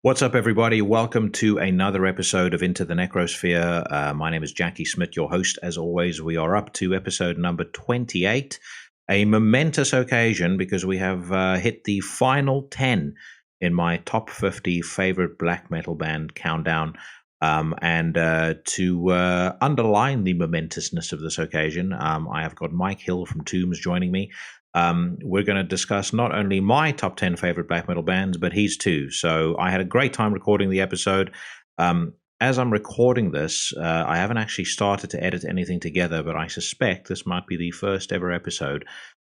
What's up, everybody? Welcome to another episode of Into the Necrosphere. My name is Jackie Smith, your host. As always, we are up to episode number 28, a momentous occasion because we have hit the final 10 in my top 50 favorite black metal band countdown. To underline the momentousness of this occasion, I have got Mike Hill from Tombs joining me. We're going to discuss not only my top 10 favorite black metal bands, but his too. So I had a great time recording the episode. As I'm recording this, I haven't actually started to edit anything together, but I suspect this might be the first ever episode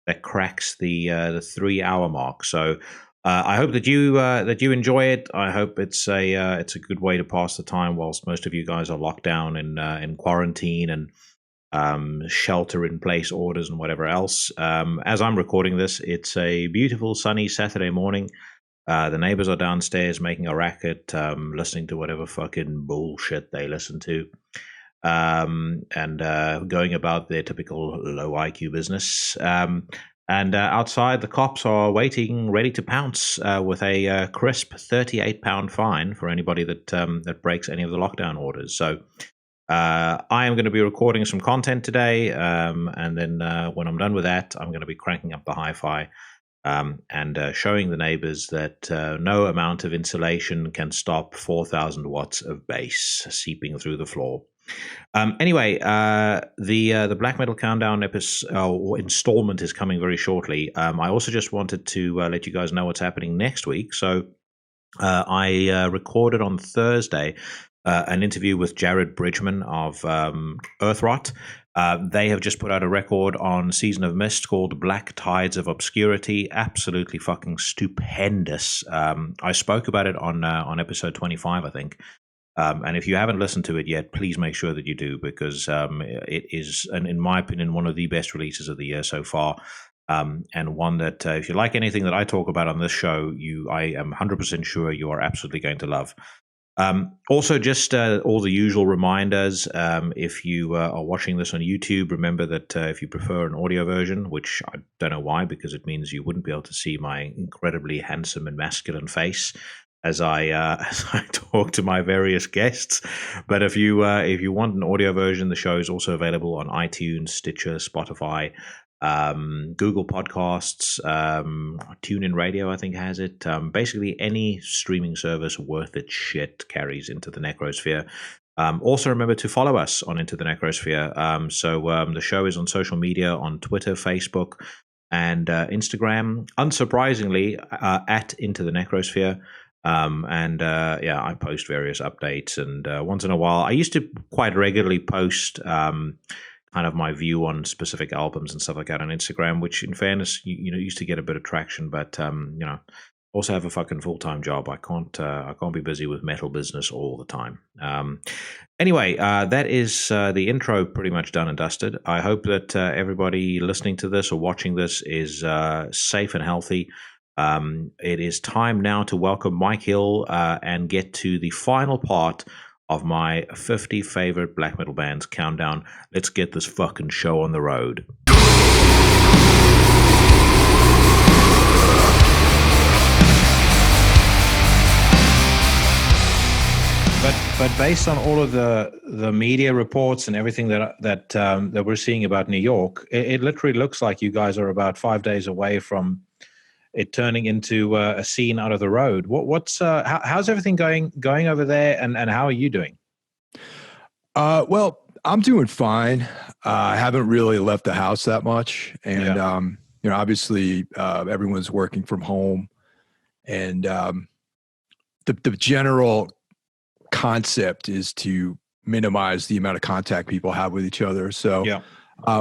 that cracks the 3-hour mark. So I hope that you enjoy it. I hope it's a good way to pass the time whilst most of you guys are locked down in quarantine and shelter-in-place orders and whatever else. As I'm recording this, it's a beautiful sunny Saturday morning. The neighbors are downstairs making a racket, listening to whatever fucking bullshit they listen to, and going about their typical low IQ business. And outside, the cops are waiting, ready to pounce with a crisp 38-pound fine for anybody that breaks any of the lockdown orders. So I am going to be recording some content today, and then when I'm done with that, I'm going to be cranking up the hi-fi and showing the neighbors that no amount of insulation can stop 4,000 watts of bass seeping through the floor. Anyway, the Black Metal Countdown installment is coming very shortly. I also just wanted to let you guys know what's happening next week. So I recorded on Thursday an interview with Jared Bridgman of Earthrot. They have just put out a record on Season of Mist called Black Tides of Obscurity. Absolutely fucking stupendous. I spoke about it on episode 25, I think. And if you haven't listened to it yet, please make sure that you do, because it is, in my opinion, one of the best releases of the year so far. And one that, if you like anything that I talk about on this show, I am 100% sure you are absolutely going to love. Also, just all the usual reminders. If you are watching this on YouTube, remember that if you prefer an audio version, which I don't know why, because it means you wouldn't be able to see my incredibly handsome and masculine face as I talk to my various guests. But if you want an audio version, the show is also available on iTunes, Stitcher, Spotify, Google Podcasts, TuneIn Radio, I think, has it. Basically, any streaming service worth its shit carries Into the Necrosphere. Also, remember to follow us on Into the Necrosphere. So the show is on social media, on Twitter, Facebook, and Instagram. Unsurprisingly, at Into the Necrosphere. I post various updates, and once in a while, I used to quite regularly post kind of my view on specific albums and stuff like that on Instagram, which in fairness, used to get a bit of traction, but also have a fucking full-time job. I can't be busy with metal business all the time. Anyway, that is the intro pretty much done and dusted. I hope that everybody listening to this or watching this is safe and healthy. It is time now to welcome Mike Hill and get to the final part of my 50 favorite black metal bands countdown. Let's get this fucking show on the road. But based on all of the media reports and everything that we're seeing about New York, it literally looks like you guys are about 5 days away from it turning into a scene out of the road. How's everything going over there, and how are you doing? Well, I'm doing fine. I haven't really left the house that much, and obviously everyone's working from home, and the general concept is to minimize the amount of contact people have with each other. So,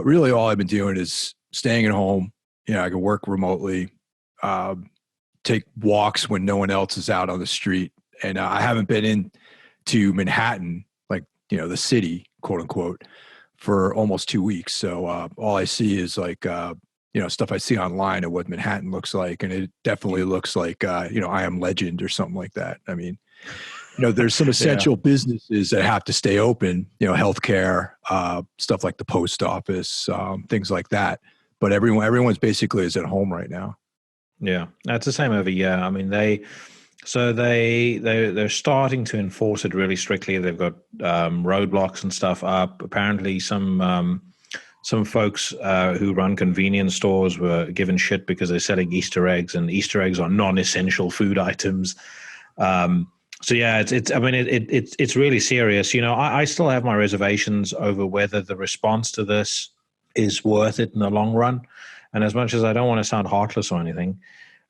really, all I've been doing is staying at home. I can work remotely. Take walks when no one else is out on the street. And I haven't been into Manhattan, like, the city, quote unquote, for almost 2 weeks. So all I see is like, stuff I see online of what Manhattan looks like. And it definitely looks like, I Am Legend or something like that. I mean, there's some essential businesses that have to stay open, healthcare, stuff like the post office, things like that. But everyone's basically is at home right now. Yeah, that's the same over here. I mean, So they're starting to enforce it really strictly. They've got roadblocks and stuff up. Apparently, some folks who run convenience stores were given shit because they're selling Easter eggs, and Easter eggs are non-essential food items. So yeah, it's. I mean, it's really serious. You know, I still have my reservations over whether the response to this is worth it in the long run. And as much as I don't want to sound heartless or anything,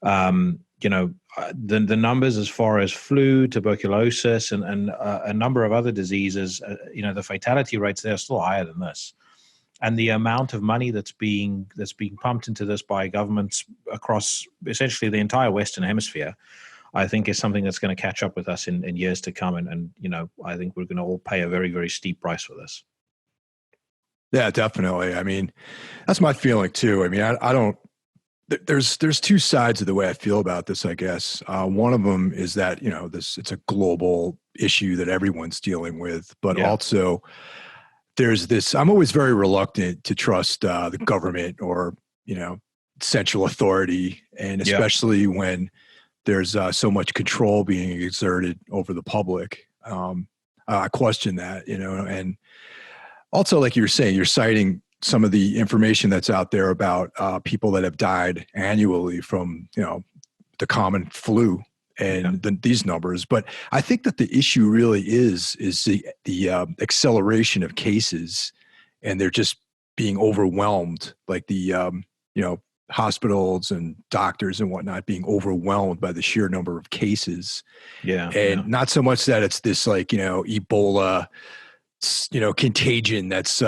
you know, the numbers as far as flu, tuberculosis, and a number of other diseases, you know, the fatality rates there are still higher than this. And the amount of money that's being pumped into this by governments across essentially the entire Western Hemisphere, I think is something that's going to catch up with us in years to come. And you know, I think we're going to all pay a very, very steep price for this. Yeah, definitely. I mean, that's my feeling too. I mean, I don't. There's two sides of the way I feel about this. I guess one of them is that it's a global issue that everyone's dealing with, but also there's this. I'm always very reluctant to trust the government or central authority, and especially when there's so much control being exerted over the public. I question that, and also, like you were saying, you're citing some of the information that's out there about people that have died annually from, the common flu and these numbers. But I think that the issue really is the acceleration of cases, and they're just being overwhelmed, like the hospitals and doctors and whatnot being overwhelmed by the sheer number of cases. Not so much that it's this like Ebola contagion that's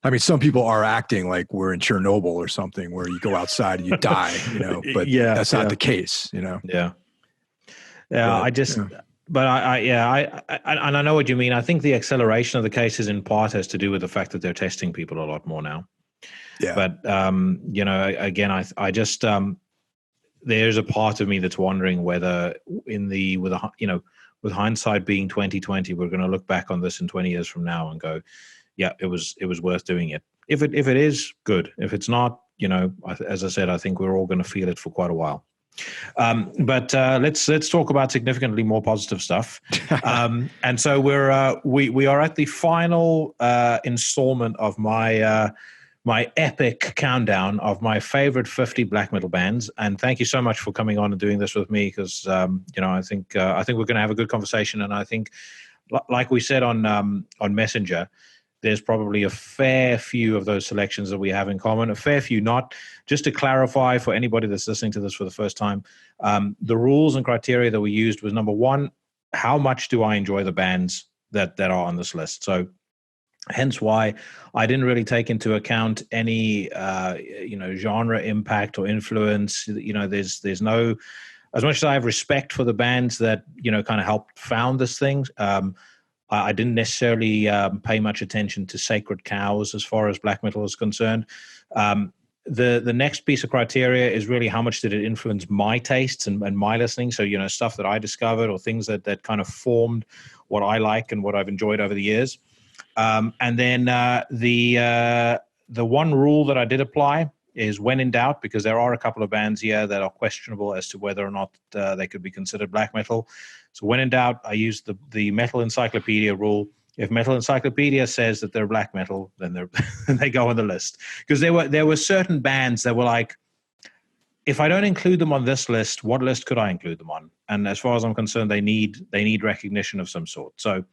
I mean, some people are acting like we're in Chernobyl or something where you go outside and you die, but that's not the case. But I know what you mean. I think the acceleration of the cases in part has to do with the fact that they're testing people a lot more now. But again, I just there's a part of me that's wondering whether with hindsight being 2020, we're going to look back on this in 20 years from now and go, yeah, it was worth doing it. If it is, good. If it's not, as I said, I think we're all going to feel it for quite a while. But let's talk about significantly more positive stuff. And so we are at the final installment of my epic countdown of my favorite 50 black metal bands. And thank you so much for coming on and doing this with me, because I think we're going to have a good conversation. And I think, like we said on Messenger, there's probably a fair few of those selections that we have in common, a fair few not. Just to clarify for anybody that's listening to this for the first time, the rules and criteria that we used was, number one, how much do I enjoy the bands that are on this list? So hence why I didn't really take into account any genre impact or influence. There's no, as much as I have respect for the bands that kind of helped found this thing, I didn't necessarily pay much attention to sacred cows as far as black metal is concerned. The next piece of criteria is really how much did it influence my tastes and my listening. So, stuff that I discovered or things that kind of formed what I like and what I've enjoyed over the years. And then the one rule that I did apply is when in doubt, because there are a couple of bands here that are questionable as to whether or not they could be considered black metal. So when in doubt, I use the Metal Encyclopedia rule. If Metal Encyclopedia says that they're black metal, then they go on the list. Because there were certain bands that were like, if I don't include them on this list, what list could I include them on? And as far as I'm concerned, they need recognition of some sort. So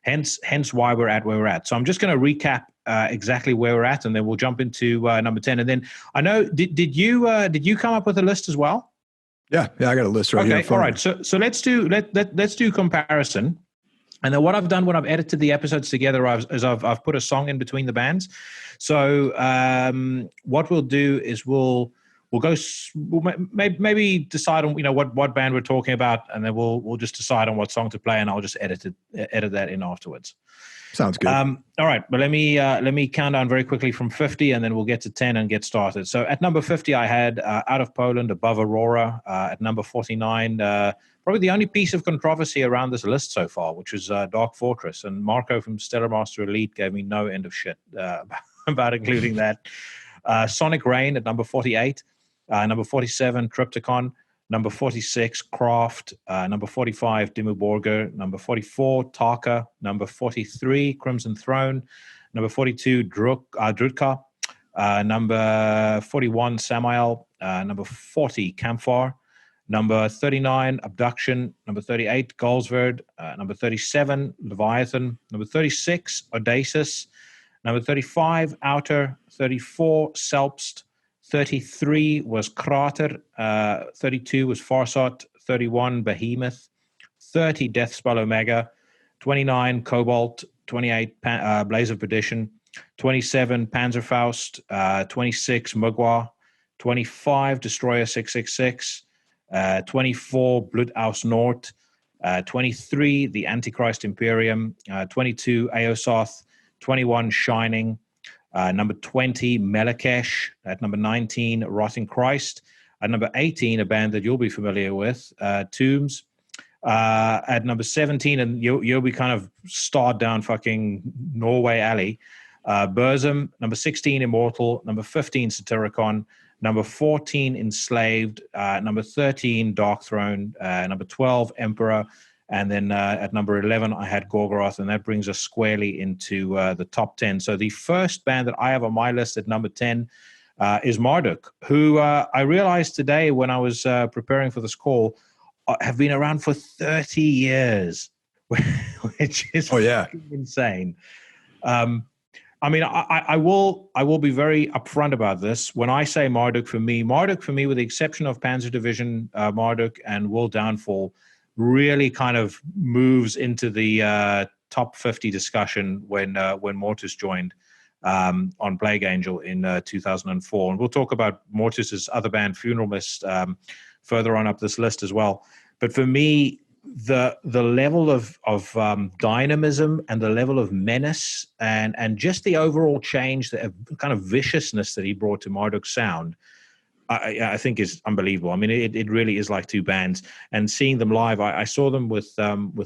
hence why we're at where we're at. So I'm just going to recap exactly where we're at, and then we'll jump into number 10. And then I know, did you come up with a list as well? Yeah, I got a list right here. Okay, all right. So let's do comparison. And then what I've done when I've edited the episodes together is I've put a song in between the bands. So what we'll do is we'll maybe decide on what band we're talking about, and then we'll just decide on what song to play, and I'll just edit that in afterwards. Sounds good. All right, but let me count down very quickly from 50, and then we'll get to 10 and get started. So at number 50, I had Out of Poland, Above Aurora. At number 49, probably the only piece of controversy around this list so far, which was Dark Fortress. And Marco from Stellar Master Elite gave me no end of shit about including that. Sonic Rain at number 48. Number 47, Triptychon. Number 46, Kraft. Number 45, Dimmu Borgir. Number 44, Taka. Number 43, Crimson Throne. Number 42, Drudka. Number 41, Samael. Number 40, Campfire. Number 39, Abduction. Number 38, Goldsverd. Number 37, Leviathan. Number 36, Audacious. Number 35, Outer. 34, Selpst. 33 was Krater. 32 was Farsot. 31, Behemoth. 30, Deathspell Omega. 29, Cobalt. 28, Blaze of Perdition. 27, Panzerfaust. 26, Mugwa. 25, Destroyer 666. 24, Blood aus Nord. 23, The Antichrist Imperium. 22, Aosoth. 21, Shining. Number 20, Melakesh. At number 19, Rotting Christ. At number 18, a band that you'll be familiar with, Tombs. At number 17, and you'll be kind of starred down fucking Norway alley, Burzum. Number 16, Immortal. Number 15, Satyricon. Number 14, Enslaved. Number 13, Dark Throne. Number 12, Emperor. And then at number 11, I had Gorgoroth, and that brings us squarely into the top 10. So the first band that I have on my list at number 10 is Marduk, who I realized today when I was preparing for this call have been around for 30 years, which is insane. I mean, I will be very upfront about this. When I say Marduk for me, with the exception of Panzer Division, Marduk and World Downfall, really kind of moves into the top 50 discussion when Mortis joined on Plague Angel in 2004. And we'll talk about Mortis's other band, Funeral Mist, further on up this list as well. But for me, the level of dynamism and the level of menace and just the overall change, the kind of viciousness that he brought to Marduk's sound, I think is unbelievable. I mean, it really is like two bands. And seeing them live, I saw them with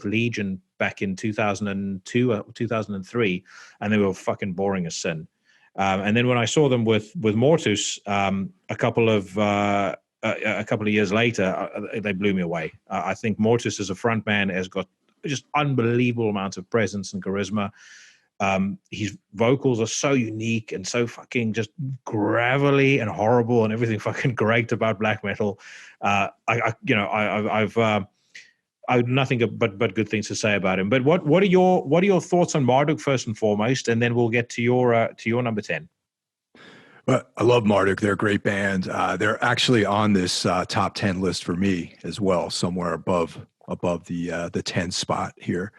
Legion back in 2002 or 2003, and they were fucking boring as sin. And then when I saw them with Mortus a couple of years later, they blew me away. I think Mortus as a frontman has got just unbelievable amounts of presence and charisma. His vocals are so unique and so fucking just gravelly and horrible and everything fucking great about black metal. I've nothing but good things to say about him. But what are your thoughts on Marduk first and foremost, and then we'll get to your number 10. Well, I love Marduk. They're a great band. They're actually on this top 10 list for me as well, somewhere above the 10 spot here.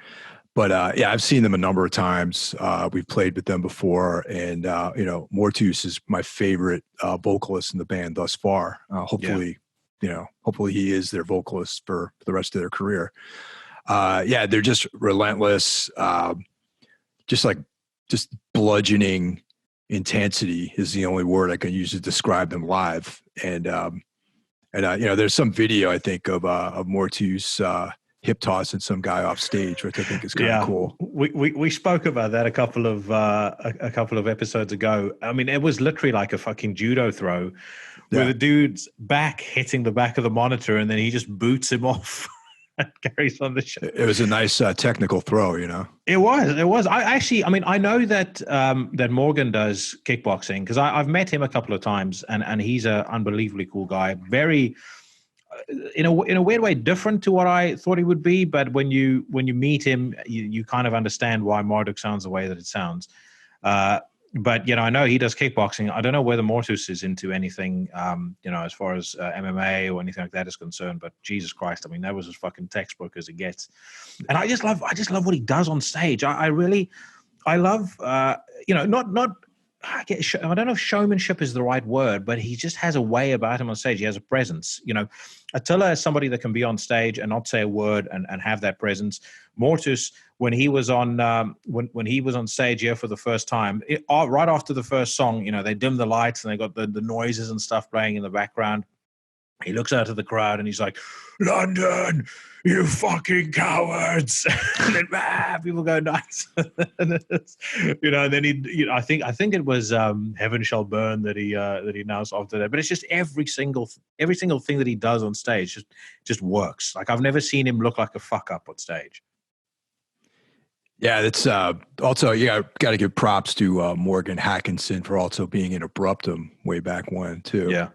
But yeah, I've seen them a number of times. We've played with them before, and Mortus is my favorite vocalist in the band thus far. Hopefully he is their vocalist for the rest of their career. Yeah, they're just relentless, just bludgeoning intensity is the only word I can use to describe them live. And there's some video I think of Mortus hip tossing some guy off stage, which I think is kind of cool. We spoke about that a couple of episodes ago. I mean, it was literally like a fucking judo throw, where the dude's back hitting the back of the monitor, and then he just boots him off and carries on the show. It was a nice technical throw, you know. It was. I know that Morgan does kickboxing because I've met him a couple of times, and he's an unbelievably cool guy. Very. In a weird way, different to what I thought he would be, but when you meet him, you kind of understand why Marduk sounds the way that it sounds. But I know he does kickboxing. I don't know whether Mortus is into anything, as far as MMA or anything like that is concerned. But Jesus Christ, I mean, that was as fucking textbook as it gets. And I just love what he does on stage. I love, not. I don't know if showmanship is the right word, but he just has a way about him on stage. He has a presence. Attila is somebody that can be on stage and not say a word and have that presence. Mortus, when he was on when he was on stage here for the first time, right after the first song, they dim the lights and they got the noises and stuff playing in the background. he looks out at the crowd and he's like, "London, you fucking cowards!" And then people go nuts. And and then I think it was "Heaven Shall Burn" that he announced after that. But it's just every single thing that he does on stage just works. Like, I've never seen him look like a fuck up on stage. Yeah, that's also, got to give props to Morgan Hackinson for also being in Abruptum way back when too. Yeah.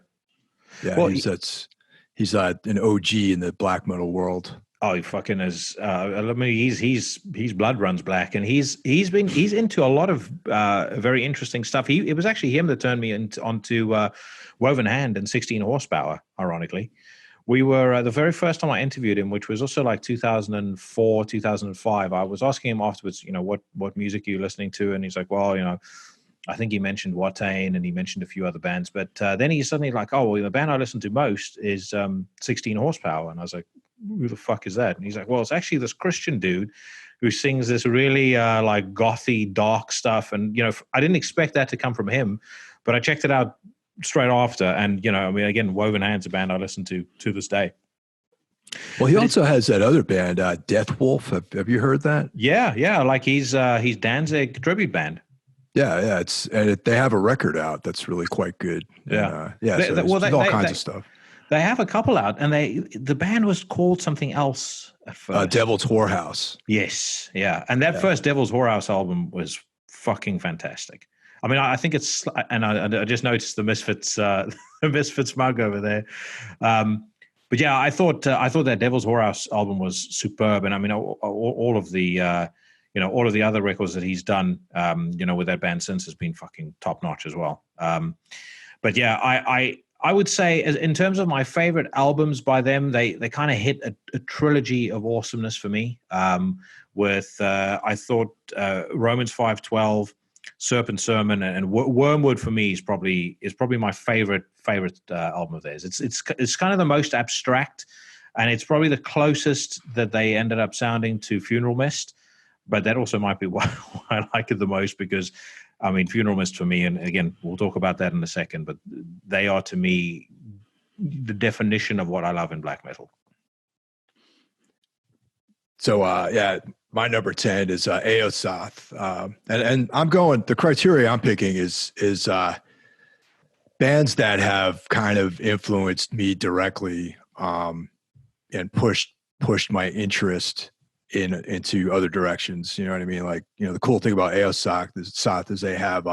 Well, he's an OG in the black metal world. Oh, he fucking is. I mean, he's blood runs black, and he's into a lot of very interesting stuff. It was actually him that turned me onto Woven Hand and 16 Horsepower. Ironically, we were the very first time I interviewed him, which was also like 2004, 2005. I was asking him afterwards, what music are you listening to, and he's like, well, I think he mentioned Watain and he mentioned a few other bands, but then he's suddenly like, oh, well, the band I listen to most is 16 Horsepower. And I was like, who the fuck is that? And he's like, well, it's actually this Christian dude who sings this really like gothy, dark stuff. And, I didn't expect that to come from him, but I checked it out straight after. And, again, Woven Hand's a band I listen to this day. Well, he also has that other band, Death Wolf. Have you heard that? Yeah. Like he's Danzig tribute band. Yeah. They have a record out that's really quite good. Yeah, and, so all kinds of stuff. They have a couple out, and the band was called something else at first. Devil's Whorehouse. Yes, yeah, and that first Devil's Whorehouse album was fucking fantastic. I mean, I think it's, and I just noticed the Misfits, the Misfits mug over there. But yeah, I thought that Devil's Whorehouse album was superb, and I mean, all of the all of the other records that he's done, with that band since has been fucking top notch as well. But yeah, I would say, in terms of my favorite albums by them, they kind of hit a trilogy of awesomeness for me. With I thought Romans 5:12, Serpent Sermon, and Wormwood for me is probably my favorite album of theirs. It's kind of the most abstract, and it's probably the closest that they ended up sounding to Funeral Mist. But that also might be why I like it the most, because I mean, Funeral Mist for me, and again, we'll talk about that in a second, but they are, to me, the definition of what I love in black metal. So, my number 10 is Aosoth. And I'm going, the criteria I'm picking is bands that have kind of influenced me directly and pushed my interest into other directions. You know what I mean? Like, the cool thing about Aosoth is they have,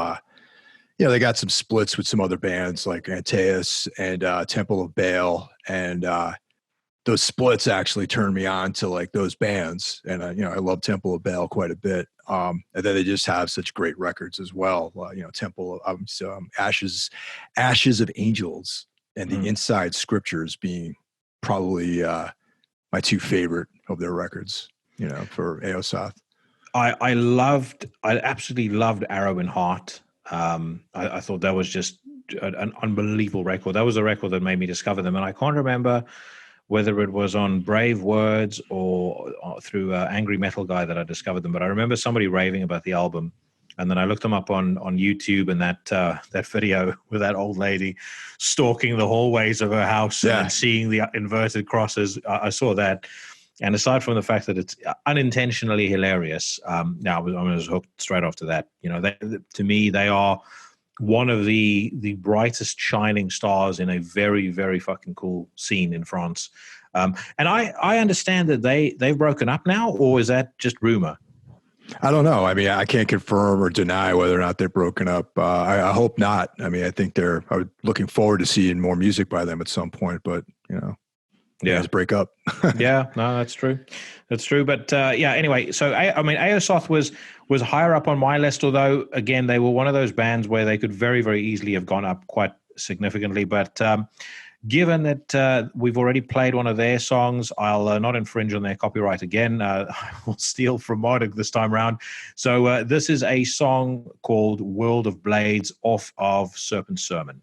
they got some splits with some other bands like Antaeus and Temple of Baal. And those splits actually turned me on to like those bands. And, I love Temple of Baal quite a bit. And then they just have such great records as well. Temple of Ashes of Angels and the Inside Scriptures being probably my two favorite of their records. For Aosoth. I absolutely loved Arrow in Heart. I thought that was just an unbelievable record. That was a record that made me discover them. And I can't remember whether it was on Brave Words or through Angry Metal Guy that I discovered them. But I remember somebody raving about the album. And then I looked them up on YouTube, and that video with that old lady stalking the hallways of her house and seeing the inverted crosses. I saw that. And aside from the fact that it's unintentionally hilarious, I was hooked straight after that. To me, they are one of the brightest shining stars in a very, very fucking cool scene in France. And I understand that they've broken up now, or is that just rumor? I don't know. I mean, I can't confirm or deny whether or not they're broken up. I hope not. I mean, I think I'm looking forward to seeing more music by them at some point, but just break up. Yeah, no, that's true. But anyway, so I mean, Aosoth was higher up on my list, although again, they were one of those bands where they could very, very easily have gone up quite significantly. But given that we've already played one of their songs, I'll not infringe on their copyright again. I will steal from Marduk this time around. So this is a song called World of Blades off of Serpent Sermon.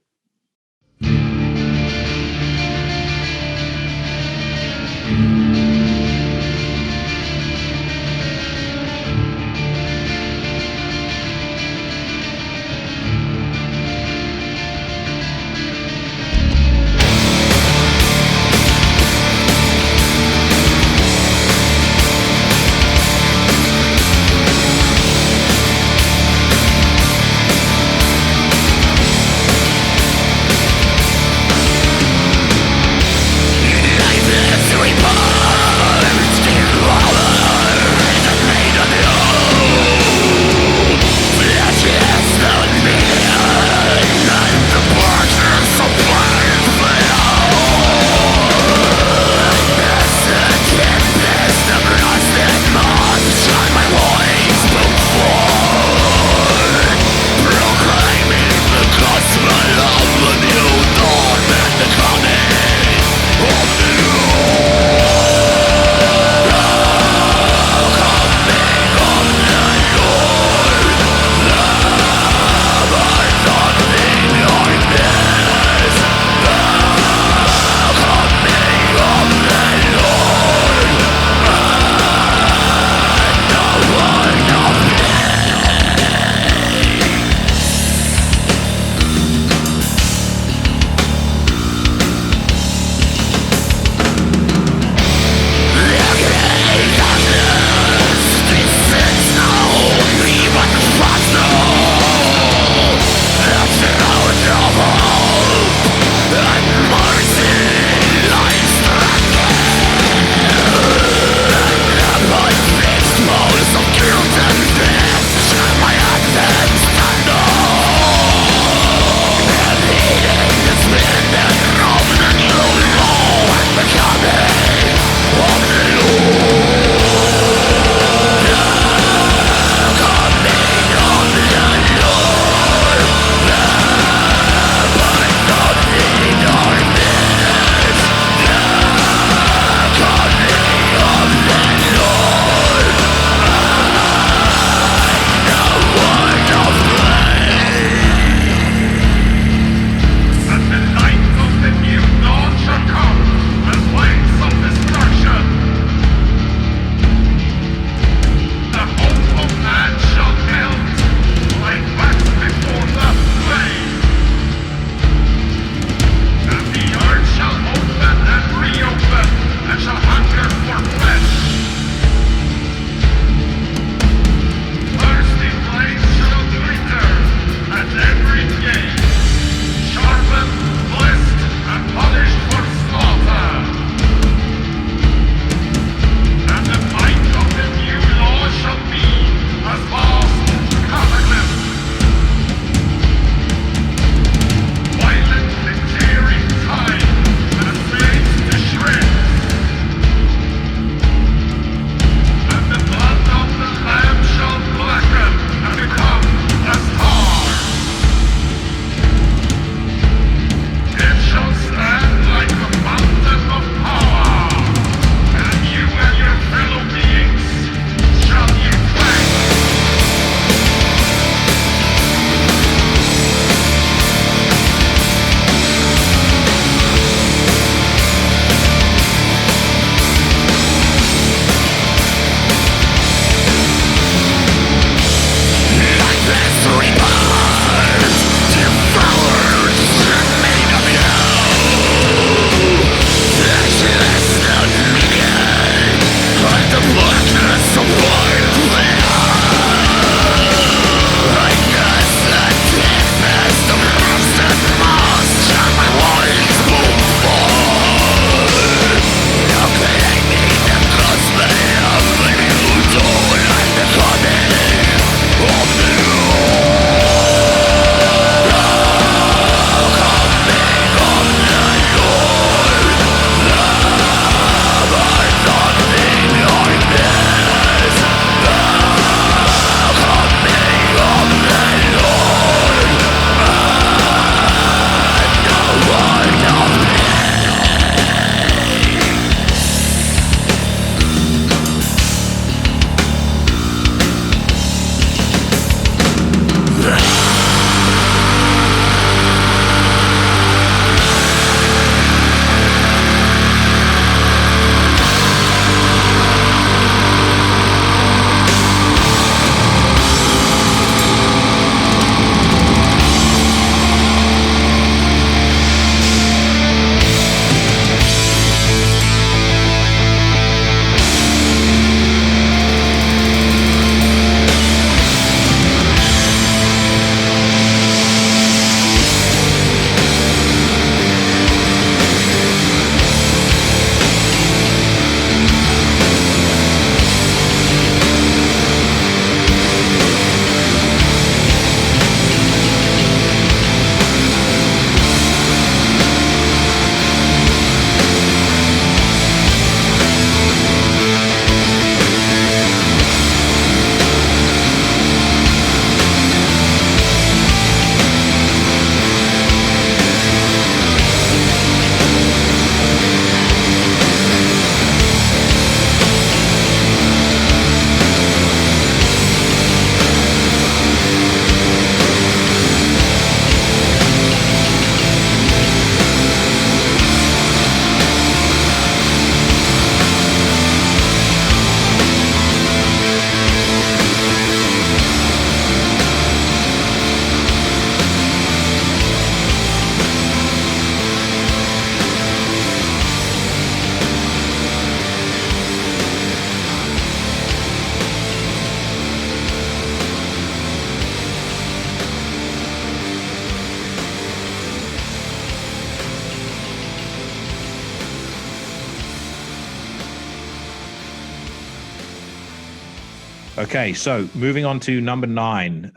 Okay, so moving on to number 9.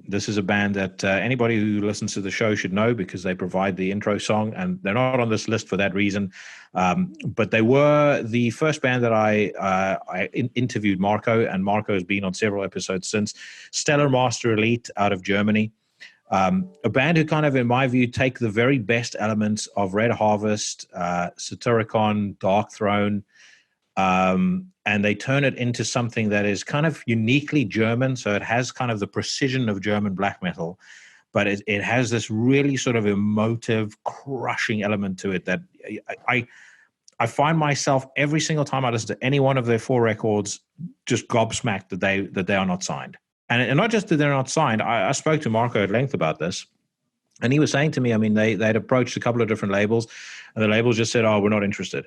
This is a band that anybody who listens to the show should know because they provide the intro song, and they're not on this list for that reason. But they were the first band that I interviewed Marco, and Marco has been on several episodes since. Stellar Master Elite out of Germany. A band who kind of, in my view, take the very best elements of Red Harvest, Satyricon, Dark Throne, and they turn it into something that is kind of uniquely German. So it has kind of the precision of German black metal, but it has this really sort of emotive, crushing element to it that I find myself every single time I listen to any one of their 4 records just gobsmacked that they are not signed. And not just that they're not signed. I spoke to Marco at length about this, and he was saying to me, I mean, they'd approached a couple of different labels, and the labels just said, "Oh, we're not interested."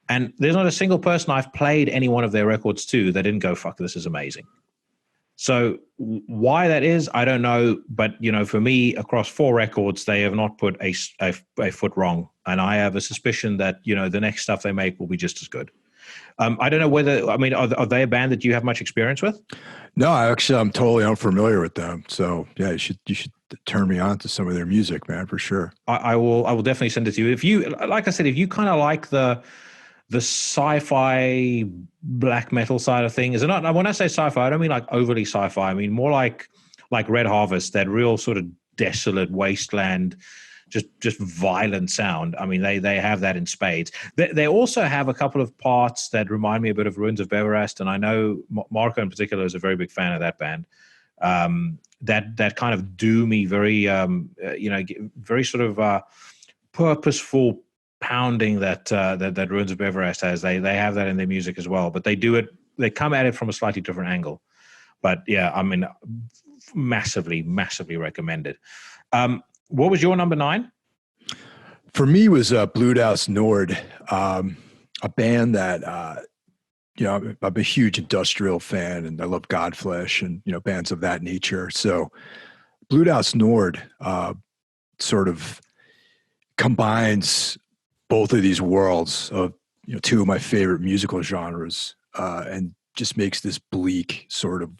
And there's not a single person I've played any one of their records to that didn't go, "Fuck, this is amazing." So why that is, I don't know. But, for me, across 4 records, they have not put a foot wrong. And I have a suspicion that, the next stuff they make will be just as good. I don't know whether, I mean, are they a band that you have much experience with? No, I'm totally unfamiliar with them. So yeah, you should turn me on to some of their music, man, for sure. I will definitely send it to you. If you, like I said, if you kind of like the sci-fi black metal side of things. And not, when I say sci-fi, I don't mean like overly sci-fi. I mean more like Red Harvest, that real sort of desolate wasteland, just violent sound. I mean, they have that in spades. They also have a couple of parts that remind me a bit of Ruins of Beverest, and I know Marco in particular is a very big fan of that band. That kind of doomy, very very sort of purposeful pounding that Ruins of Everest has. They have that in their music as well, but they come at it from a slightly different angle. But yeah, I mean, massively recommended. What was your number 9? For me, was Bluthaus Nord, a band that I'm a huge industrial fan, and I love Godflesh and bands of that nature. So Bluthaus Nord sort of combines both of these worlds of 2 of my favorite musical genres, and just makes this bleak sort of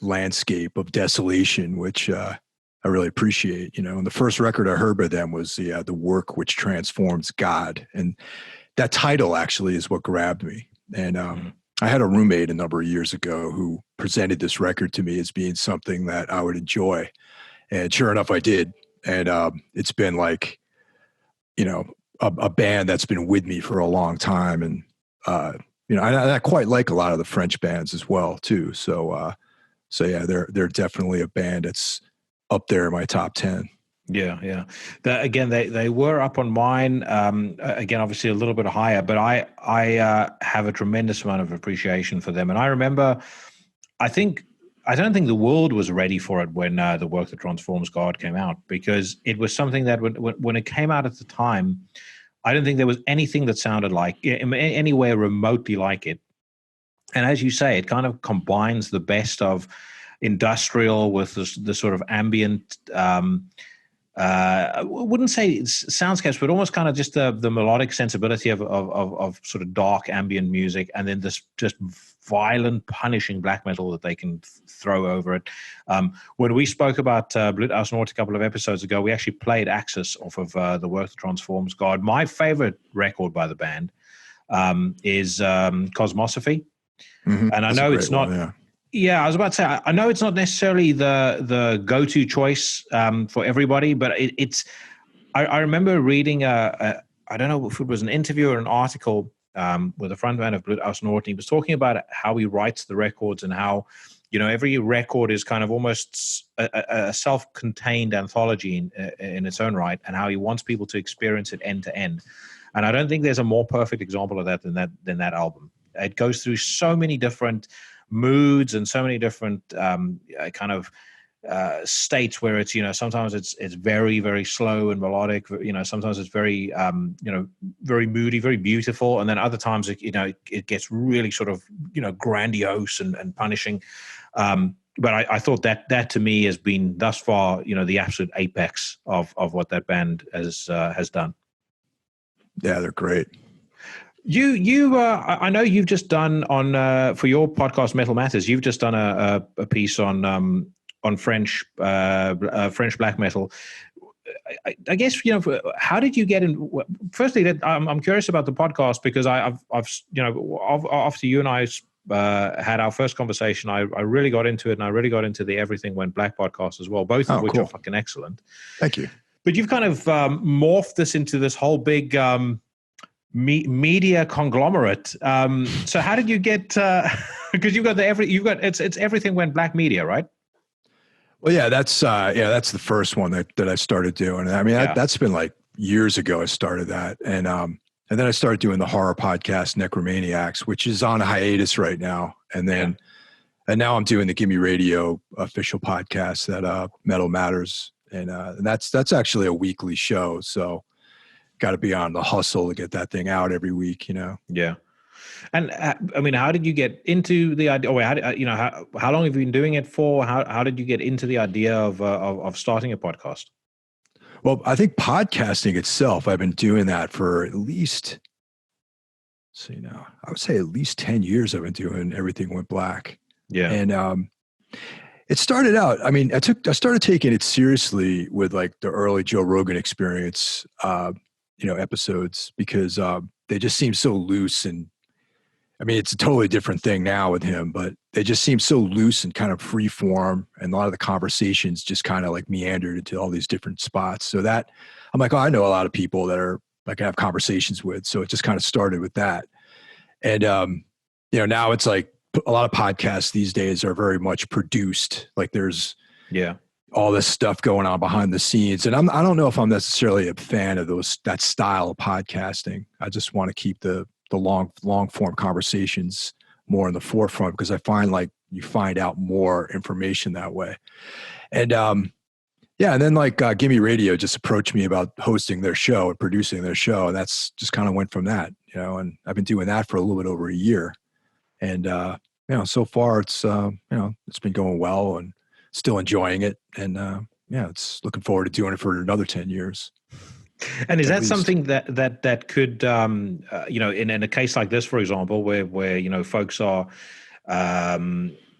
landscape of desolation, which I really appreciate. And the first record I heard by them was the Work Which Transforms God, and that title actually is what grabbed me. And I had a roommate a number of years ago who presented this record to me as being something that I would enjoy, and sure enough, I did. And it's been like a band that's been with me for a long time, and I quite like a lot of the French bands as well too. So yeah, they're definitely a band that's up there in my top 10. Yeah. Again, they were up on mine. Again, obviously a little bit higher, but I have a tremendous amount of appreciation for them. And I remember, I don't think the world was ready for it when the Work That Transforms God came out, because it was something that when it came out at the time, I don't think there was anything that sounded like anywhere remotely like it. And as you say, it kind of combines the best of industrial with the sort of ambient. I wouldn't say soundscapes, but almost kind of just the melodic sensibility of sort of dark ambient music, and then this just violent, punishing black metal that they can throw over it. When we spoke about Bluthaus Nord a couple of episodes ago, we actually played Axis off of the Work That Transforms God. My favorite record by the band is Cosmosophy. Mm-hmm. And I That's know a it's great not. one, yeah. Yeah, I was about to say, I know it's not necessarily the go-to choice for everybody, but it's. I remember reading I don't know if it was an interview or an article with a frontman of Bluthaus Nord. He was talking about how he writes the records and how every record is kind of almost a self-contained anthology in its own right, and how he wants people to experience it end to end. And I don't think there's a more perfect example of that than that album. It goes through so many different moods and so many different kind of states where it's sometimes it's very very slow and melodic, sometimes it's very very moody, very beautiful, and then other times it gets really sort of grandiose and punishing. But I thought that to me has been thus far the absolute apex of what that band has done. Yeah, they're great. I know you've just done on for your podcast Metal Matters. You've just done a piece on French black metal. I guess how did you get in? Firstly, I'm curious about the podcast because I've after you and I had our first conversation, I really got into it, and I really got into the Everything Went Black podcast as well, both of which are fucking excellent. Thank you. But you've kind of morphed this into this whole big media conglomerate. So how did you get? Because you've got it's Everything Went Black media, right? Well, yeah, that's the first one that I started doing. I mean, that's been like years ago. I started that, and then I started doing the horror podcast Necromaniacs, which is on a hiatus right now. And then, and now I'm doing the Gimme Radio official podcast that Metal Matters, and that's actually a weekly show. So, got to be on the hustle to get that thing out every week. Yeah. And I mean, how did you get into the idea? Or how long have you been doing it for? How did you get into the idea of starting a podcast? Well, I think podcasting itself, I've been doing that for at least, I would say at least 10 years. I've been doing Everything Went Black. Yeah. And it started out, I mean, I started taking it seriously with like the early Joe Rogan Experience, episodes, because they just seem so loose. And I mean, it's a totally different thing now with him, but they just seem so loose and kind of free form. And a lot of the conversations just kind of like meandered into all these different spots. So that I'm like, I know a lot of people that are like I have conversations with. So it just kind of started with that. And, now it's like a lot of podcasts these days are very much produced. Like there's all this stuff going on behind the scenes. And I don't know if I'm necessarily a fan of that style of podcasting. I just want to keep the long form conversations more in the forefront because I find like you find out more information that way. And and then like Gimme Radio just approached me about hosting their show and producing their show, and that's just kind of went from that, and I've been doing that for a little bit over a year. And so far it's it's been going well and still enjoying it, and it's looking forward to doing it for another 10 years. And is that something that could, in a case like this, for example, where folks are,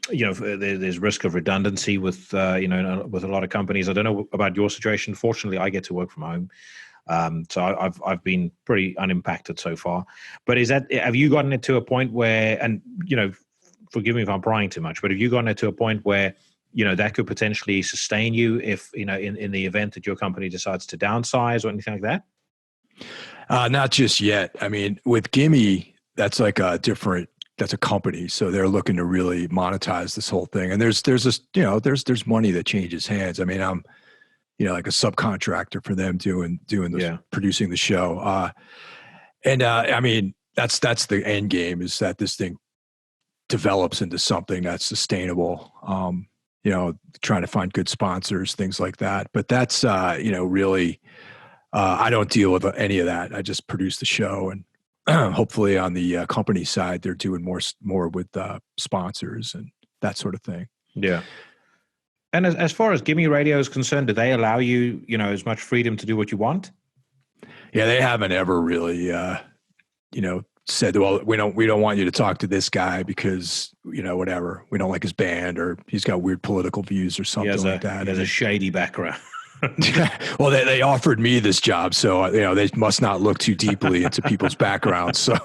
there's risk of redundancy with with a lot of companies. I don't know about your situation. Fortunately, I get to work from home, so I've been pretty unimpacted so far. But have you gotten it to a point where, and forgive me if I'm prying too much, but have you gotten it to a point where that could potentially sustain you if, in the event that your company decides to downsize or anything like that? Not just yet. I mean, with Gimme, that's like that's a company. So they're looking to really monetize this whole thing. And there's this, there's money that changes hands. I mean, I'm, like a subcontractor for them doing the producing the show. I mean, that's the end game is that this thing develops into something that's sustainable. Trying to find good sponsors, things like that. But that's, really, I don't deal with any of that. I just produce the show, and hopefully on the company side, they're doing more with sponsors and that sort of thing. Yeah. And as far as Gimme Radio is concerned, do they allow you, as much freedom to do what you want? Yeah, they haven't ever really, said, well, we don't want you to talk to this guy because, whatever, we don't like his band or he's got weird political views or something like that. He has a shady background. Well, they offered me this job, so, they must not look too deeply into people's backgrounds. So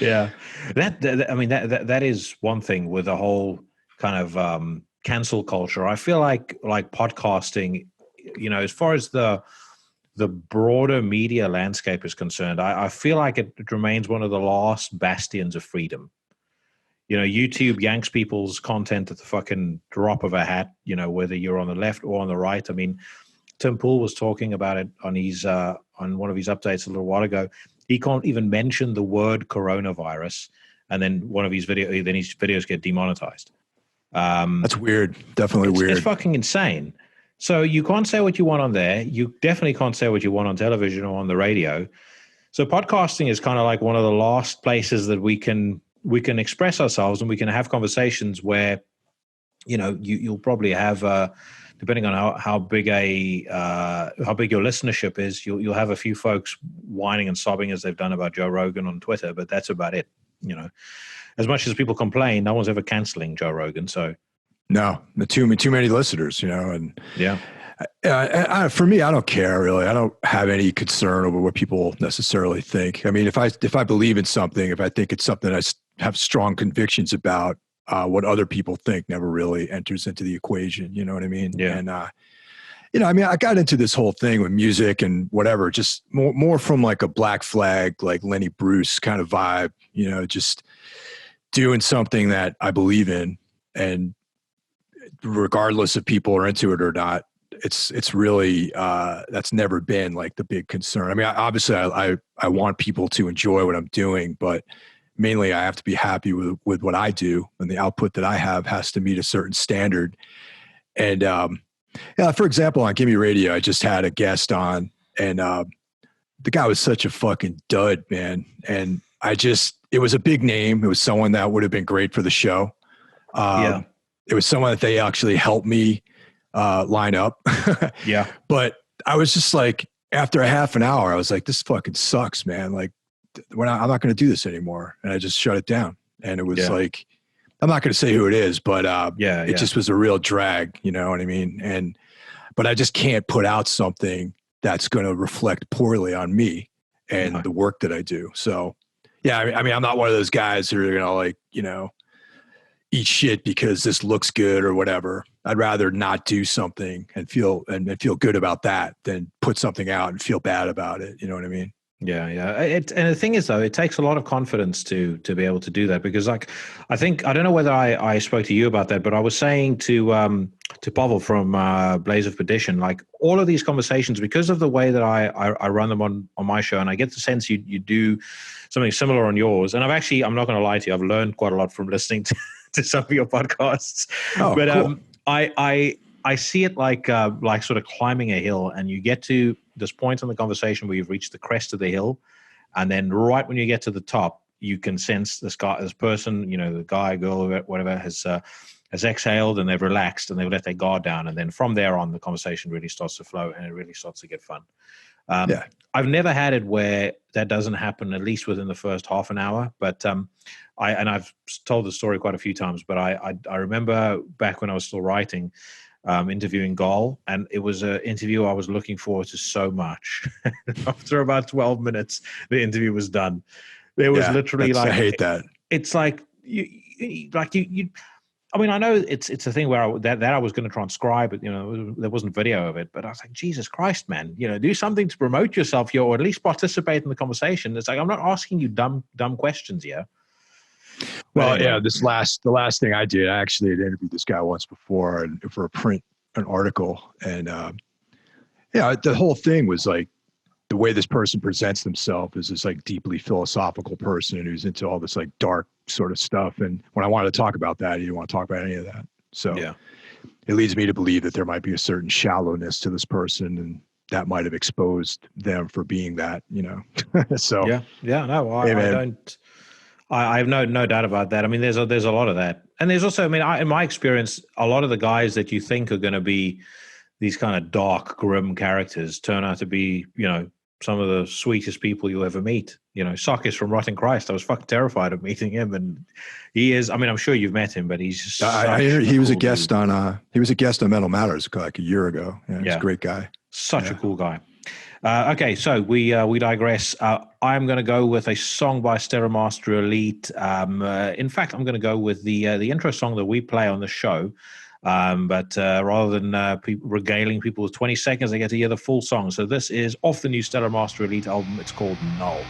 yeah, that is one thing with the whole kind of cancel culture. I feel like podcasting, as far as the broader media landscape is concerned, I feel like it remains one of the last bastions of freedom. YouTube yanks people's content at the fucking drop of a hat, whether you're on the left or on the right. I mean, Tim Pool was talking about it on his on one of his updates a little while ago. He can't even mention the word coronavirus, and then his videos get demonetized. That's weird. Definitely weird. It's fucking insane. So you can't say what you want on there. You definitely can't say what you want on television or on the radio. So podcasting is kind of like one of the last places that we can express ourselves, and we can have conversations where, you'll probably have depending on how big how big your listenership is, you'll have a few folks whining and sobbing as they've done about Joe Rogan on Twitter, but that's about it. As much as people complain, no one's ever canceling Joe Rogan. So no, too many listeners, and yeah. For me, I don't care really. I don't have any concern over what people necessarily think. I mean, if I believe in something, if I think it's something I have strong convictions about, what other people think never really enters into the equation. You know what I mean? Yeah. And I mean, I got into this whole thing with music and whatever, just more from like a Black Flag, like Lenny Bruce kind of vibe. Just doing something that I believe in, and regardless if people are into it or not. It's really that's never been like the big concern. I mean, obviously I want people to enjoy what I'm doing, but mainly I have to be happy with what I do, and the output that I have has to meet a certain standard. And for example, on Gimme Radio, I just had a guest on, and the guy was such a fucking dud, man. And it was a big name. It was someone that would have been great for the show. It was someone that they actually helped me line up. Yeah. But I was just like, after a half an hour, I was like, this fucking sucks, man. Like, I'm not going to do this anymore. And I just shut it down. And it was like, I'm not going to say who it is, but it just was a real drag. You know what I mean? But I just can't put out something that's going to reflect poorly on me and the work that I do. So, yeah, I mean, I'm not one of those guys who are going to eat shit because this looks good or whatever. I'd rather not do something and feel good about that than put something out and feel bad about it. You know what I mean? Yeah. And the thing is, though, it takes a lot of confidence to be able to do that, because, like, I don't know whether I spoke to you about that, but I was saying to Pavel from Blaze of Perdition, like, all of these conversations, because of the way that I run them on my show, and I get the sense you do something similar on yours. And I'm not going to lie to you, I've learned quite a lot from listening to some of your podcasts. Oh, but cool. I see it like sort of climbing a hill, and you get to this point in the conversation where you've reached the crest of the hill, and then right when you get to the top, you can sense this person, the guy, girl, whatever, has exhaled, and they've relaxed, and they've let their guard down, and then from there on, the conversation really starts to flow, and it really starts to get fun. I've never had it where that doesn't happen, at least within the first half an hour. But I've told the story quite a few times, but I remember back when I was still writing, interviewing Gall, and it was an interview I was looking forward to so much. After about 12 minutes, the interview was done. There was literally I hate that. It's like you. I mean, I know it's a thing where I was going to transcribe it. There wasn't video of it, but I was like, Jesus Christ, man! Do something to promote yourself here, or at least participate in the conversation. It's like, I'm not asking you dumb questions here. Well, the last thing I did, I actually had interviewed this guy once before, and for an article, and the whole thing was like, the way this person presents themselves is this like deeply philosophical person who's into all this like dark sort of stuff. And when I wanted to talk about that, he didn't want to talk about any of that. So it leads me to believe that there might be a certain shallowness to this person, and that might have exposed them for being that, So I have no doubt about that. I mean, there's a lot of that, and there's also, I mean, in my experience, a lot of the guys that you think are going to be these kind of dark, grim characters turn out to be, some of the sweetest people you'll ever meet. Sakis from Rotten Christ. I was fucking terrified of meeting him, and he is. I mean, I'm sure you've met him, but he's just. He was a guest on Metal Matters like a year ago. Yeah, he's a great guy. Such a cool guy. Okay, so we digress. I'm going to go with a song by Stairmaster Elite. In fact, I'm going to go with the intro song that we play on the show. But rather than regaling people with 20 seconds, they get to hear the full song. So this is off the new Stairmaster Elite album. It's called Null.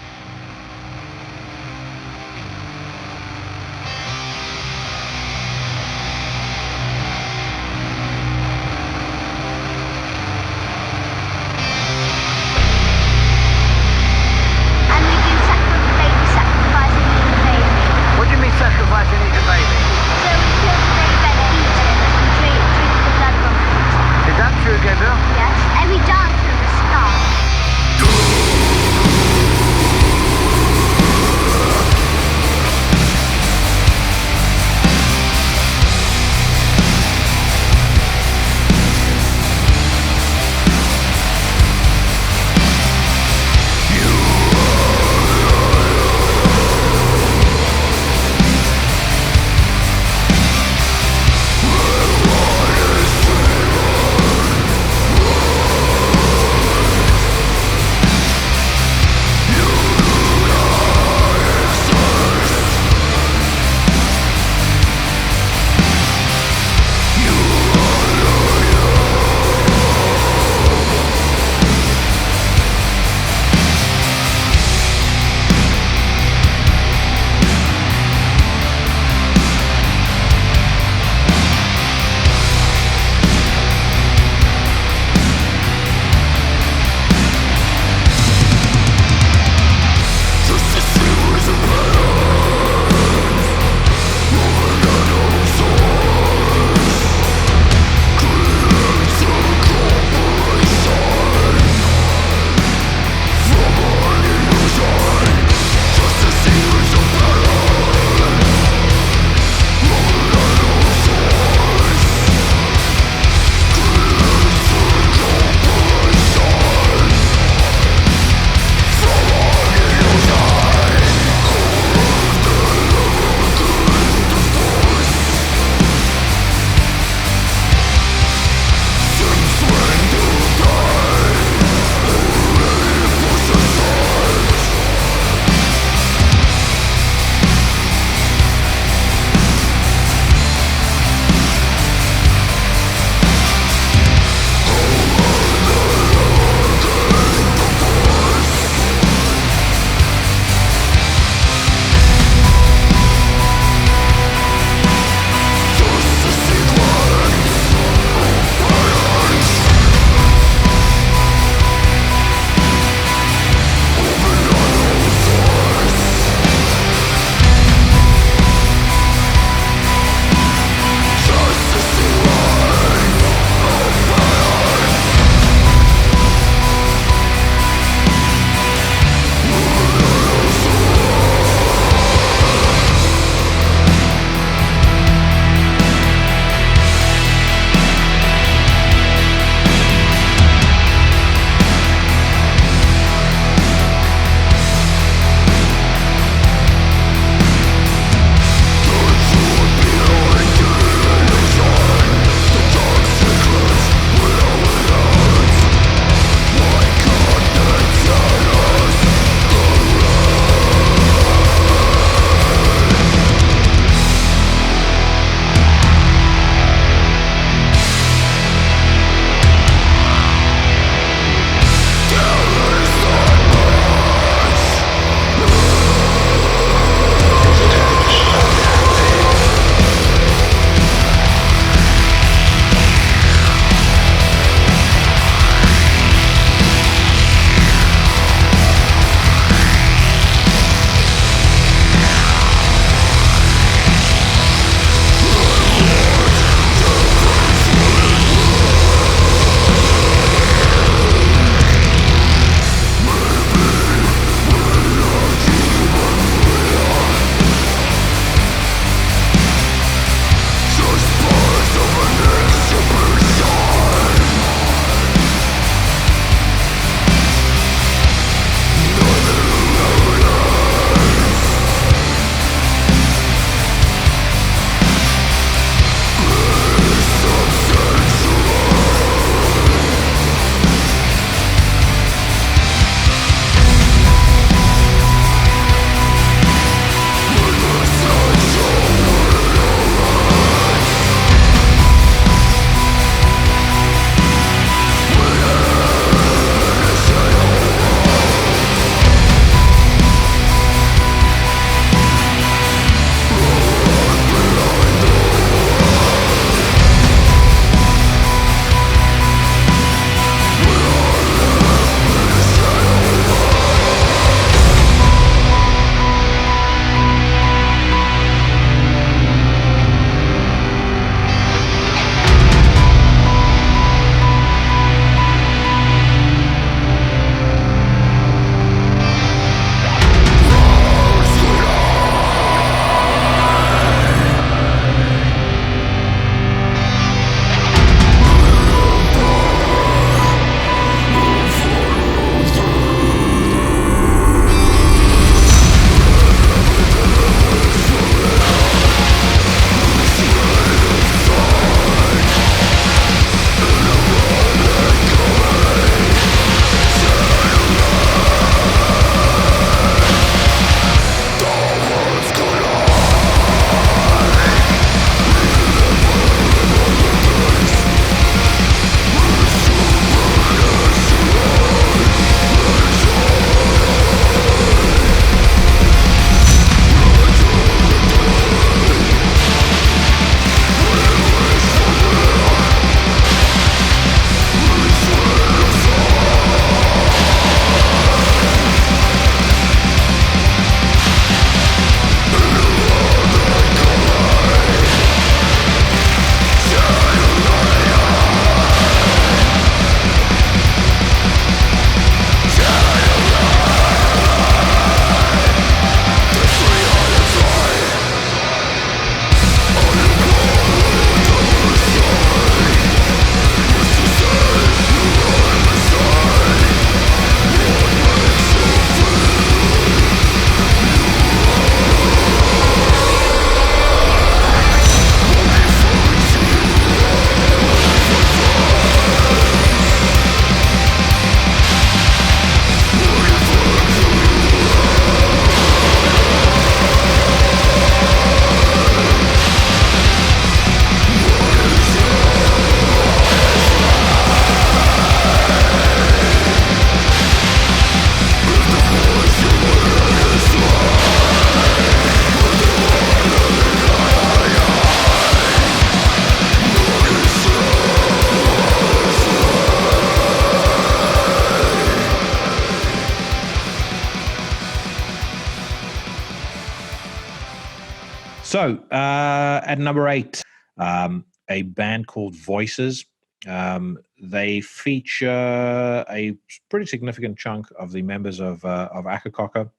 So at number 8, a band called Voices. They feature a pretty significant chunk of the members of Akakaka.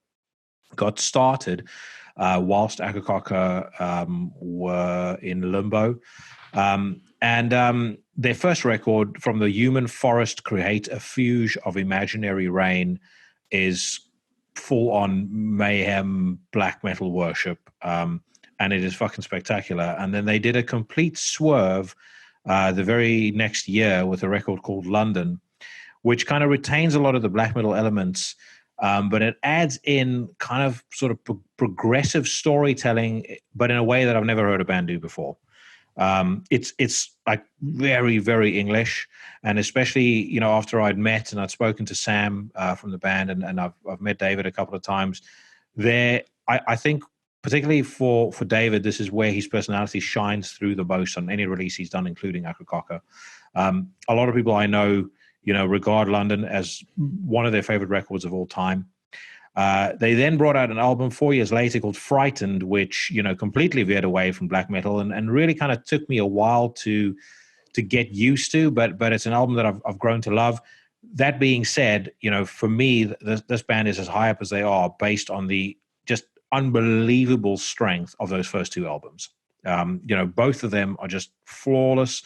Got started whilst Akakaka were in limbo. And their first record, From the Human Forest Create a Fuge of Imaginary Rain, is full on mayhem black metal worship. And it is fucking spectacular. And then they did a complete swerve the very next year with a record called London, which kind of retains a lot of the black metal elements, but it adds in kind of sort of progressive storytelling, but in a way that I've never heard a band do before. It's like very, very English, and especially after I'd met and I'd spoken to Sam from the band, and I've met David a couple of times. I think particularly for David, this is where his personality shines through the most on any release he's done, including Akakaka. A lot of people I know, regard London as one of their favorite records of all time. They then brought out an album 4 years later called Frightened, which, completely veered away from black metal and really kind of took me a while to get used to, but it's an album that I've grown to love. That being said, for me, this band is as high up as they are based on the just unbelievable strength of those first 2 albums. Both of them are just flawless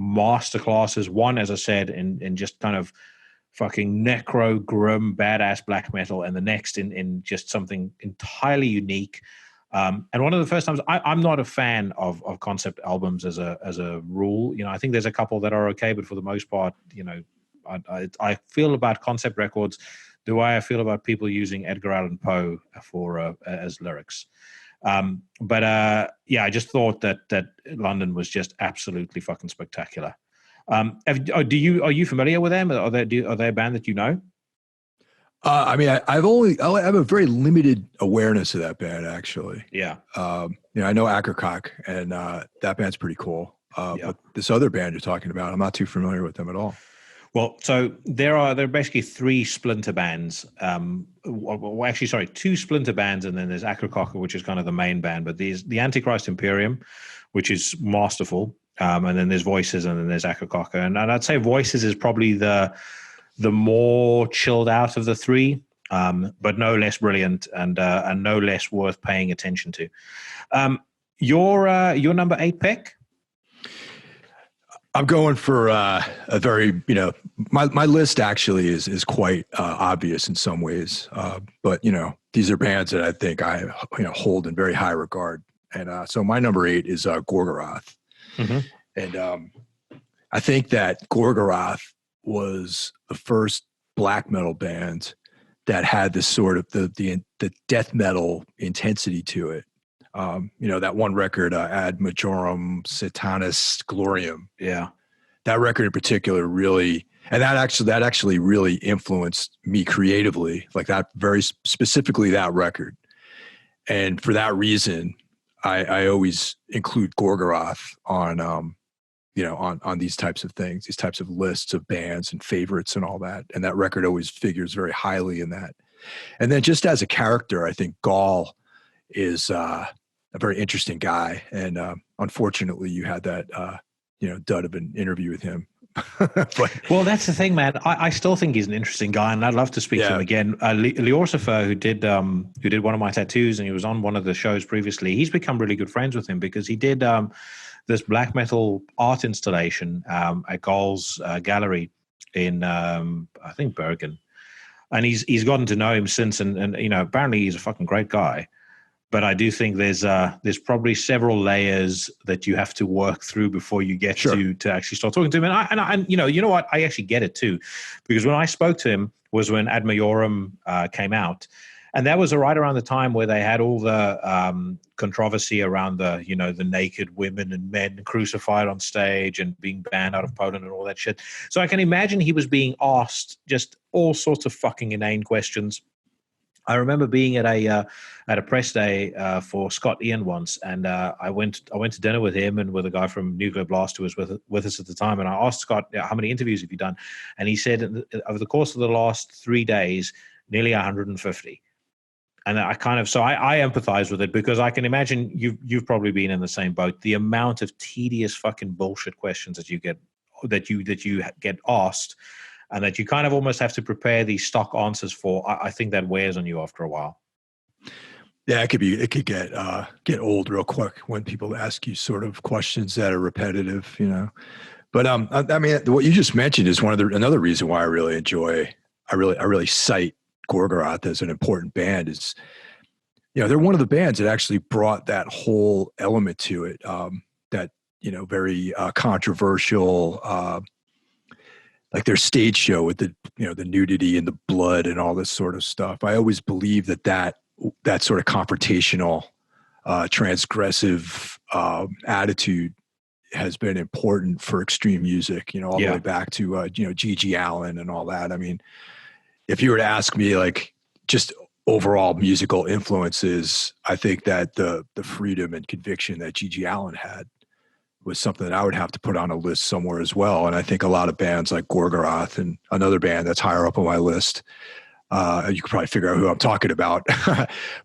masterclasses. One, as I said, in just kind of fucking necro, grim, badass black metal, and the next in just something entirely unique. And one of the first times, I'm not a fan of concept albums as a rule. I think there's a couple that are okay, but for the most part, I feel about concept records the way I feel about people using Edgar Allan Poe for as lyrics. But I just thought that London was just absolutely fucking spectacular. Are you familiar with them? Are they a band that you know? I mean, I have a very limited awareness of that band, actually. Yeah. I know Ackercock, and that band's pretty cool. But this other band you're talking about, I'm not too familiar with them at all. Well, so there are basically 3 splinter bands. Actually, sorry, 2 splinter bands, and then there's Ackercock, which is kind of the main band. But the Antichrist Imperium, which is masterful, and then there's Voices, and then there's Ackercock, and I'd say Voices is probably the more chilled out of the 3, but no less brilliant and no less worth paying attention to. Your number 8 pick? I'm going for a very, my list actually is quite obvious in some ways. But, these are bands that I think I, hold in very high regard. And so my number 8 is Gorgoroth. Mm-hmm. And I think that Gorgoroth was the first black metal band that had this sort of the death metal intensity to it. That one record, Ad Majorum Satanis Gloriam. Yeah. That record in particular really, and that actually really influenced me creatively, like that very specifically that record. And for that reason, I always include Gorgoroth on, on these types of things, these types of lists of bands and favorites and all that. And that record always figures very highly in that. And then just as a character, I think Gall is a very interesting guy. And unfortunately, you had that, dud of an interview with him. Well, that's the thing, man. I still think he's an interesting guy, and I'd love to speak to him again. Liorsifer, who did one of my tattoos, and he was on one of the shows previously. He's become really good friends with him because he did this black metal art installation at Gall's gallery in I think Bergen, and he's gotten to know him since, and apparently he's a fucking great guy. But I do think there's probably several layers that you have to work through before you get to actually start talking to him. And you know what? I actually get it too, because when I spoke to him was when Ad Majorum came out, and that was right around the time where they had all the controversy around the naked women and men crucified on stage and being banned out of Poland and all that shit. So I can imagine he was being asked just all sorts of fucking inane questions. I remember being at a press day for Scott Ian once, and I went to dinner with him and with a guy from Nuclear Blast who was with us at the time. And I asked Scott, how many interviews have you done? And he said over the course of the last 3 days, nearly 150. And I kind of, so I empathize with it because I can imagine you've probably been in the same boat. The amount of tedious fucking bullshit questions that you get asked, and that you kind of almost have to prepare these stock answers for. I think that wears on you after a while. Yeah, it could get old real quick when people ask you sort of questions that are repetitive, you know. But I mean, what you just mentioned is another reason why I really cite Gorgoroth as an important band is, you know, they're one of the bands that actually brought that whole element to it. That, you know, very controversial, like their stage show with the, you know, the nudity and the blood and all this sort of stuff. I always believe that sort of confrontational, transgressive attitude has been important for extreme music, you know, all the way back to, you know, G.G. Allen and all that. I mean, if you were to ask me, like, just overall musical influences, I think that the freedom and conviction that G.G. Allen had was something that I would have to put on a list somewhere as well. And I think a lot of bands like Gorgoroth, and another band that's higher up on my list, you could probably figure out who I'm talking about,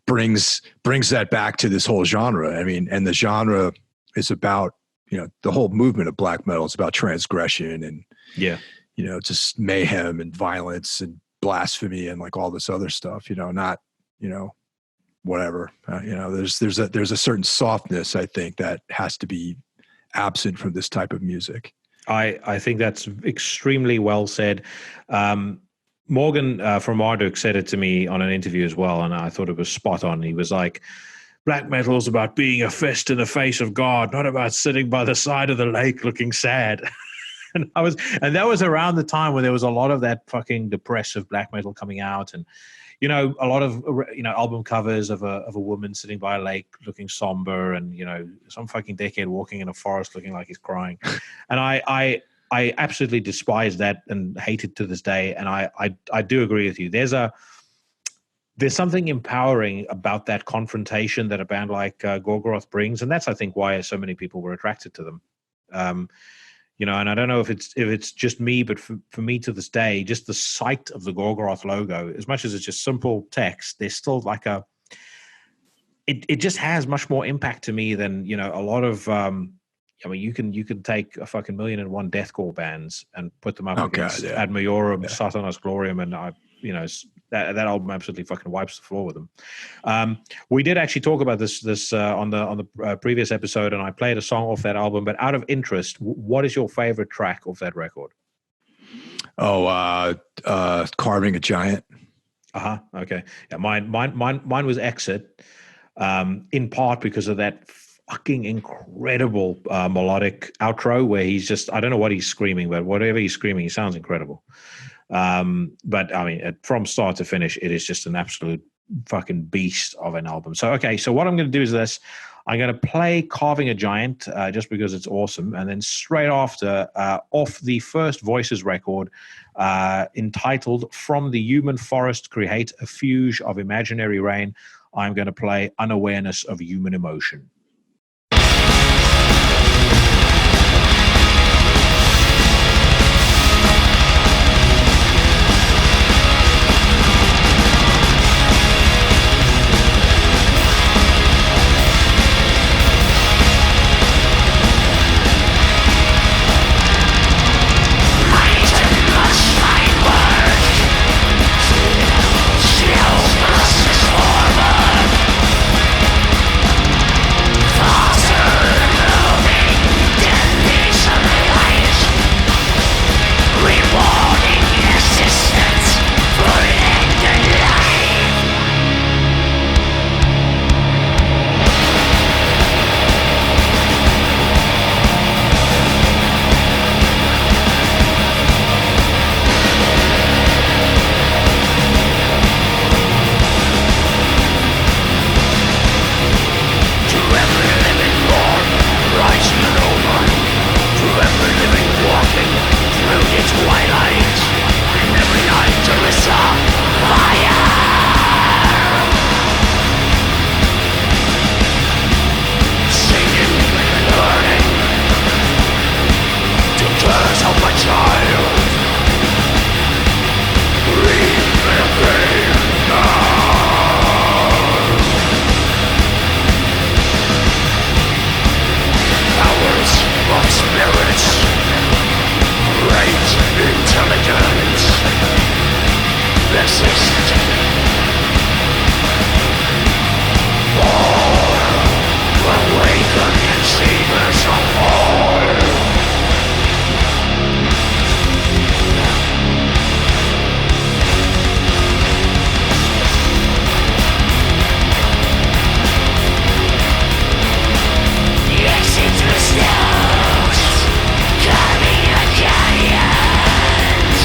brings that back to this whole genre. I mean, and the genre is about, you know, the whole movement of black metal is about transgression and, you know, just mayhem and violence and blasphemy and like all this other stuff, you know, not, you know, whatever, you know, there's a certain softness, I think, that has to be absent from this type of music. I think that's extremely well said. Morgan from Marduk said it to me on an interview as well, and I thought it was spot on. He was like, black metal is about being a fist in the face of God, not about sitting by the side of the lake looking sad. and that was around the time when there was a lot of that fucking depressive black metal coming out, and, you know, a lot of, you know, album covers of a woman sitting by a lake looking somber, and, you know, some fucking dickhead walking in a forest looking like he's crying. And I absolutely despise that and hate it to this day. And I do agree with you. There's something empowering about that confrontation that a band like Gorgoroth brings, and that's, I think, why so many people were attracted to them. You know, and I don't know if it's just me, but for me to this day, just the sight of the Gorgoroth logo, as much as it's just simple text, there's still like it just has much more impact to me than, you know, a lot of. I mean, you can take a fucking 1,000,001 deathcore bands and put them up against Ad Majorem, Satanas Gloriam, and you know, that album absolutely fucking wipes the floor with them. We did actually talk about this on the previous episode, and I played a song off that album. But out of interest, what is your favorite track off that record? Oh, Carving a Giant. Okay. Yeah, mine was Exit, in part because of that fucking incredible melodic outro where he's just, I don't know what he's screaming, but whatever he's screaming, he sounds incredible. But I mean, from start to finish, it is just an absolute fucking beast of an album. So, okay, so what I'm going to do is this. I'm going to play Carving a Giant just because it's awesome. And then straight after, off the first Voices record, entitled From the Human Forest Create a Fuge of Imaginary Rain, I'm going to play Unawareness of Human Emotion. intelligence exist. Awaken and save us all. The exit to the snows, carving your canyons.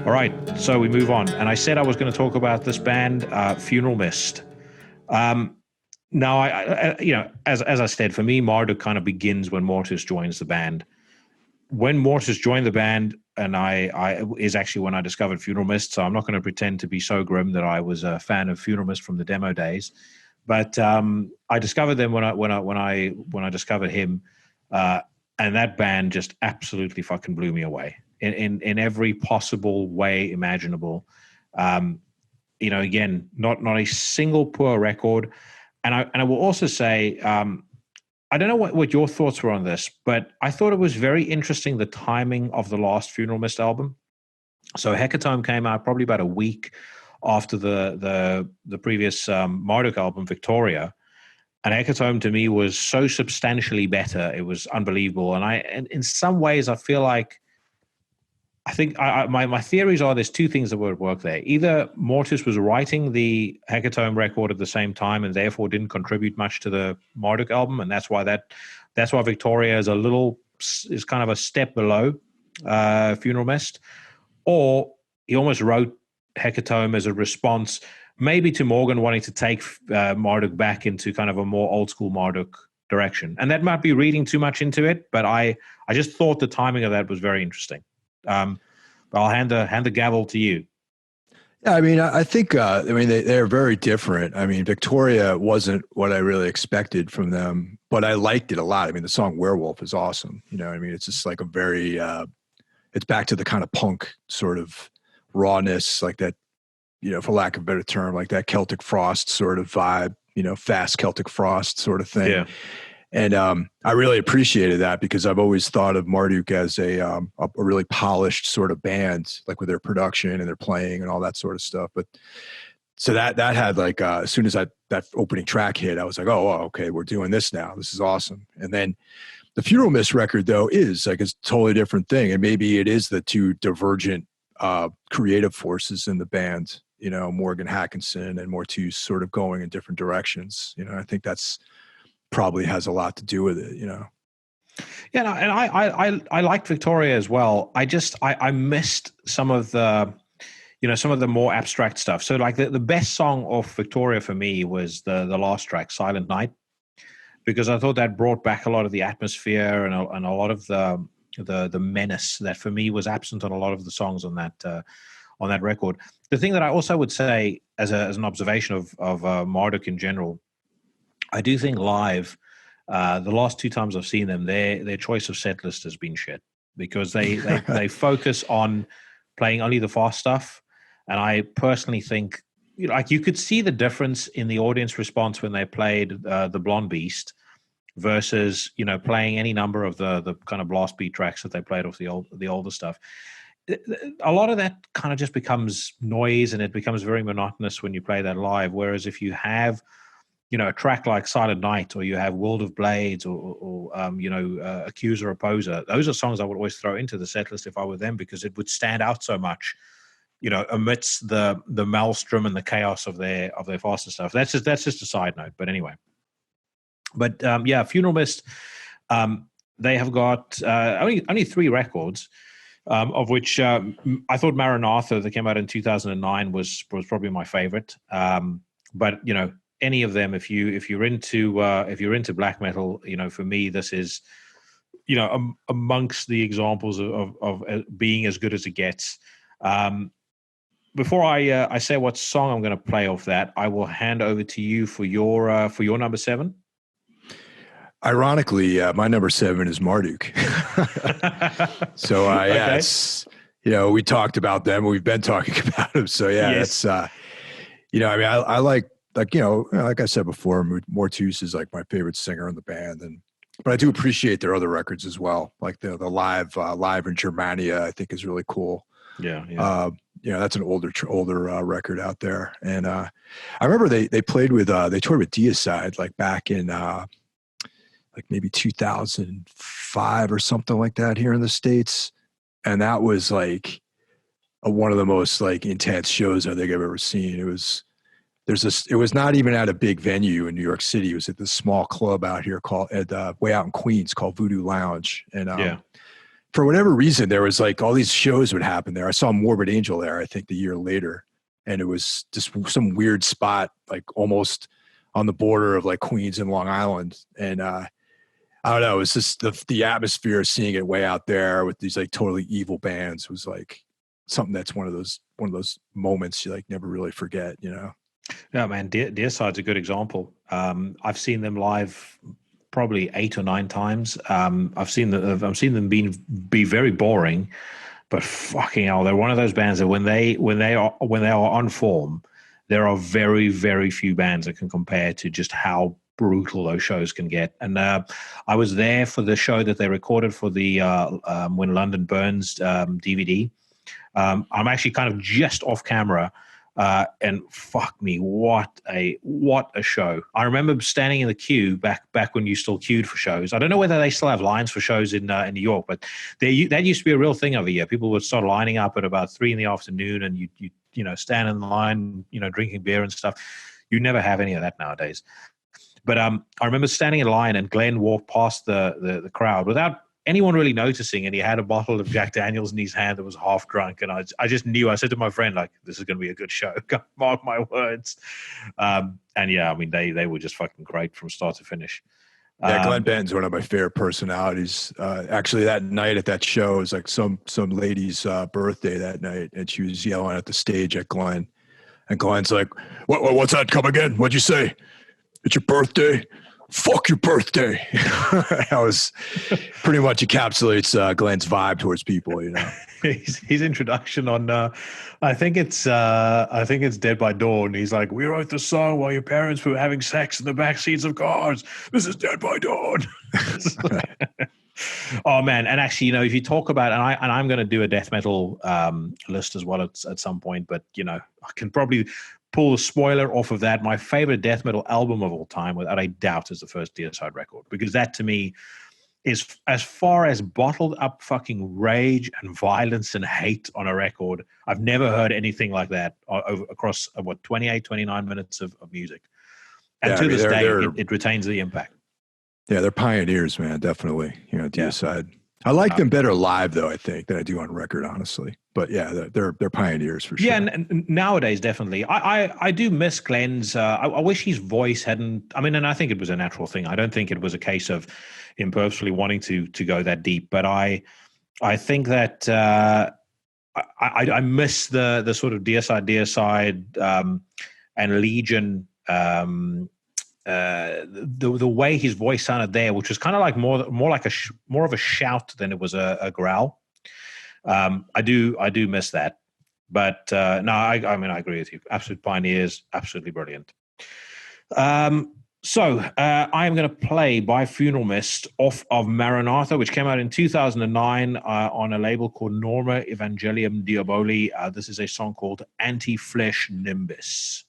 All right, so we move on. And I said I was going to talk about this band, Funeral Mist. Now, as I said, for me, Marduk kind of begins when Mortis joins the band. When Mortis joined the band, and I is actually when I discovered Funeral Mist. So I'm not going to pretend to be so grim that I was a fan of Funeral Mist from the demo days. But I discovered them when I discovered him, and that band just absolutely fucking blew me away in every possible way imaginable. Again, not a single poor record. And I will also say, I don't know what your thoughts were on this, but I thought it was very interesting, the timing of the last Funeral Mist album. So Hecatome came out probably about a week after the previous Marduk album, Victoria. And Hecatome to me was so substantially better. It was unbelievable. And in some ways, I feel like, my theories are there's two things that would work there. Either Mortis was writing the Hecatome record at the same time and therefore didn't contribute much to the Marduk album, and that's why Victoria is kind of a step below Funeral Mist, or he almost wrote Hecatome as a response, maybe to Morgan wanting to take Marduk back into kind of a more old school Marduk direction. And that might be reading too much into it, but I just thought the timing of that was very interesting. But I'll hand the gavel to you. Yeah, I mean, I think they're very different. I mean, Victoria wasn't what I really expected from them, but I liked it a lot. I mean, the song "Werewolf" is awesome. I mean, it's just like a very it's back to the kind of punk sort of rawness, like that, for lack of a better term, like that Celtic Frost sort of vibe, fast Celtic Frost sort of thing. Yeah. And I really appreciated that, because I've always thought of Marduk as a really polished sort of band, like with their production and their playing and all that sort of stuff. But so that had like, as soon as that opening track hit, I was like, oh, okay, we're doing this now. This is awesome. And then the Funeral Mist record, though, is like a totally different thing. And maybe it is the two divergent creative forces in the band, Morgan Hackinson and Mortus sort of going in different directions. I think that's probably has a lot to do with it. Yeah, and I liked Victoria as well. I missed some of the more abstract stuff. So like the best song off Victoria for me was the last track, Silent Night, because I thought that brought back a lot of the atmosphere and a lot of the menace that for me was absent on a lot of the songs on that record. The thing that I also would say as an observation of Marduk in general, I do think live, the last two times I've seen them, their choice of set list has been shit, because they focus on playing only the fast stuff. And I personally think, like, you could see the difference in the audience response when they played the Blonde Beast versus playing any number of the kind of blast beat tracks that they played off the older stuff. A lot of that kind of just becomes noise, and it becomes very monotonous when you play that live. Whereas if you have a track like Silent Night, or you have World of Blades, or Accuser Opposer, those are songs I would always throw into the set list if I were them, because it would stand out so much, amidst the maelstrom and the chaos of their faster stuff. That's just a side note, but anyway. But Funeral Mist, they have got only 3 records, of which I thought Maranatha, that came out in 2009, was probably my favorite. But any of them, if you're into black metal, for me this is amongst the examples of being as good as it gets. Before I say what song I'm going to play off that, I will hand over to you for your number 7. Ironically, my number 7 is Marduk. So Okay. it's we talked about them. We've been talking about them. So yeah, Yes. that's I like like I said before, Mortus is like my favorite singer in the band, but I do appreciate their other records as well. Like the live in Germania, I think is really cool. Yeah. That's an older record out there. And I remember they played with they toured with Deicide like back in like maybe 2005 or something like that here in the States, and that was like one of the most like intense shows I think I've ever seen. It was not even at a big venue in New York City. It was at this small club out here called way out in Queens called Voodoo Lounge. And for whatever reason, there was like all these shows would happen there. I saw Morbid Angel there, I think the year later. And it was just some weird spot, like almost on the border of like Queens and Long Island. And I don't know, it was just the atmosphere of seeing it way out there with these like totally evil bands was like something that's one of those moments you like never really forget, you know? Yeah, man, Deerside's a good example. I've seen them live probably 8 or 9 times. I've seen them be very boring, but fucking hell, they're one of those bands that when they are on form, there are very, very few bands that can compare to just how brutal those shows can get. And I was there for the show that they recorded for the When London Burns DVD. I'm actually kind of just off camera. And fuck me, what a show! I remember standing in the queue back when you still queued for shows. I don't know whether they still have lines for shows in New York, but that used to be a real thing over here. People would start lining up at about 3 PM, and you stand in the line, drinking beer and stuff. You never have any of that nowadays. But I remember standing in line, and Glenn walked past the crowd without anyone really noticing, and he had a bottle of Jack Daniels in his hand that was half drunk, and I just knew. I said to my friend, like, this is going to be a good show. Mark my words. And yeah, I mean, they were just fucking great from start to finish. Yeah, Glenn Benton's one of my favorite personalities. Actually, that night at that show, it was like some lady's birthday that night, and she was yelling at the stage at Glenn, and Glenn's like, "What's that? Come again? What'd you say? It's your birthday? Fuck your birthday." That was pretty much encapsulates Glenn's vibe towards people, His introduction on I think it's Dead by Dawn. He's like, "We wrote the song while your parents were having sex in the back seats of cars. This is Dead by Dawn." Oh man, and actually, if you talk about, and I'm going to do a death metal list as well at some point, but I can probably pull the spoiler off of that. My favorite death metal album of all time, without a doubt, is the first Deicide record, because that to me is, as far as bottled up fucking rage and violence and hate on a record, I've never heard anything like that across 28, 29 minutes of music. And yeah, to this day, it retains the impact. Yeah, they're pioneers, man. Definitely, Deicide. Yeah. I like them better live, though, I think, than I do on record, honestly. But yeah, they're pioneers for sure. Yeah, and nowadays, definitely. I do miss Glenn's. I wish his voice hadn't. I mean, and I think it was a natural thing. I don't think it was a case of him purposefully wanting to go that deep. But I think that I miss the sort of Deicide, and Legion. The way his voice sounded there, which was kind of like more of a shout than it was a growl. I do miss that, but no, I mean, I agree with you. Absolute pioneers, absolutely brilliant. So I am going to play By Funeral Mist off of Maranatha, which came out in 2009 on a label called Norma Evangelium Diaboli. This is a song called Anti-Flesh Nimbus.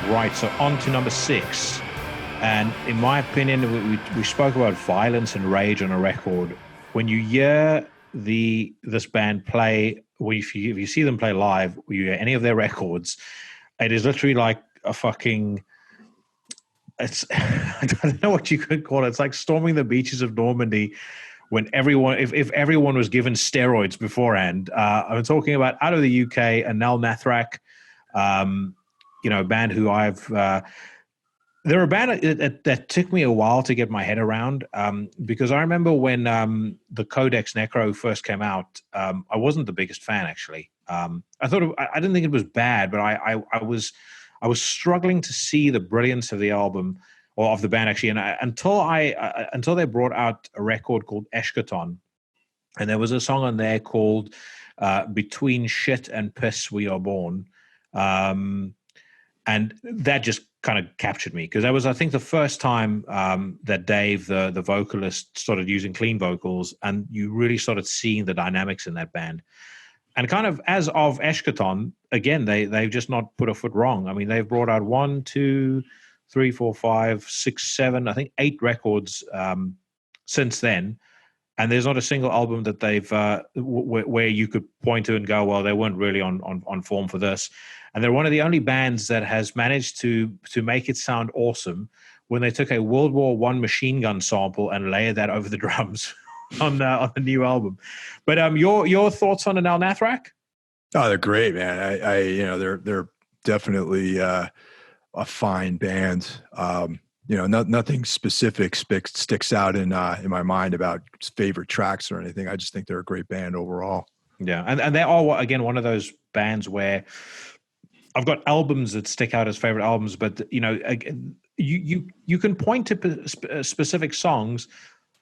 Right, so on to number 6. And in my opinion, we spoke about violence and rage on a record. When you hear this band play, if you see them play live, or you hear any of their records, it is literally like a fucking... It's I don't know what you could call it. It's like storming the beaches of Normandy when everyone, if everyone was given steroids beforehand. I'm talking about out of the UK, Anel Nathrak, a band who they're a band that took me a while to get my head around, because I remember when the Codex Necro first came out, I wasn't the biggest fan actually. I didn't think it was bad, but I was struggling to see the brilliance of the album or of the band actually, and until they brought out a record called Eshkaton, and there was a song on there called "Between Shit and Piss We Are Born." And that just kind of captured me because that was, I think, the first time that Dave, the vocalist, started using clean vocals, and you really started seeing the dynamics in that band. And kind of as of Eshkaton, again, they've just not put a foot wrong. I mean, they've brought out 1, 2, 3, 4, 5, 6, 7, I think 8 records since then. And there's not a single album that they've where you could point to and go, well, they weren't really on form for this. And they're one of the only bands that has managed to make it sound awesome when they took a World War I machine gun sample and layered that over the drums on the new album. But your thoughts on Anel Nathrak? Oh, they're great, man. They're definitely a fine band. Nothing specific sticks out in my mind about favorite tracks or anything. I just think they're a great band overall. Yeah, and they are, again, one of those bands where I've got albums that stick out as favorite albums, but you can point to specific songs,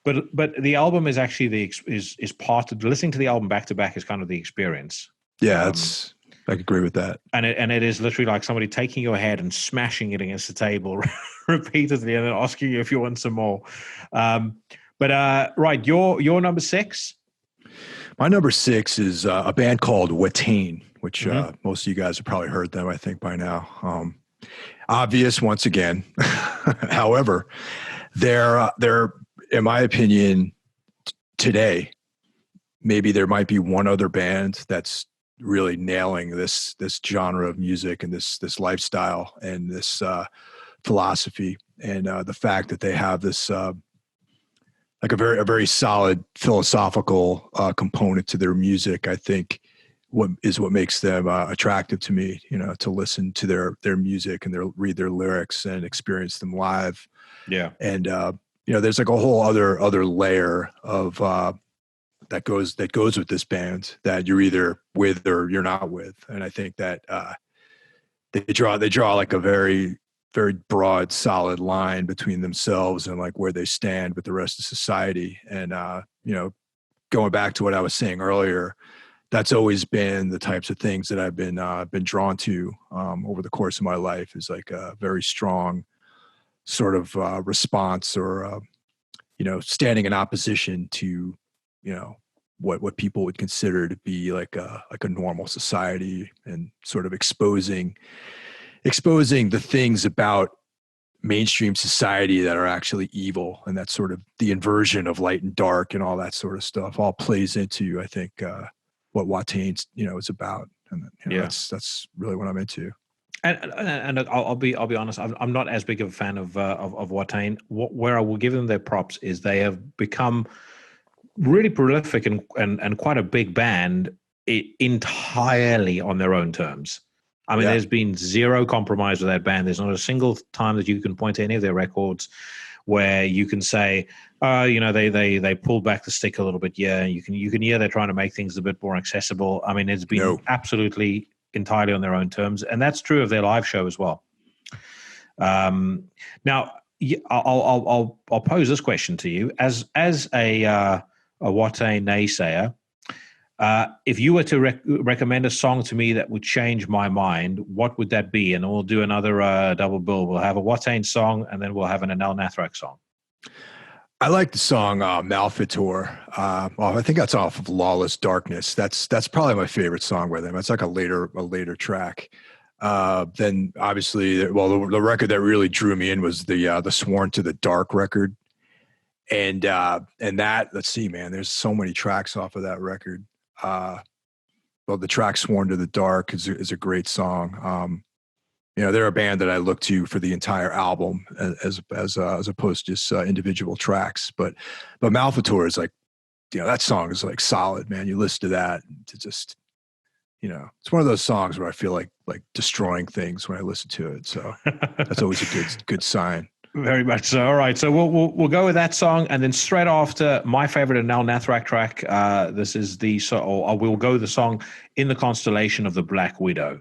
but the album is actually is part of listening to the album back to back is kind of the experience. Yeah, I agree with that. And it is literally like somebody taking your head and smashing it against the table repeatedly and then asking you if you want some more. Right, your number 6? My number 6 is a band called Watain, which most of you guys have probably heard them, I think, by now. Obvious once again. However, they're in my opinion, today, maybe there might be one other band that's really nailing this genre of music and this lifestyle and this philosophy, and the fact that they have this like a very solid philosophical component to their music. I think what makes them attractive to me, to listen to their music and read their lyrics and experience them live. Yeah. And there's like a whole other layer of that goes with this band that you're either with or you're not with. And I think that they draw like a very, very broad, solid line between themselves and like where they stand with the rest of society. And going back to what I was saying earlier, that's always been the types of things that I've been drawn to over the course of my life, is like a very strong sort of response or standing in opposition to what people would consider to be like a normal society, and sort of exposing the things about mainstream society that are actually evil, and that sort of the inversion of light and dark and all that sort of stuff all plays into, I think, what Watain is about. And that's really what I'm into. And I'll be honest, I'm not as big of a fan of Watain. Where I will give them their props is they have become really prolific and quite a big band entirely on their own terms. I mean, There's been zero compromise with that band. There's not a single time that you can point to any of their records where you can say, they pulled back the stick a little bit. Yeah, you can hear they're trying to make things a bit more accessible. I mean, it's been absolutely entirely on their own terms, and that's true of their live show as well. Now, I'll pose this question to you as a Watain naysayer. If you were to recommend a song to me that would change my mind, what would that be? And we'll do another double bill. We'll have a Watain song, and then we'll have an Anel Nathrak song. I like the song Malfitor. I think that's off of Lawless Darkness. That's probably my favorite song by them. It's like a later track. Then obviously, well, the record that really drew me in was the Sworn to the Dark record, and that, let's see, man, there's so many tracks off of that record. Well, the track "Sworn to the Dark" is a great song. They're a band that I look to for the entire album as opposed to just individual tracks. But Malfator is like, that song is like solid, man. You listen to that to just, it's one of those songs where I feel like destroying things when I listen to it. So that's always a good sign. Very much so. All right, so we'll go with that song, and then straight after my favorite Nal Nathrak track. This is we'll go the song "In the Constellation of the Black Widow."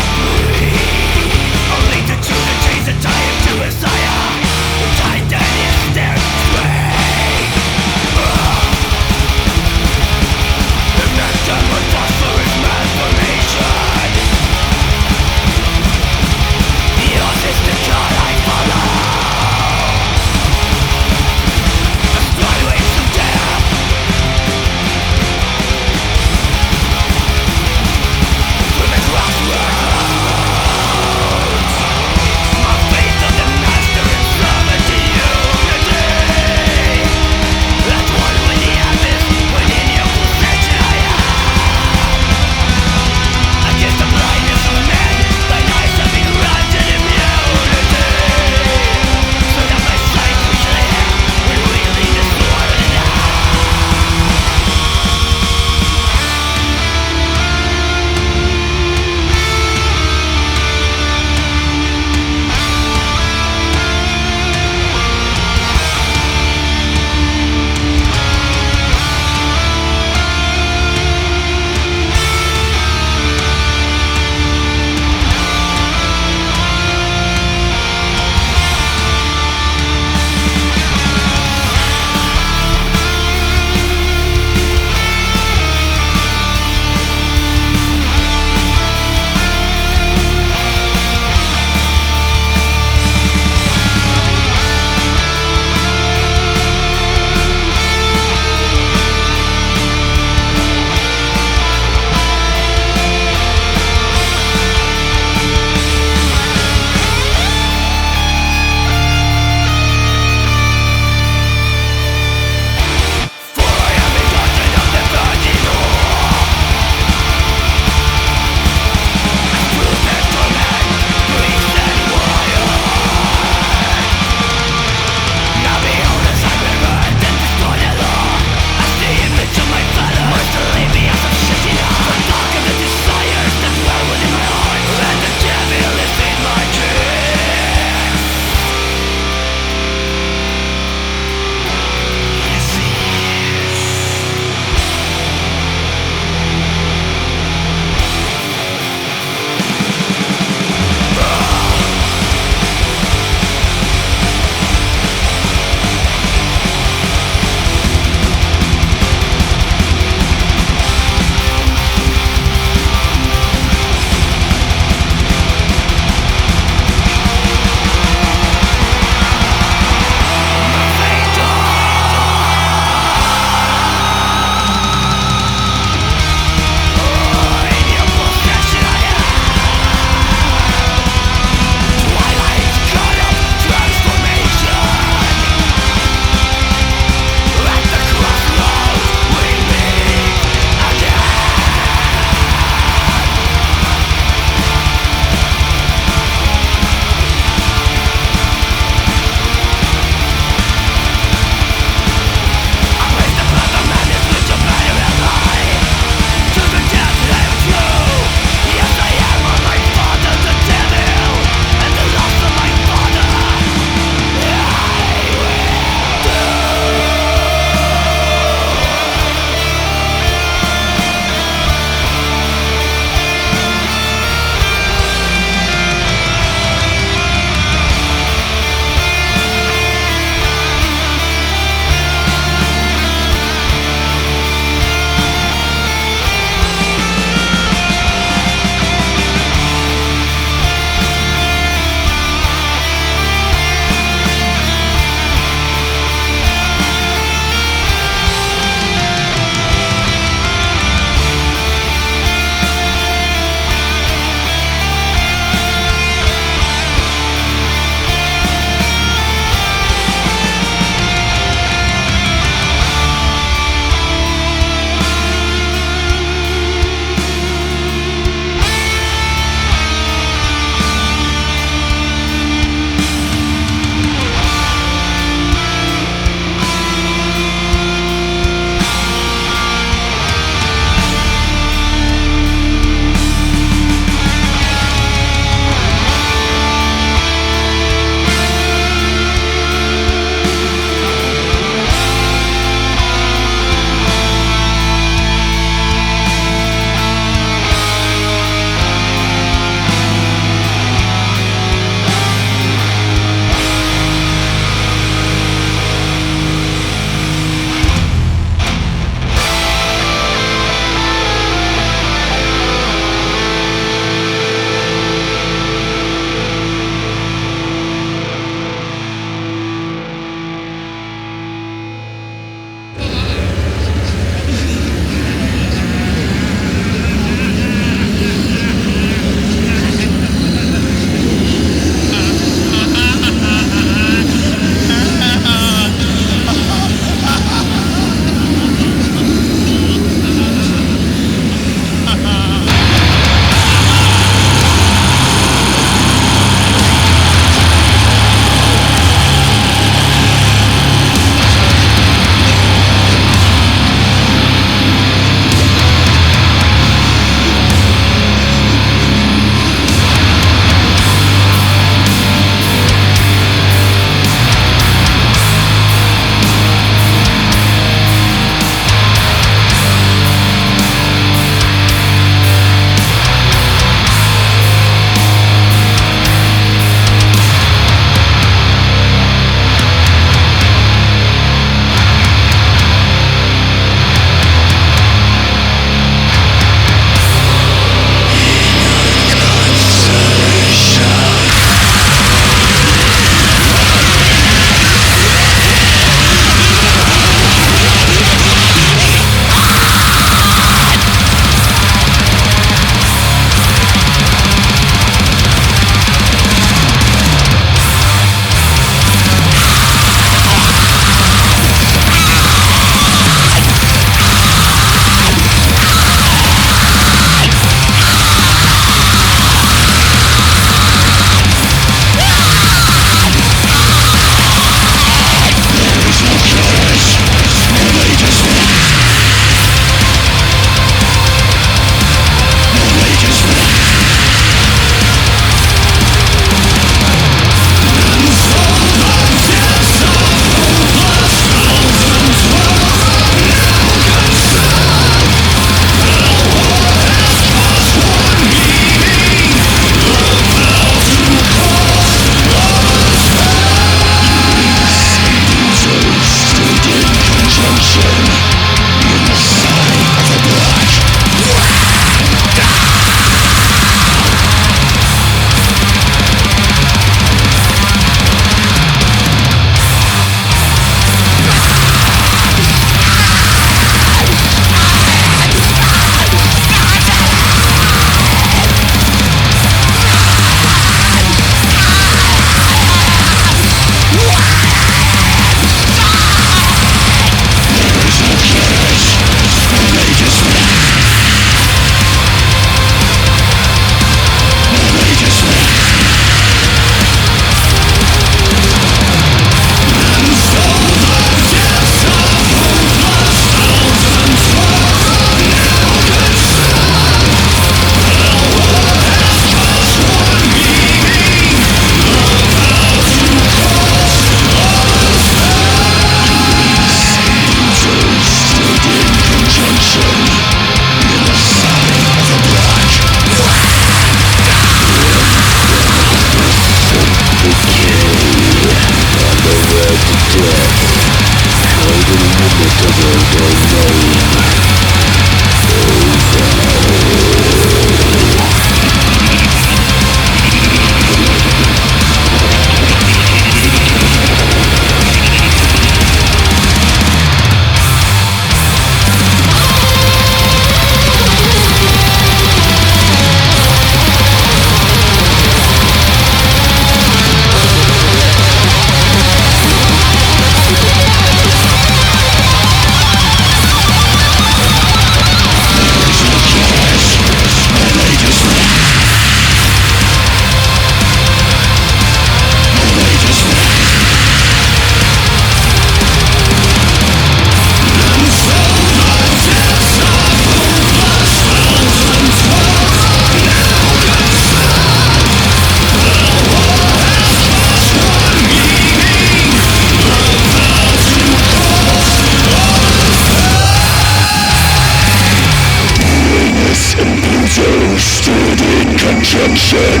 extinction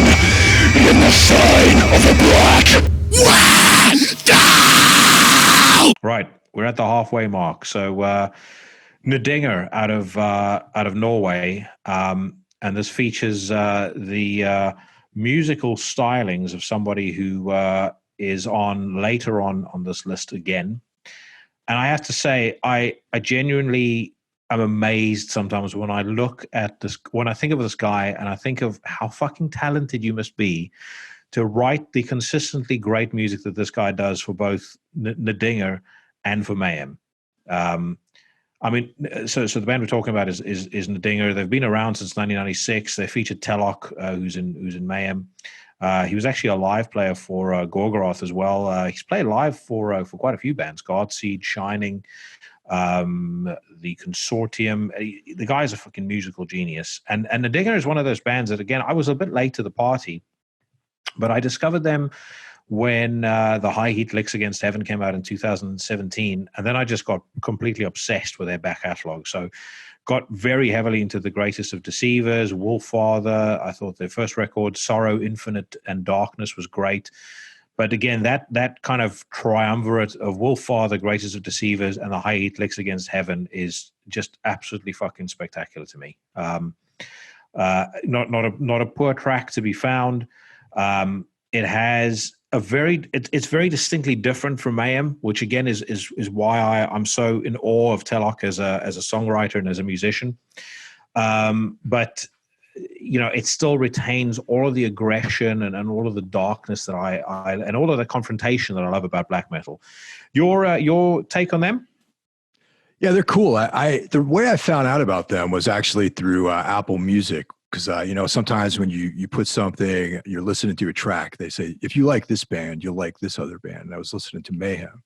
in the sign of the black. Right, we're at the halfway mark. So Nadinger out of Norway, and this features the musical stylings of somebody who is on later on this list again. And I have to say, I genuinely am amazed sometimes when I look at this, when I think of this guy, and I think of how fucking talented you must be to write the consistently great music that this guy does for both Nadinger and for Mayhem. I mean, so the band we're talking about is Nadinger. They've been around since 1996. They featured Telok, who's in Mayhem. He was actually a live player for Gorgoroth as well. He's played live for quite a few bands: Godseed, Shining, the Consortium. The guy's a fucking musical genius. And Nadinger is one of those bands that, again, I was a bit late to the party, but I discovered them when the High Heat Licks Against Heaven came out in 2017, and then I just got completely obsessed with their back catalog. So got very heavily into the Greatest of Deceivers, Wolffather. I thought their first record, Sorrow, Infinite, and Darkness, was great. But again, that kind of triumvirate of Wolffather, Greatest of Deceivers, and the High Heat Licks Against Heaven is just absolutely fucking spectacular to me. Not a poor track to be found. It has it's very distinctly different from Mayhem, which again is why I'm so in awe of Telok as a songwriter and as a musician. But you know, it still retains all of the aggression and all of the darkness that I and all of the confrontation that I love about black metal. Your take on them? Yeah, they're cool. The way I found out about them was actually through Apple Music. Because, you know, sometimes when you put something, you're listening to a track, they say, if you like this band, you'll like this other band. And I was listening to Mayhem.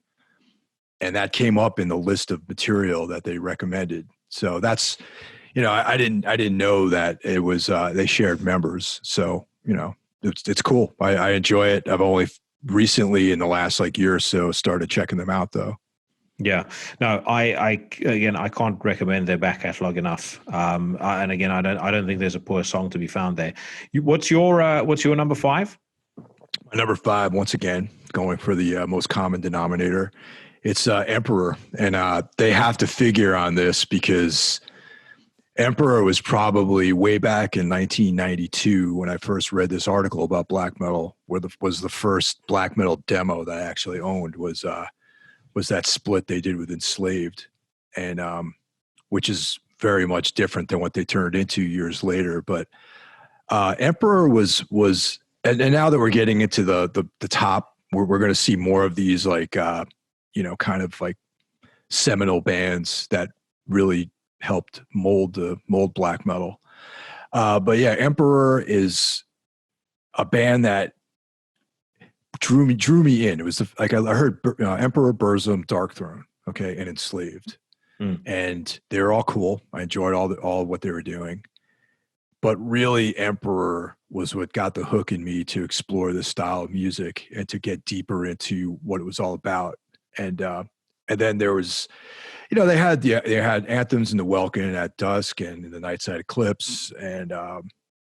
And that came up in the list of material that they recommended. So that's, you know, I didn't know that it was, they shared members. So, you know, it's cool. I enjoy it. I've only recently in the last year or so started checking them out though. Yeah, no, I can't recommend their back catalog enough. And again, I don't think there's a poor song to be found there. What's your number 5? My number 5, once again, going for the most common denominator. It's Emperor, and they have to figure on this because Emperor was probably way back in 1992 when I first read this article about black metal, where was the first black metal demo that I actually owned was that split they did with Enslaved, and which is very much different than what they turned into years later. But Emperor was and now that we're getting into the top, we're going to see more of these you know, kind of like seminal bands that really helped mold black metal. But yeah, Emperor is a band that drew me in. It was I heard Emperor, Burzum, Dark Throne, okay, and Enslaved, and they're all cool. I enjoyed all what they were doing, but really, Emperor was what got the hook in me to explore this style of music and to get deeper into what it was all about. And then there was, you know, they had Anthems in the Welkin at Dusk and in the Nightside Eclipse, and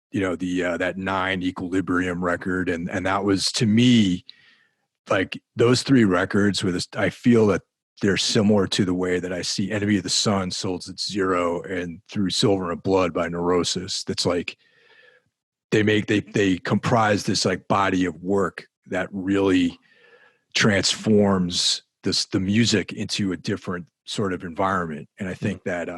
you know, that 9 Equilibrium record, and that was, to me, like those 3 records with this, I feel that they're similar to the way that I see Enemy of the Sun, Souls at Zero, and Through Silver and Blood by Neurosis. That's like they comprise this like body of work that really transforms the music into a different sort of environment. And I think that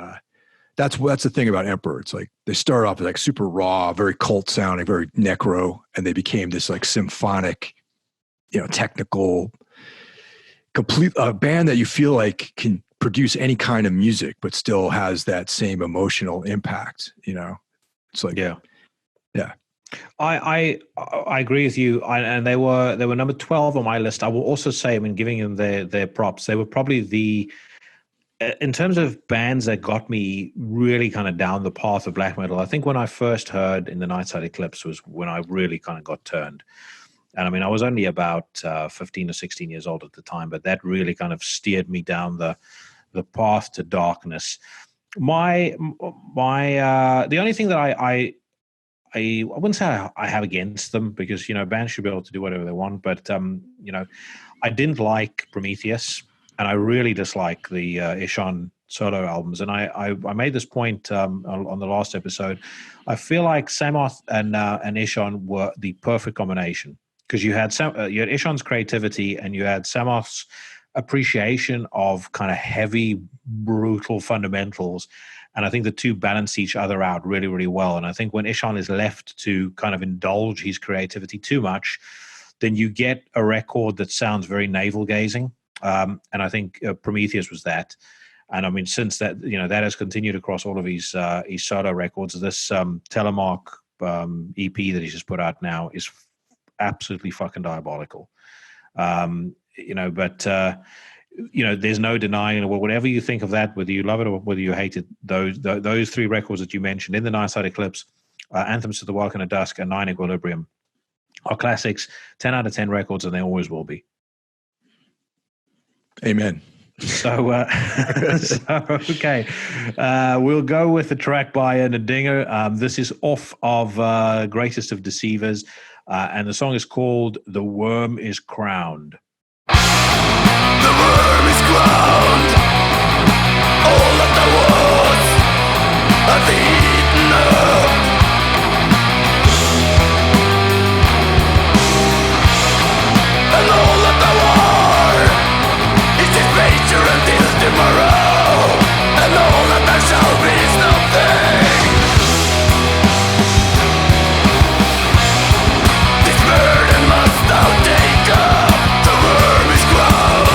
that's the thing about Emperor. It's like they started off as like super raw, very cult sounding, very necro, and they became this like symphonic, you know, technical, complete band that you feel like can produce any kind of music, but still has that same emotional impact. You know, it's like yeah. I agree with you, and they were number 12 on my list. I will also say, I mean, giving them their props, they were probably in terms of bands that got me really kind of down the path of black metal. I think when I first heard In the Nightside Eclipse was when I really kind of got turned. And I mean, I was only about 15 or 16 years old at the time, but that really kind of steered me down the path to darkness. The only thing that I wouldn't say I have against them, because bands should be able to do whatever they want. But I didn't like Prometheus, and I really dislike the Ishan solo albums. And I made this point on the last episode. I feel like Samoth and Ishan were the perfect combination, because you had Ishan's creativity and you had Samoth's appreciation of kind of heavy, brutal fundamentals. And I think the two balance each other out really, really well. And I think when Ishan is left to kind of indulge his creativity too much, then you get a record that sounds very navel gazing. And I think Prometheus was that. And I mean, since that, that has continued across all of his solo records. This Telemark EP that he's just put out now is absolutely fucking diabolical. But there's no denying, well, whatever you think of that, whether you love it or whether you hate it, those three records that you mentioned, In the Nightside Eclipse, Anthems to the Welcome at Dusk, and 9 Equilibrium, are classics, 10 out of 10 records, and they always will be. Amen. So, okay. We'll go with the track by Nadinger. This is off of Greatest of Deceivers, and the song is called The Worm is Crowned. The worm is crowned. All of the wars have eaten up. And all of the war is its nature until tomorrow. And all that there shall be is nothing. This burden must thou take up. The worm is crowned.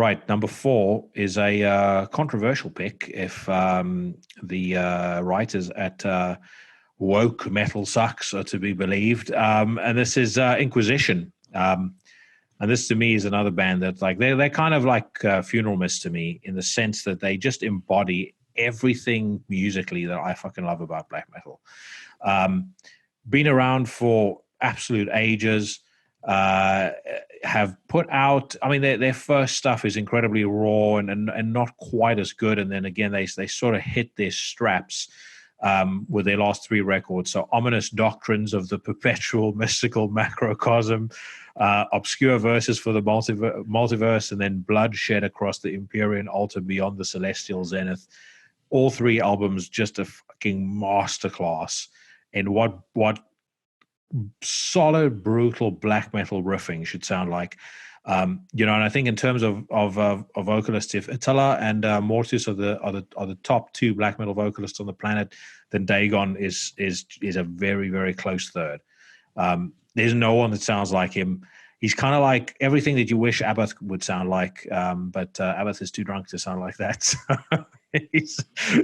Right, number 4 is a controversial pick if the writers at Woke Metal Sucks are to be believed. And this is Inquisition. And this to me is another band that like they're kind of like Funeral Mist to me in the sense that they just embody everything musically that I fucking love about black metal. Been around for absolute ages. Have put out. I mean, their first stuff is incredibly raw and not quite as good. And then again, they sort of hit their straps with their last 3 records. So, Ominous Doctrines of the Perpetual Mystical Macrocosm, Obscure Verses for the Multiverse, and then Bloodshed Across the Empyrean Altar Beyond the Celestial Zenith. All 3 albums just a fucking masterclass. And what solid, brutal black metal riffing should sound like. And I think in terms of vocalists, if Attila and Mortis are the top 2 black metal vocalists on the planet, then Dagon is a very, very close third. There's no one that sounds like him. He's kind of like everything that you wish Abath would sound like, but Abath is too drunk to sound like that.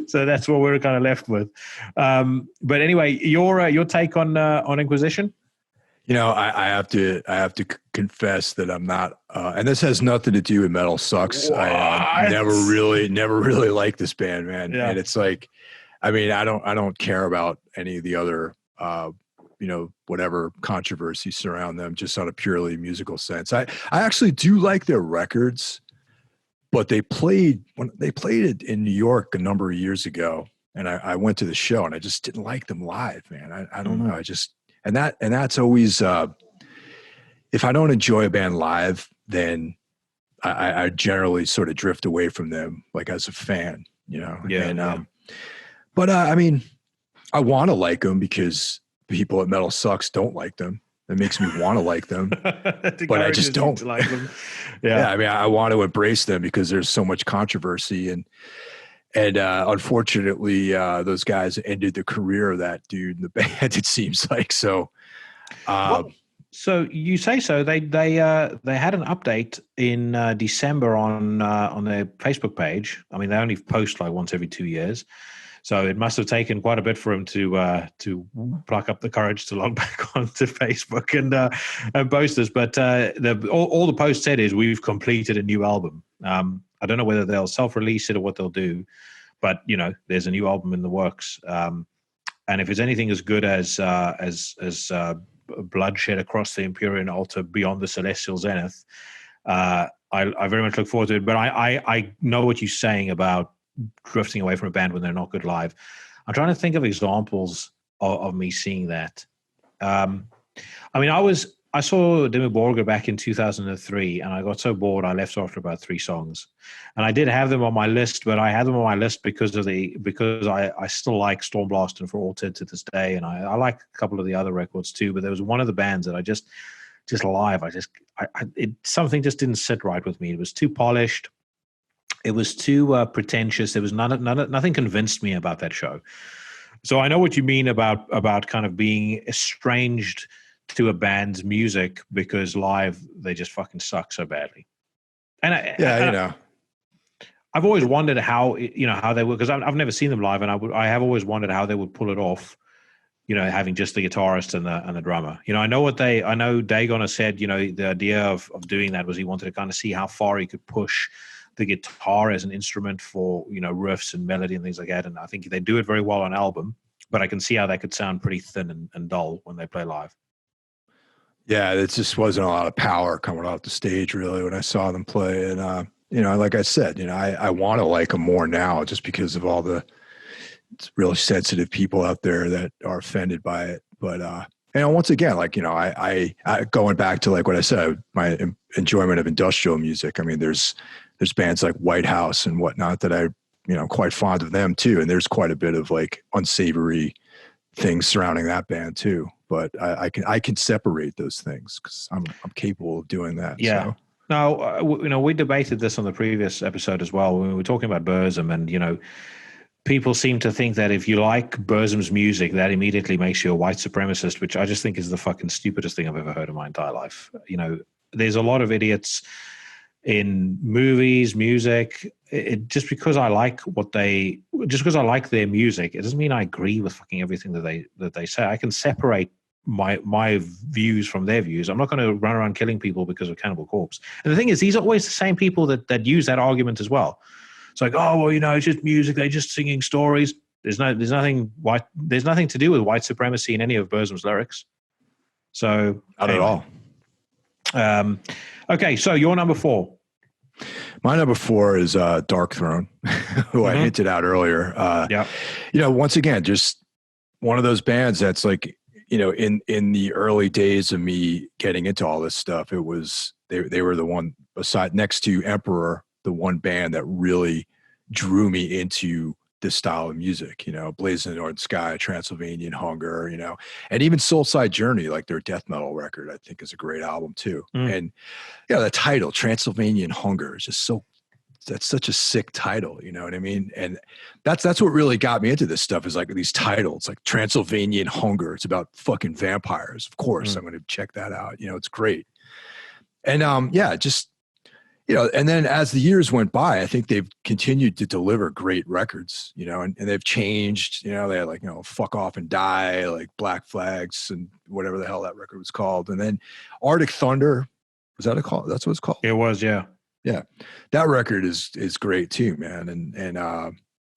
So that's what we're kind of left with. But anyway, your take on Inquisition? I have to confess that I'm not, and this has nothing to do with Metal Sucks. What? I never really liked this band, man. Yeah. And it's like, I mean, I don't care about any of the other, whatever controversy surround them, just on a purely musical sense. I actually do like their records, but when they played it in New York a number of years ago, and I went to the show and I just didn't like them live, man. I don't know. And that's always, if I don't enjoy a band live, then I generally sort of drift away from them, like as a fan, Yeah. But I mean, I want to like them because people at Metal Sucks don't like them. It makes me want to like them, but I just don't like them. Yeah. I mean, I want to embrace them because there's so much controversy and unfortunately, those guys ended the career of that dude in the band. It seems like so. So you say so? They had an update in December on their Facebook page. I mean, they only post like once every 2 years, so it must have taken quite a bit for him to pluck up the courage to log back onto Facebook and post this. But all the post said is, "We've completed a new album." I don't know whether they'll self-release it or what they'll do, but there's a new album in the works. And if it's anything as good as Bloodshed Across the Empyrean Altar Beyond the Celestial Zenith, I very much look forward to it. But I know what you're saying about drifting away from a band when they're not good live. I'm trying to think of examples of me seeing that. I mean, I saw Dimmu Borgir back in 2003, and I got so bored I left after about 3 songs. And I did have them on my list, but I had them on my list because I still like Stormblast and For All Tid to this day, and I like a couple of the other records too. But there was one of the bands that I just live, something just didn't sit right with me. It was too polished. It was too pretentious. There was nothing convinced me about that show. So I know what you mean about kind of being estranged to a band's music because live they just fucking suck so badly. And I've always wondered how they would, because I've never seen them live, and I have always wondered how they would pull it off. Having just the guitarist and the drummer. I know Dagon has said the idea of doing that was he wanted to kind of see how far he could push the guitar as an instrument for riffs and melody and things like that. And I think they do it very well on album, but I can see how that could sound pretty thin and dull when they play live. Yeah, it just wasn't a lot of power coming off the stage, really, when I saw them play. And, like I said, I want to like them more now just because of all the really sensitive people out there that are offended by it. But, once again, like, I going back to like what I said, my enjoyment of industrial music. I mean, there's bands like White House and whatnot that I'm quite fond of them too. And there's quite a bit of like unsavory things surrounding that band too. But I can separate those things because I'm capable of doing that. Yeah. So. Now, we debated this on the previous episode as well when we were talking about Burzum, and people seem to think that if you like Burzum's music, that immediately makes you a white supremacist, which I just think is the fucking stupidest thing I've ever heard in my entire life. There's a lot of idiots in movies, music. Just because I like their music, it doesn't mean I agree with fucking everything that they say. I can separate my views from their views. I'm not going to run around killing people because of Cannibal Corpse. And the thing is, these are always the same people that use that argument as well. It's like, oh well, it's just music. They're just singing stories. There's nothing to do with white supremacy in any of Burzum's lyrics. So not at all. Okay, so your number 4. My number 4 is Dark Throne, who I hinted at earlier. Once again, just one of those bands that's like, in the early days of me getting into all this stuff, it was they were the one, aside next to Emperor, the one band that really drew me into this style of music, Blazing the Northern Sky, Transylvanian Hunger, and even Soulside Journey, like their death metal record, I think is a great album too. And the title Transylvanian Hunger is just that's such a sick title, you know what I mean? And that's what really got me into this stuff, is like these titles, like Transylvanian Hunger. It's about fucking vampires. Of course, I'm going to check that out. It's great. And just, and then as the years went by, I think they've continued to deliver great records, and they've changed, they had like, Fuck Off and Die, like Black Flags and whatever the hell that record was called. And then Arctic Thunder, was that that's what it's called? It was, yeah. Yeah. That record is great too, man. And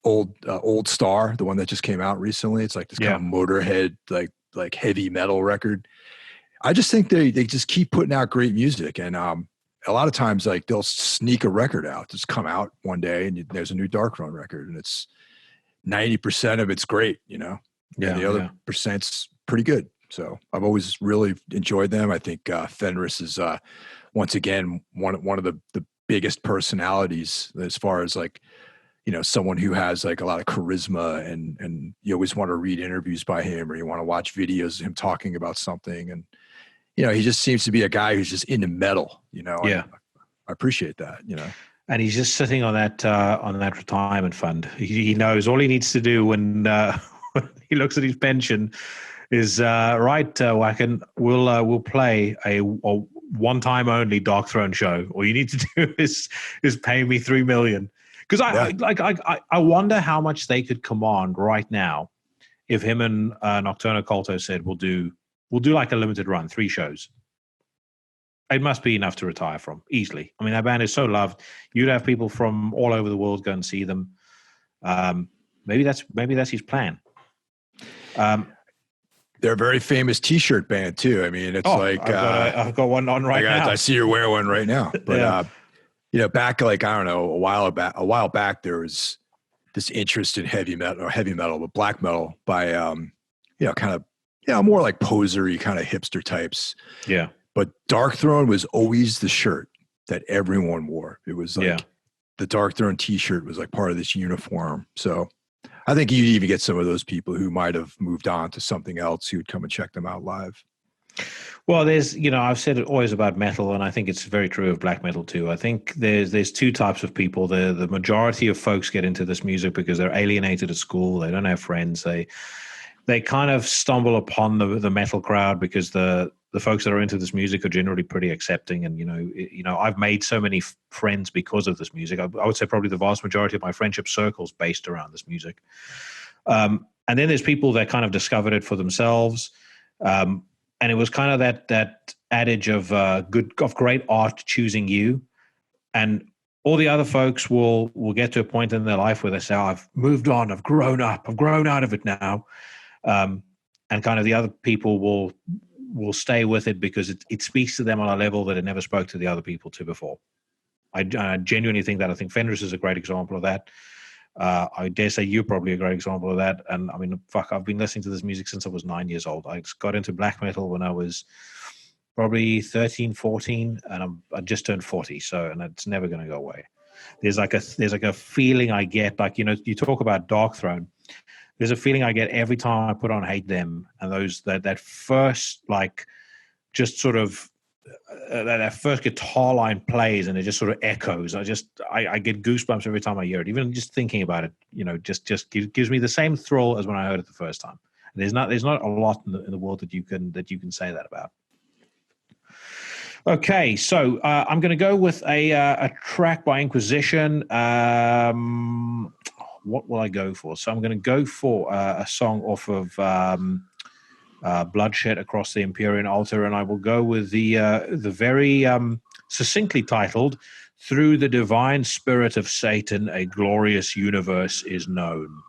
Old Star, the one that just came out recently, it's like this kind of Motorhead, like heavy metal record. I just think they just keep putting out great music. And, a lot of times, like they'll sneak a record out, just come out one day, and there's a new Dark Throne record, and it's 90% of it's great, and the other percent's pretty good. So I've always really enjoyed them. I think Fenris is once again one of the biggest personalities as far as like, someone who has like a lot of charisma, and you always want to read interviews by him, or you want to watch videos of him talking about something, and he just seems to be a guy who's just into metal, Yeah. I appreciate that, And he's just sitting on that retirement fund. He knows all he needs to do when he looks at his pension is right, Wacken. We'll play a one-time only Dark Throne show. All you need to do is pay me $3 million. Because I wonder how much they could command right now if him and Nocturno Culto said we'll do like a limited run, 3 shows. It must be enough to retire from easily. I mean, that band is so loved. You'd have people from all over the world go and see them. Maybe that's his plan. They're a very famous T-shirt band too. I mean, it's I've got one on right now. I see you wear one right now. But back like I don't know, a while back, there was this interest in heavy metal, but black metal by kind of more like posery kind of hipster types. Yeah. But Dark Throne was always the shirt that everyone wore. It was like the Dark Throne T-shirt was like part of this uniform. So I think you'd even get some of those people who might have moved on to something else who would come and check them out live. Well, there's, I've said it always about metal, and I think it's very true of black metal too. I think there's 2 types of people. The majority of folks get into this music because they're alienated at school. They don't have friends. They kind of stumble upon the metal crowd because the folks that are into this music are generally pretty accepting. And, I've made so many friends because of this music. I would say probably the vast majority of my friendship circles based around this music. And then there's people that kind of discovered it for themselves. And it was kind of that adage of great art choosing you. And all the other folks will get to a point in their life where they say, I've moved on, I've grown up, I've grown out of it now. And kind of the other people will stay with it because it speaks to them on a level that it never spoke to the other people to before. I genuinely think that. I think Fenris is a great example of that. I dare say you're probably a great example of that. And I mean, I've been listening to this music since I was 9 years old. I got into black metal when I was probably 13, 14, and I just turned 40. And it's never going to go away. There's like a feeling I get, like, you talk about Dark Throne. There's a feeling I get every time I put on Hate Them, and that first, like, just sort of that first guitar line plays and it just sort of echoes. I get goosebumps every time I hear it. Even just thinking about it, just gives me the same thrill as when I heard it the first time. And there's not a lot in the world that you can say that about. Okay, so I'm going to go with a track by Inquisition. What will I go for? So I'm going to go for a song off of Bloodshed Across the Empyrean Altar, and I will go with the very succinctly titled "Through the Divine Spirit of Satan, a Glorious Universe is Known."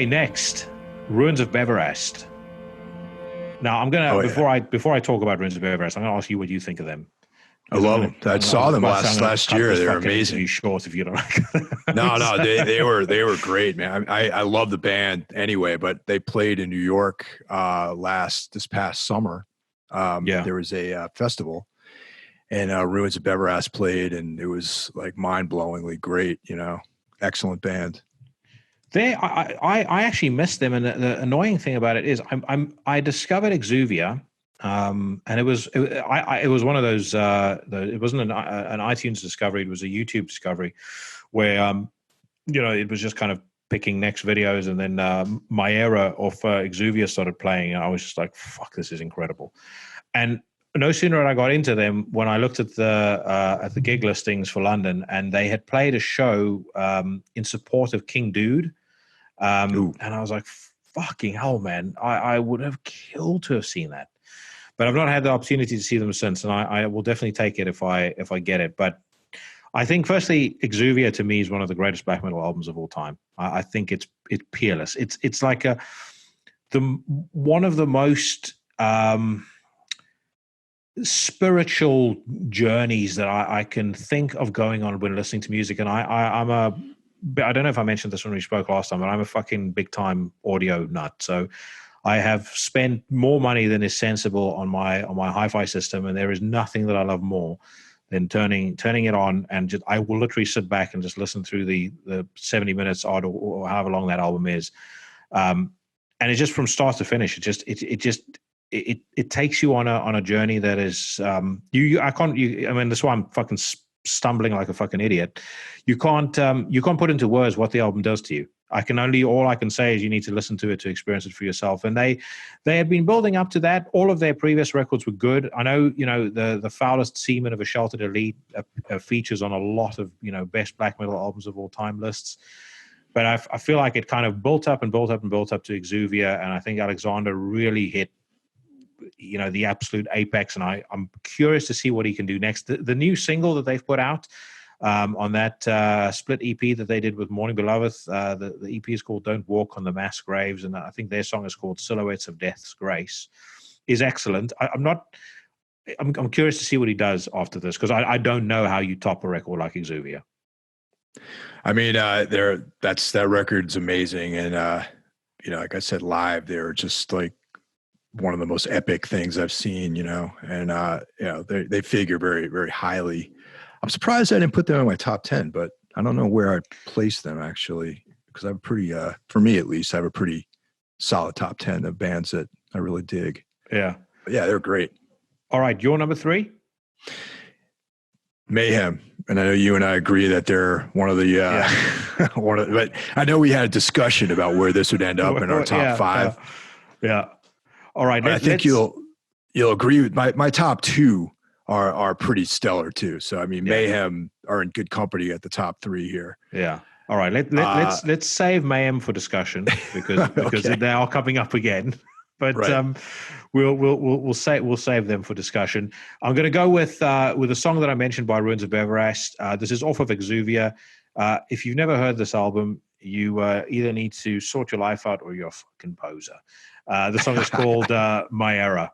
Okay, next, Ruins of Beverast. Now, I'm gonna before I talk about Ruins of Beverast, I'm gonna ask you what you think of them. I love them. I saw them last year. They were amazing. Short if you don't like them. No, they were great, man. I love the band anyway, but they played in New York this past summer. There was a festival, and Ruins of Beverast played, and it was like mind-blowingly great. Excellent band. I actually missed them, and the annoying thing about it is I discovered Exuvia, and it was one of those. It wasn't an iTunes discovery; it was a YouTube discovery, where it was just kind of picking next videos, and then my era of Exuvia started playing, and I was just like, "Fuck, this is incredible!" And no sooner had I got into them when I looked at the gig listings for London, and they had played a show in support of King Dude. And I was like, fucking hell, man. I would have killed to have seen that. But I've not had the opportunity to see them since, and I will definitely take it if I get it. But I think, firstly, Exuvia to me is one of the greatest black metal albums of all time. I think it's peerless. It's like one of the most spiritual journeys that I can think of going on when listening to music. And I don't know if I mentioned this when we spoke last time, but I'm a fucking big time audio nut. So I have spent more money than is sensible on my hi-fi system, and there is nothing that I love more than turning it on, and I will literally sit back and just listen through the 70 minutes odd or however long that album is. And it's just from start to finish. It takes you on a journey that is I mean, that's why I'm fucking stumbling like a fucking idiot. You can't put into words what the album does to you. All I can say is you need to listen to it to experience it for yourself. And they have been building up to that. All of their previous records were good. I know, the Foulest Seaman of a Sheltered Elite features on a lot of, best black metal albums of all time lists. But I feel like it kind of built up and built up and built up to Exuvia. And I think Alexander really hit, the absolute apex. And I'm curious to see what he can do next. The new single that they've put out, on that split EP that they did with Morning Beloved. The EP is called Don't Walk on the Mass Graves, and I think their song is called Silhouettes of Death's Grace, is excellent. I'm curious to see what he does after this, because I don't know how you top a record like Exuvia. I mean, that record's amazing, and like I said, live, they're just like one of the most epic things I've seen, and they figure very, very highly. I'm surprised I didn't put them in my top 10, but I don't know where I placed them actually, because I have a pretty, for me at least, I have a pretty solid top 10 of bands that I really dig. Yeah. But yeah, they're great. All right. Your number 3? Mayhem. And I know you and I agree that they're one of the, but I know we had a discussion about where this would end up in our top 5. Yeah. All right. I think you'll agree with my top 2 are pretty stellar too. So I mean, Mayhem are in good company at the top 3 here. Yeah. All right. Let's save Mayhem for discussion because okay. They are coming up again. But right. We'll save them for discussion. I'm going to go with a song that I mentioned by Ruins of Beverast. This is off of Exuvia. If you've never heard this album, you either need to sort your life out or you're a fucking poser. The song is called My Era.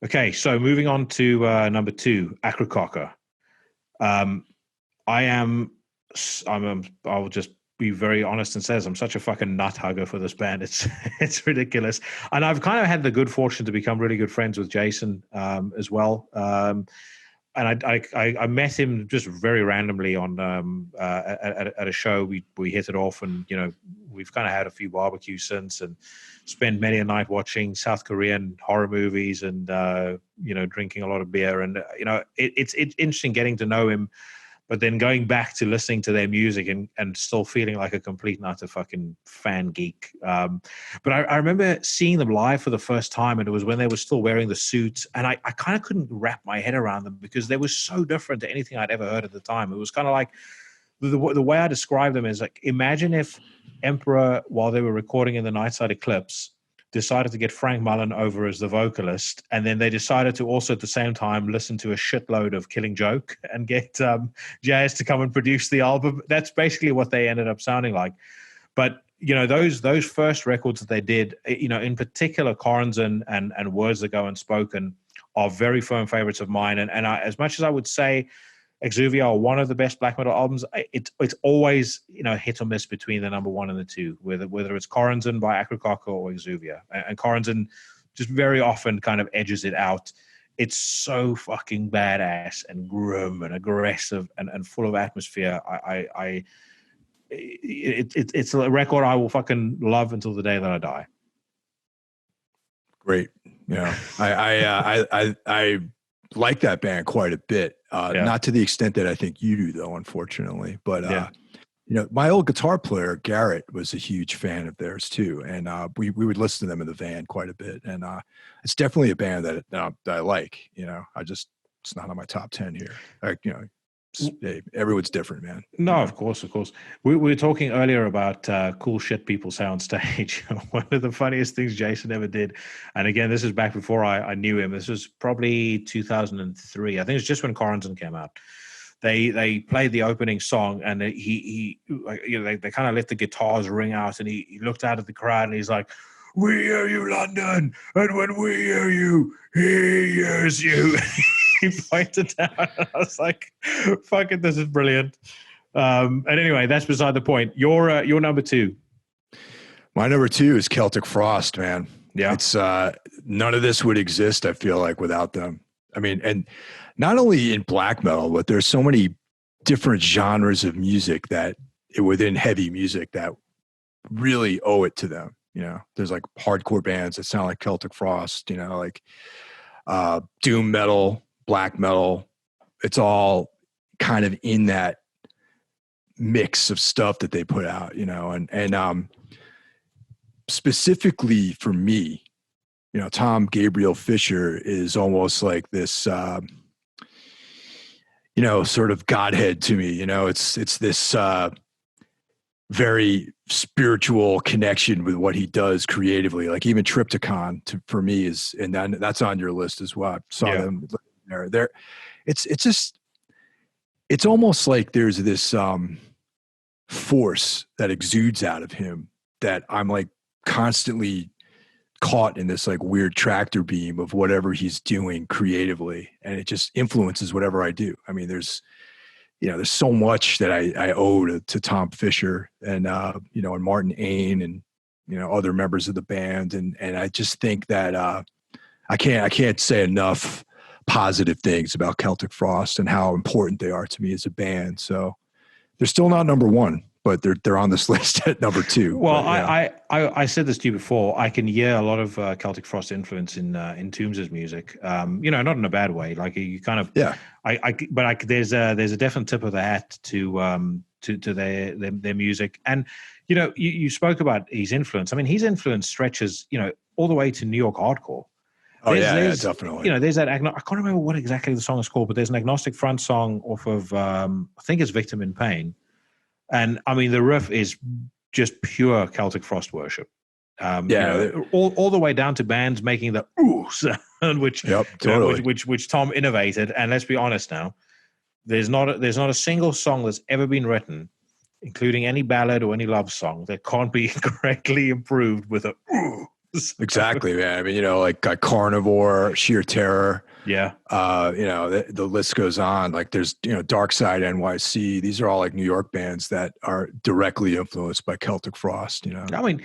Okay, so moving on to number 2, Acrococker. I am, I'll just be very honest and says I'm such a fucking nut hugger for this band. It's ridiculous, and I've kind of had the good fortune to become really good friends with Jason as well. And I met him just very randomly on at a show. We hit it off, and we've kind of had a few barbecues since, and spent many a night watching South Korean horror movies, and drinking a lot of beer, and it's interesting getting to know him. But then going back to listening to their music and still feeling like a complete and utter fucking fan geek. But I remember seeing them live for the first time, and it was when they were still wearing the suits. And I kind of couldn't wrap my head around them because they were so different to anything I'd ever heard at the time. It was kind of like, the way I describe them is like, imagine if Emperor, while they were recording in the Nightside Eclipse, decided to get Frank Mullen over as the vocalist, and then they decided to also at the same time listen to a shitload of Killing Joke and get Jazz to come and produce the album. That's basically what they ended up sounding like. But those first records that they did, in particular Corenson and Words That Go Unspoken, are very firm favorites of mine. And as much as I would say Exuvia are one of the best black metal albums, it's always hit or miss between the number 1 and the 2, whether it's Corenson by Acrococker or Exuvia. And Corenson just very often kind of edges it out. It's so fucking badass and grim and aggressive and full of atmosphere. It's a record I will fucking love until the day that I die. Great. I like that band quite a bit. Not to the extent that I think you do, though, unfortunately. But my old guitar player Garrett was a huge fan of theirs too, and we would listen to them in the van quite a bit. And it's definitely a band that I like. It's not on my top 10 here. Everyone's different, man. No, of course. We were talking earlier about cool shit people say on stage. One of the funniest things Jason ever did, and again, this is back before I knew him. This was probably 2003. I think it's just when Corenson came out. They played the opening song, and they kind of let the guitars ring out, and he looked out at the crowd, and he's like, "We hear you, London, and when we hear you, he hears you." He pointed out. I was like, "Fuck it, this is brilliant." And anyway, that's beside the point. Your number 2. My number 2 is Celtic Frost, man. Yeah, it's none of this would exist, I feel like, without them. I mean, and not only in black metal, but there's so many different genres of music within heavy music that really owe it to them. There's like hardcore bands that sound like Celtic Frost. Like doom metal, black metal. It's all kind of in that mix of stuff that they put out, and specifically for me, Tom Gabriel Fisher is almost like this, sort of godhead to me. It's this very spiritual connection with what he does creatively. Like even Triptychon for me is, and that's on your list as well. I saw them there. It's almost like there's this force that exudes out of him that I'm like constantly caught in this like weird tractor beam of whatever he's doing creatively, and it just influences whatever I do. I mean, there's so much that I owe to Tom Fisher and and Martin Ain and other members of the band, and I just think that I can't say enough positive things about Celtic Frost and how important they are to me as a band. So they're still not number 1, but they're on this list at number 2. Well, but, I said this to you before. I can hear a lot of Celtic Frost influence in Tombs' music. Not in a bad way. Like you kind of there's a definite tip of the hat to their music. And you spoke about his influence. I mean, his influence stretches all the way to New York hardcore. There's definitely. There's that. I can't remember what exactly the song is called, but there's an Agnostic Front song off of I think it's Victim in Pain. And I mean, the riff is just pure Celtic Frost worship. All the way down to bands making the ooh sound, which Tom innovated. And let's be honest now, there's not a single song that's ever been written, including any ballad or any love song, that can't be correctly improved with a ooh. Exactly, man. I mean, like Carnivore, Sheer Terror. Yeah. The list goes on. Like there's, Dark Side NYC. These are all like New York bands that are directly influenced by Celtic Frost, I mean,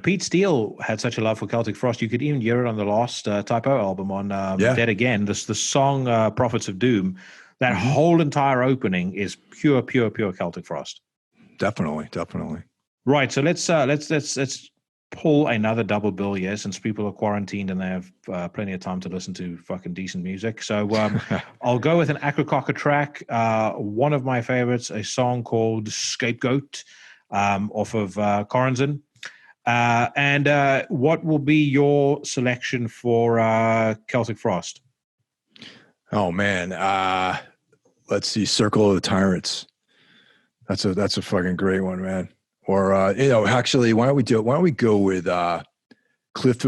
Pete Steele had such a love for Celtic Frost. You could even hear it on the last Typo album on Dead Again. The song Prophets of Doom, that whole entire opening is pure Celtic Frost. Definitely. Right. So let's pull another double bill here, since people are quarantined and they have plenty of time to listen to fucking decent music. So I'll go with an Akrokaka track. One of my favorites, a song called Scapegoat, off of Corazon. And what will be your selection for Celtic Frost? Oh man, let's see, Circle of the Tyrants. That's a fucking great one, man. Or actually, why don't we do it? Why don't we go with Crypt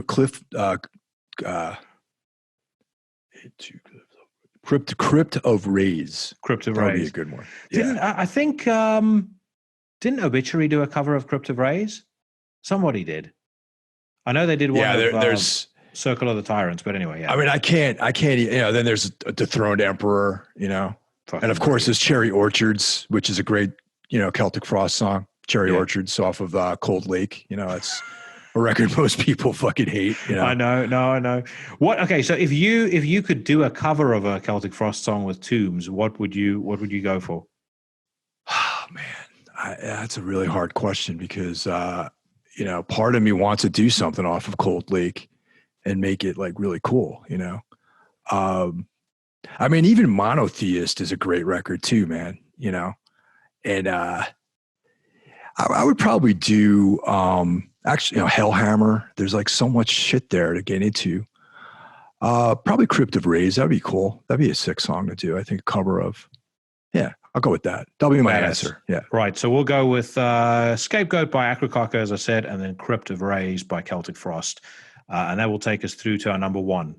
of Rays. Crypt of Rays. That'd be a good one. I think didn't Obituary do a cover of Crypt of Rays? Somebody did. I know they did one. Yeah, there's Circle of the Tyrants, but anyway, yeah. I mean, I can't. Then there's a Dethroned Emperor, and of course there's Cherry Orchards, which is a great, Celtic Frost song. Cherry Orchards off of Cold Lake. It's a record most people fucking hate. I know. What? Okay, so if you could do a cover of a Celtic Frost song with Tombs, what would you go for? Oh man, that's a really hard question because part of me wants to do something off of Cold Lake and make it like really cool. I mean, even Monotheist is a great record too, man. And I would probably do actually, Hellhammer. There's like so much shit there to get into. Probably Crypt of Rays. That'd be cool. That'd be a sick song to do. I think a cover of. Yeah, I'll go with that. That'll be my answer. Yeah. Right. So we'll go with Scapegoat by Akrokaka, as I said, and then Crypt of Rays by Celtic Frost. And that will take us through to our number one.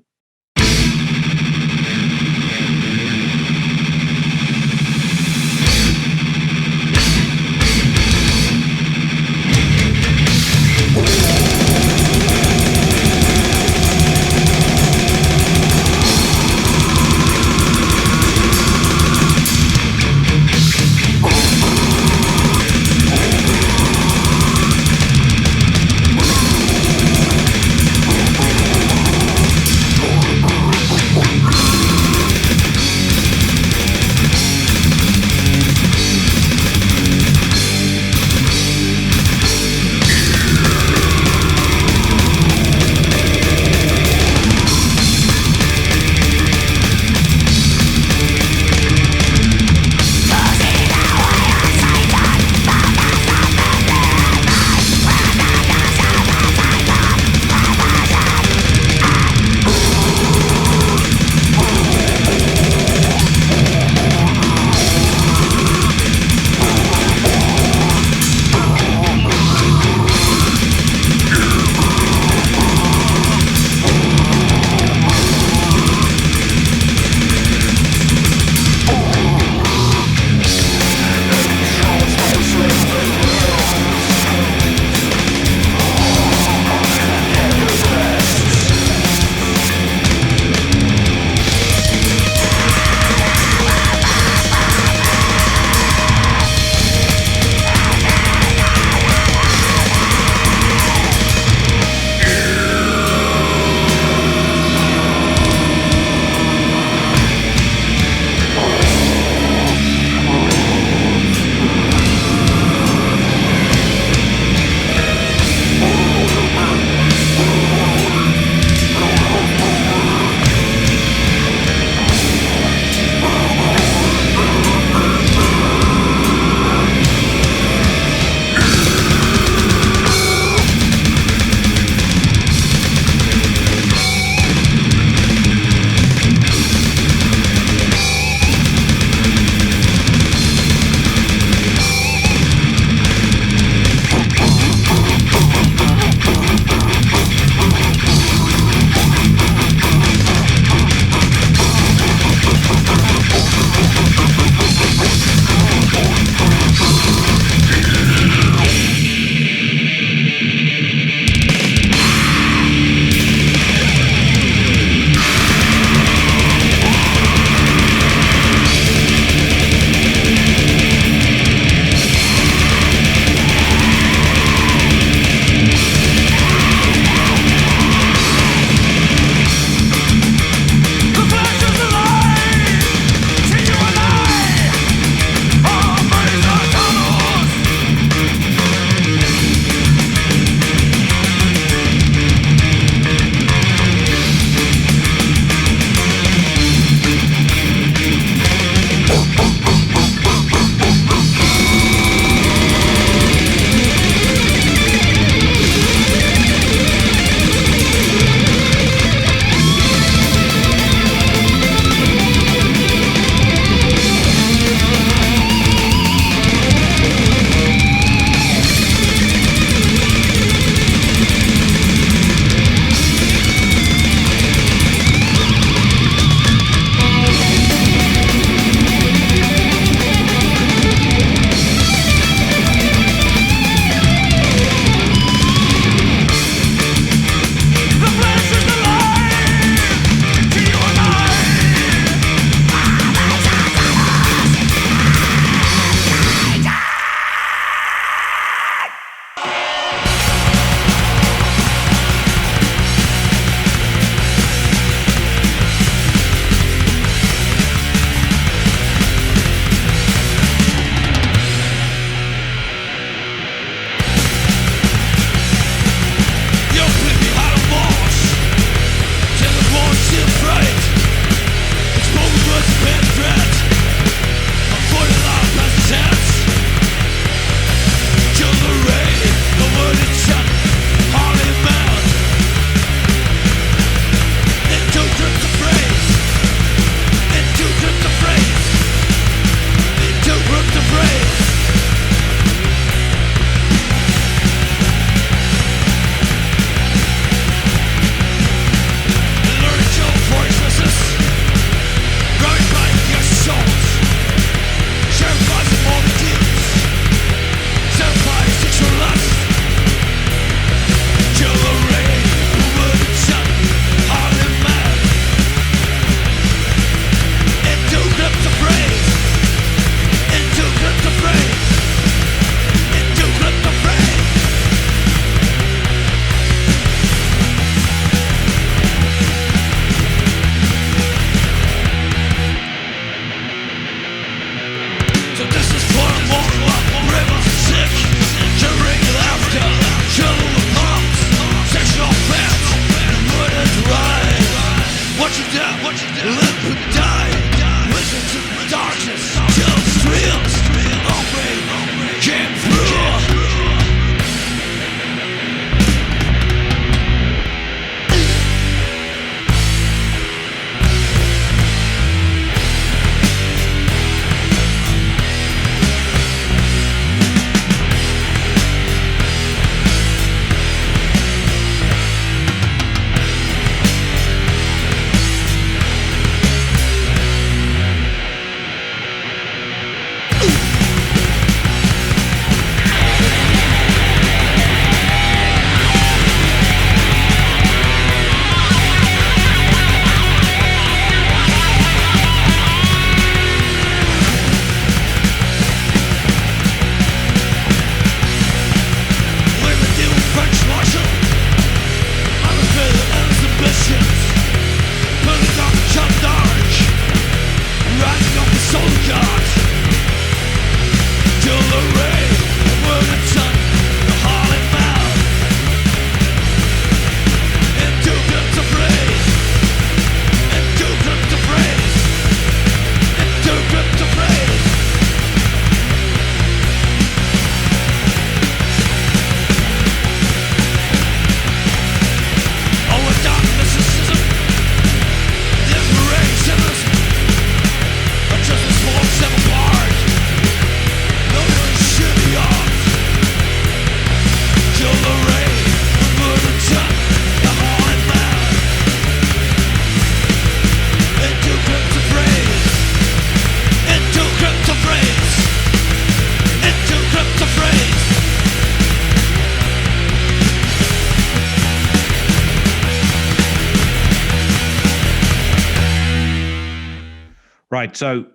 right. So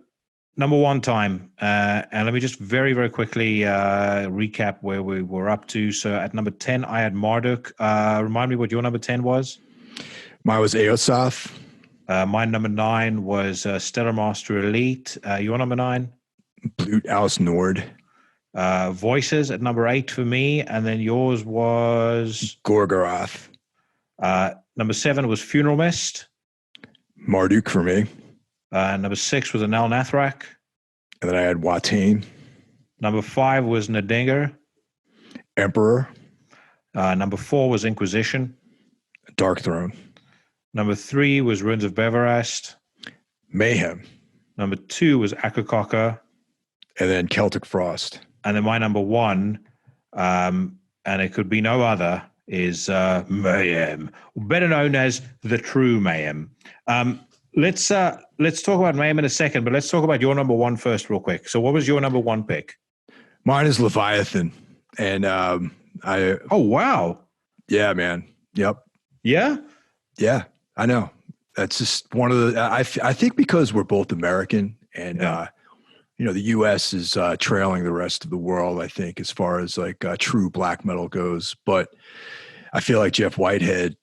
number one time, and let me just very, very quickly recap where we were up to. So at number 10, I had Marduk. Remind me what your number 10 was. Mine was Aosoth. My number 9 was Stellar Master Elite. Your number 9? Blute Alice Nord. Voices at number 8 for me, and then yours was Gorgoroth. Number 7 was Funeral Mist. Marduk for me. Number 6 was Anel Nathrak. And then I had Watain. Number 5 was Nadinger. Emperor. Number 4 was Inquisition. Dark Throne. Number 3 was Ruins of Beverast. Mayhem. Number 2 was Akakaka. And then Celtic Frost. And then my number 1, and it could be no other, is Mayhem, better known as the True Mayhem. Let's talk about Mayhem in a second, but let's talk about your number 1 first, real quick. So, what was your number 1 pick? Mine is Leviathan, and I. Oh wow! Yeah, man. Yep. Yeah. Yeah, I know. That's just one of the. I think because we're both American, and the U.S. is trailing the rest of the world. I think as far as like true black metal goes, but I feel like Jeff Whitehead.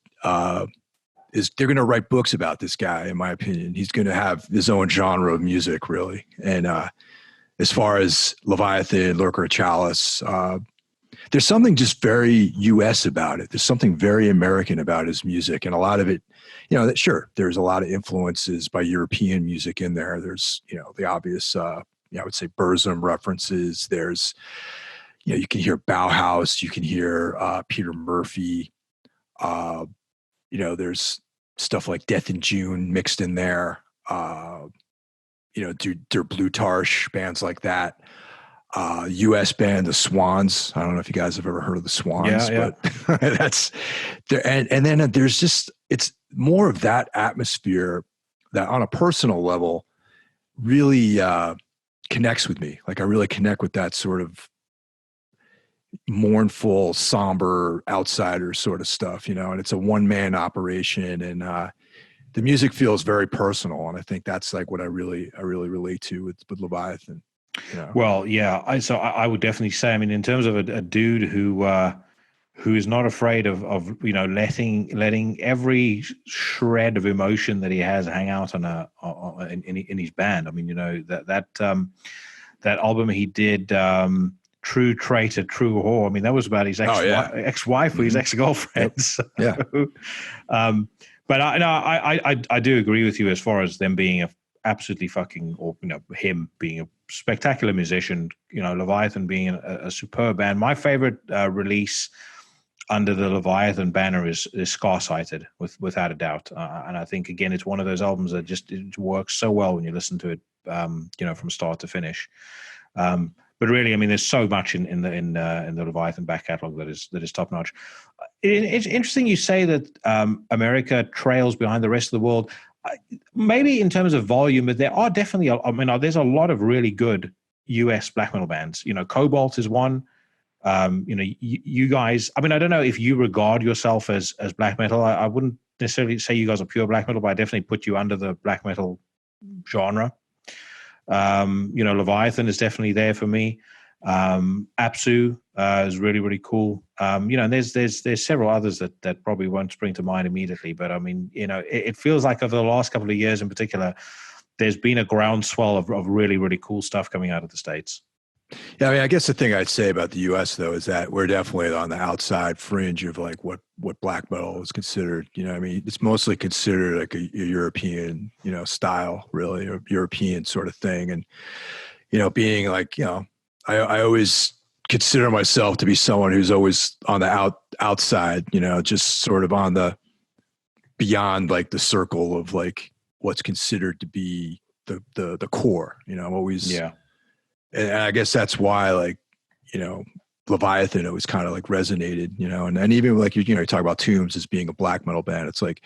They're going to write books about this guy, in my opinion. He's going to have his own genre of music, really. And as far as Leviathan, Lurker, Chalice, there's something just very U.S. about it. There's something very American about his music. And a lot of it, sure, there's a lot of influences by European music in there. There's, the obvious, I would say Burzum references. There's, you can hear Bauhaus. You can hear Peter Murphy. There's stuff like Death in June mixed in there. Der Blutarsch, bands like that. U.S. band, the Swans. I don't know if you guys have ever heard of the Swans, but that's there. And then there's just, it's more of that atmosphere that on a personal level really connects with me. Like I really connect with that sort of mournful, somber outsider sort of stuff, and it's a one-man operation, and the music feels very personal, and I think that's like what I really relate to with Leviathan. Well, yeah, I would definitely say, I mean, in terms of a dude who is not afraid of letting every shred of emotion that he has hang out in his band. I mean, that album he did. True Traitor, True Whore. I mean, that was about his ex-wife or his ex-girlfriend. Yep. So, but I do agree with you as far as them being absolutely fucking, or him being a spectacular musician. Leviathan being a superb band. My favorite release under the Leviathan banner is Scar-Sighted, without a doubt. And I think again, it's one of those albums that just it works so well when you listen to it, from start to finish. But really, I mean, there's so much in the Leviathan back catalog that is top notch. It's interesting you say that America trails behind the rest of the world. Maybe in terms of volume, but there are definitely, there's a lot of really good U.S. black metal bands. Cobalt is one. You guys. I mean, I don't know if you regard yourself as black metal. I wouldn't necessarily say you guys are pure black metal, but I definitely put you under the black metal genre. Leviathan is definitely there for me. Apsu is really, really cool. And there's several others that probably won't spring to mind immediately, but I mean, it feels like over the last couple of years in particular, there's been a groundswell of really, really cool stuff coming out of the States. Yeah, I mean, I guess the thing I'd say about the U.S. though is that we're definitely on the outside fringe of like what black metal is considered. I mean, it's mostly considered like a European, style, really, or European sort of thing. And being like, I always consider myself to be someone who's always on the outside, just sort of on the beyond like the circle of like what's considered to be the core. Always. Yeah. And I guess that's why, like, Leviathan always kind of like resonated, and even like, you talk about Tombs as being a black metal band. It's like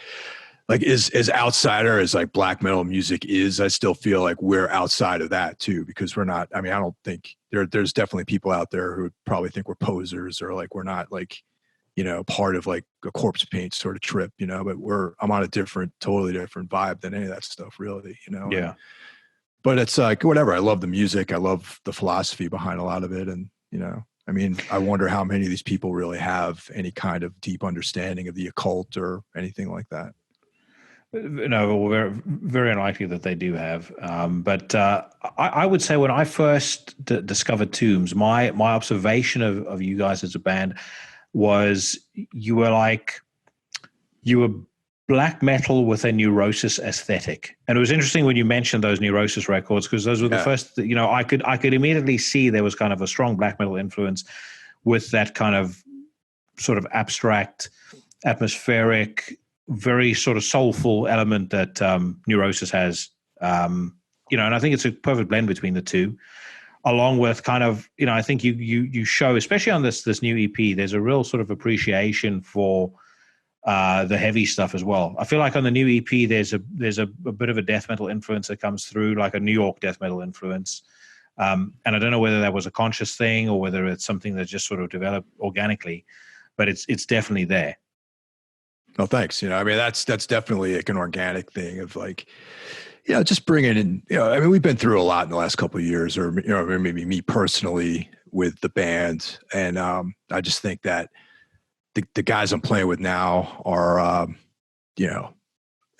as outsider as like black metal music is, I still feel like we're outside of that too, because we're not, I mean, I don't think there's definitely people out there who probably think we're posers or like, we're not like, part of like a Corpse Paint sort of trip, but I'm on a totally different vibe than any of that stuff really, Yeah. but it's like whatever. I love the music. I love the philosophy behind a lot of it, and I mean, I wonder how many of these people really have any kind of deep understanding of the occult or anything like that. No, very, very unlikely that they do have. But I would say when I first discovered Tombs, my observation of you guys as a band was you were black metal with a Neurosis aesthetic. And it was interesting when you mentioned those Neurosis records, because those were the first, I could immediately see there was kind of a strong black metal influence with that kind of sort of abstract, atmospheric, very sort of soulful element that Neurosis has. And I think it's a perfect blend between the two, along with kind of, I think you show, especially on this new EP, there's a real sort of appreciation for the heavy stuff as well. I feel like on the new EP, there's a bit of a death metal influence that comes through, like a New York death metal influence. And I don't know whether that was a conscious thing or whether it's something that just sort of developed organically, but it's definitely there. No, thanks. I mean, that's definitely like an organic thing of like, just bringing in, I mean, we've been through a lot in the last couple of years, or, maybe me personally with the band. And I just think that the guys I'm playing with now are,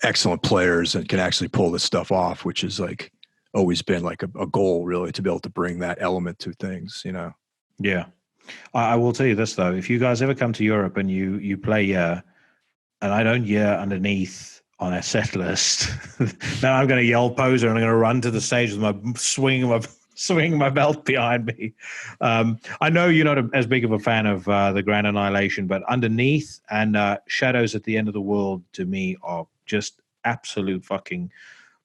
excellent players and can actually pull this stuff off, which is like always been like a goal really, to be able to bring that element to things, Yeah. I will tell you this though, if you guys ever come to Europe and you play, and I don't hear underneath on a set list, now I'm going to yell poser and I'm going to run to the stage with my swinging my belt behind me. I know you're not as big of a fan of the Grand Annihilation, but Underneath and Shadows at the End of the World to me are just absolute fucking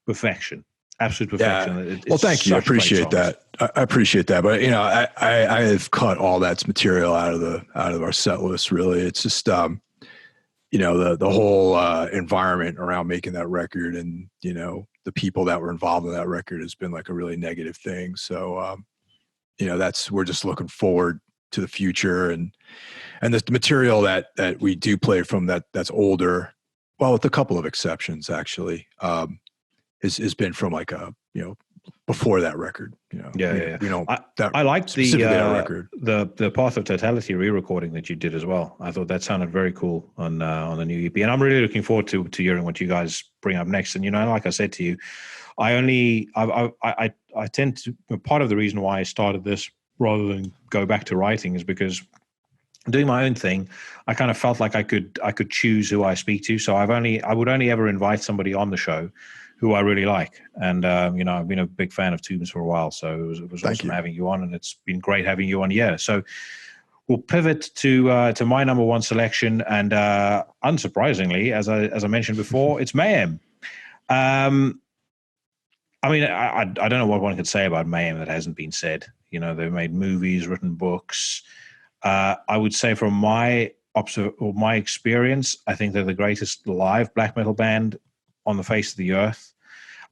perfection. Absolute perfection. Yeah. Well, thank you. I appreciate that. I appreciate that. But I have cut all that material out of our set list. Really, it's just the whole environment around making that record, and the people that were involved in that record has been like a really negative thing. So we're just looking forward to the future, and the material that we do play from that's older, well, with a couple of exceptions actually, has been from like before that record. Yeah. That I liked that record. the Path of Totality re-recording that you did as well. I thought that sounded very cool on the new EP, and I'm really looking forward to hearing what you guys bring up next. And like I said to you, I tend to, part of the reason why I started this rather than go back to writing is because doing my own thing, I kind of felt like I could choose who I speak to. So I would only ever invite somebody on the show who I really like. And, I've been a big fan of Tombs for a while, so it was awesome having you on, and it's been great having you on here. So we'll pivot to my number one selection, and unsurprisingly, as I mentioned before, it's Mayhem. I mean, I don't know what one could say about Mayhem that hasn't been said. They've made movies, written books. I would say from my experience, I think they're the greatest live black metal band on the face of the earth.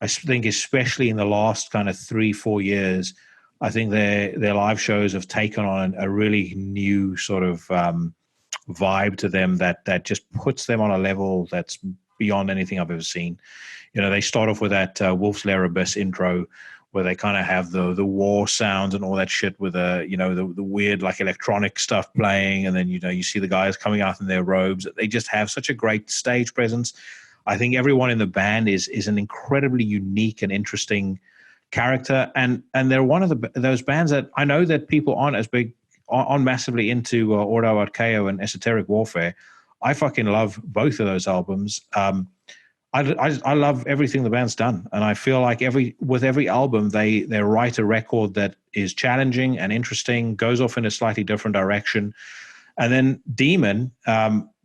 I think especially in the last kind of 3-4 years, I think their live shows have taken on a really new sort of vibe to them that just puts them on a level that's beyond anything I've ever seen. They start off with that Wolf's Lair Abyss intro where they kind of have the war sounds and all that shit with the weird like electronic stuff playing, and then you see the guys coming out in their robes. They just have such a great stage presence. I think everyone in the band is an incredibly unique and interesting character, and they're one of those bands that I know that people aren't as big, aren't massively into Ordo Archaeo and Esoteric Warfare. I fucking love both of those albums. I love everything the band's done, and I feel like with every album they write a record that is challenging and interesting, goes off in a slightly different direction. And then Demon,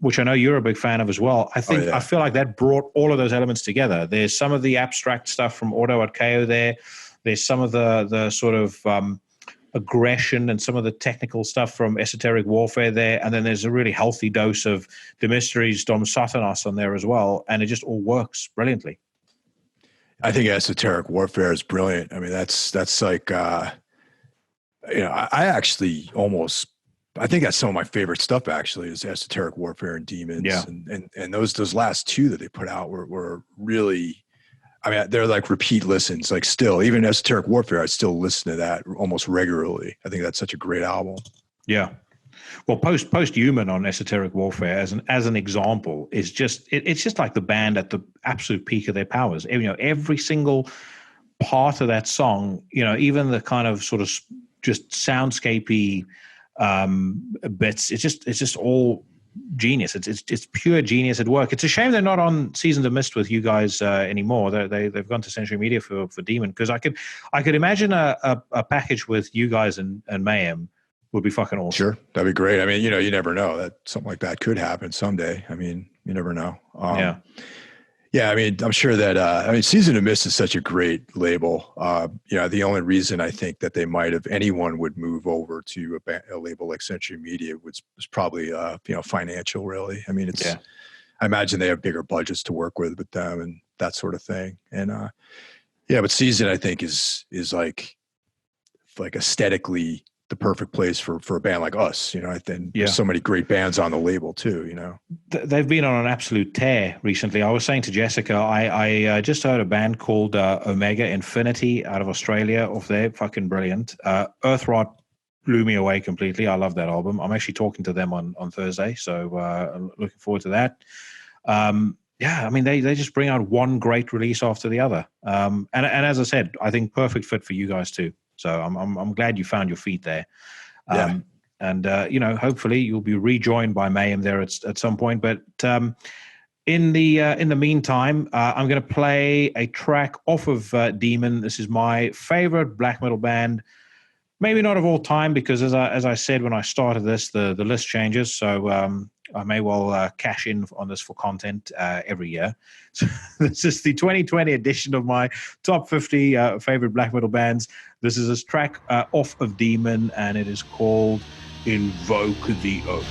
which I know you're a big fan of as well, I feel like that brought all of those elements together. There's some of the abstract stuff from Ordo Archaeo there. There's some of the sort of aggression and some of the technical stuff from Esoteric Warfare there. And then there's a really healthy dose of the Mysteries, Dom Satanas on there as well. And it just all works brilliantly. I think Esoteric Warfare is brilliant. I mean, that's like, I actually I think that's some of my favorite stuff actually is Esoteric Warfare and Demons. Yeah. And those last two that they put out were really, I mean, they're like repeat listens. Like still, even Esoteric Warfare, I still listen to that almost regularly. I think that's such a great album. Yeah. Well, post-human on Esoteric Warfare as an example is just it's just like the band at the absolute peak of their powers. Every single part of that song, even the kind of sort of just soundscapey bits, it's just all genius. It's pure genius at work. It's a shame they're not on Seasons of Mist with you guys anymore. They've gone to Century Media for Demon, because I could imagine a package with you guys and Mayhem would be fucking awesome. Sure, that'd be great. I mean, you never know that something like that could happen someday. I mean, you never know. Yeah. I mean, I'm sure that Season of Mist is such a great label. The only reason I think that anyone would move over to a label like Century Media was probably financial. Really, I mean, I imagine they have bigger budgets to work with them and that sort of thing. And but Season, I think, is like aesthetically the perfect place for a band like us, there's so many great bands on the label too, They've been on an absolute tear recently. I was saying to Jessica, I just heard a band called Omega Infinity out of Australia off there. Fucking brilliant. Earthrot blew me away completely. I love that album. I'm actually talking to them on Thursday, so looking forward to that. I mean, they just bring out one great release after the other. And as I said, I think perfect fit for you guys too. So I'm glad you found your feet there. And hopefully you'll be rejoined by Mayhem there at some point. But in the meantime, I'm going to play a track off of Demon. This is my favorite black metal band. Maybe not of all time, because as I said when I started this, the list changes. So I may well cash in on this for content every year. So this is the 2020 edition of my top 50 favorite black metal bands. This is a track off of Demon, and it is called Invoke the Oath.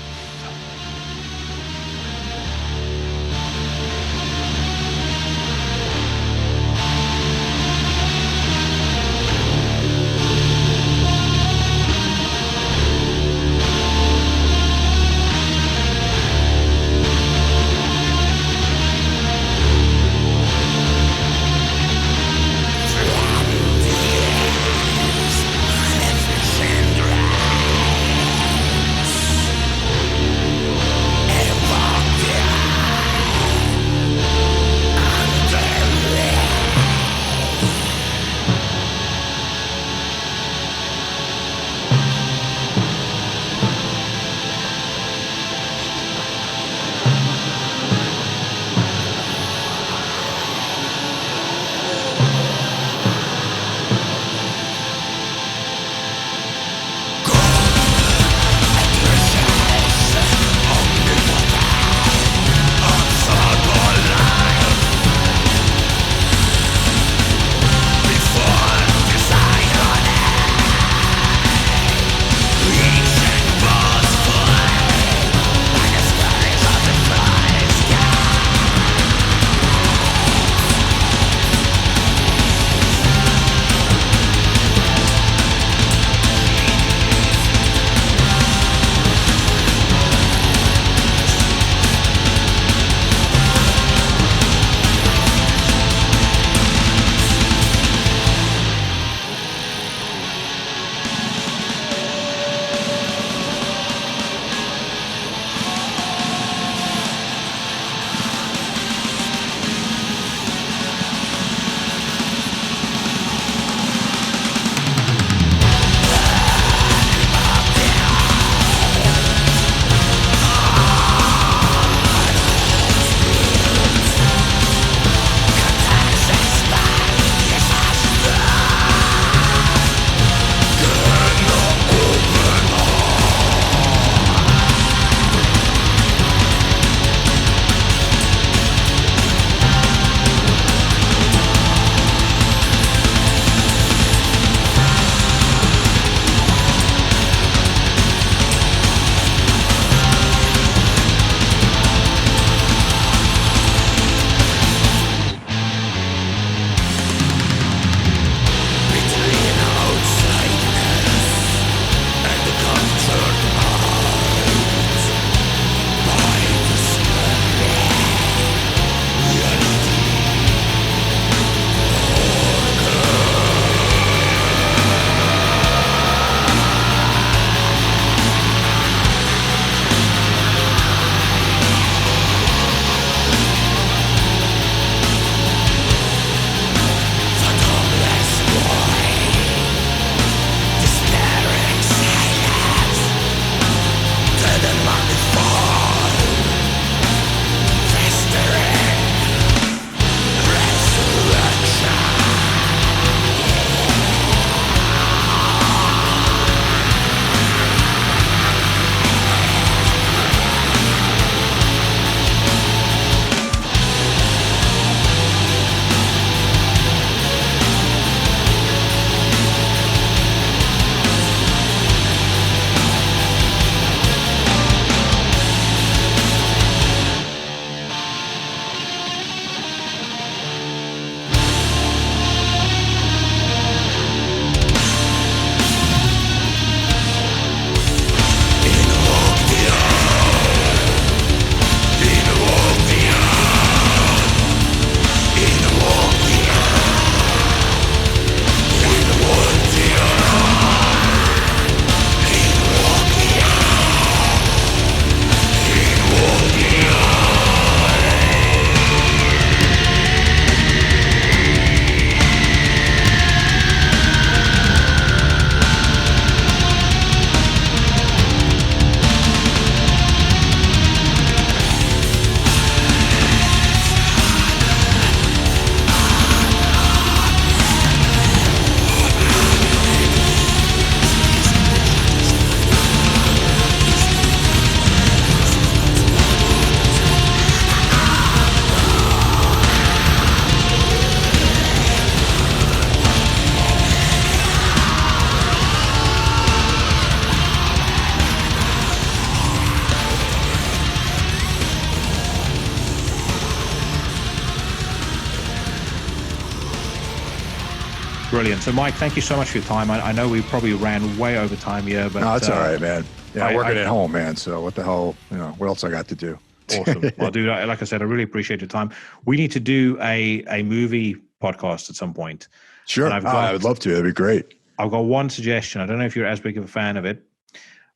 Brilliant. So, Mike, thank you so much for your time. I know we probably ran way over time here, but no, it's all right, man. Yeah, I'm working at home, man. So what the hell? What else I got to do? Awesome. Well, dude, like I said, I really appreciate your time. We need to do a movie podcast at some point. Sure. And I would love to. That'd be great. I've got one suggestion. I don't know if you're as big of a fan of it,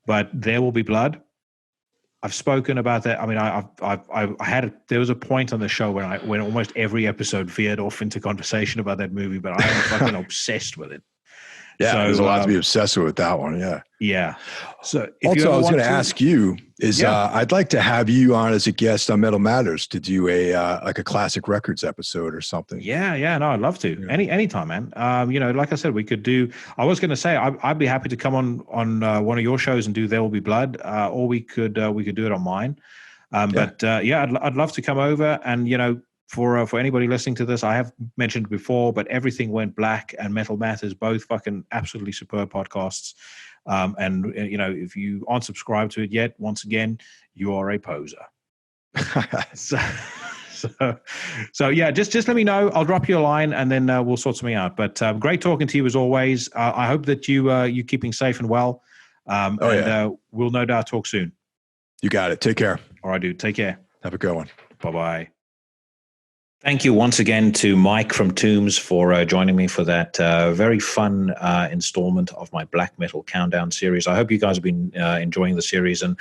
but There Will Be Blood. I've spoken about that. I mean, there was a point on the show when almost every episode veered off into conversation about that movie, but I am fucking obsessed with it. Yeah, there's a lot to be obsessed with that one. Yeah. Yeah. So also, I was going to ask you I'd like to have you on as a guest on Metal Matters to do a classic records episode or something. Yeah. No, I'd love to. Yeah. Anytime, man. Like I said, we could do. I was going to say I'd be happy to come on one of your shows and do There Will Be Blood, or we could do it on mine. But I'd love to come over and For anybody listening to this, I have mentioned before, but Everything Went Black and Metal Matters, both fucking absolutely superb podcasts. If you aren't subscribed to it yet, once again, you are a poser. so yeah, just let me know. I'll drop you a line and then we'll sort something out. But great talking to you as always. I hope that you keeping safe and well. We'll no doubt talk soon. You got it. Take care. All right, dude. Take care. Have a good one. Bye-bye. Thank you once again to Mike from Tombs for joining me for that very fun installment of my Black Metal Countdown series. I hope you guys have been enjoying the series. And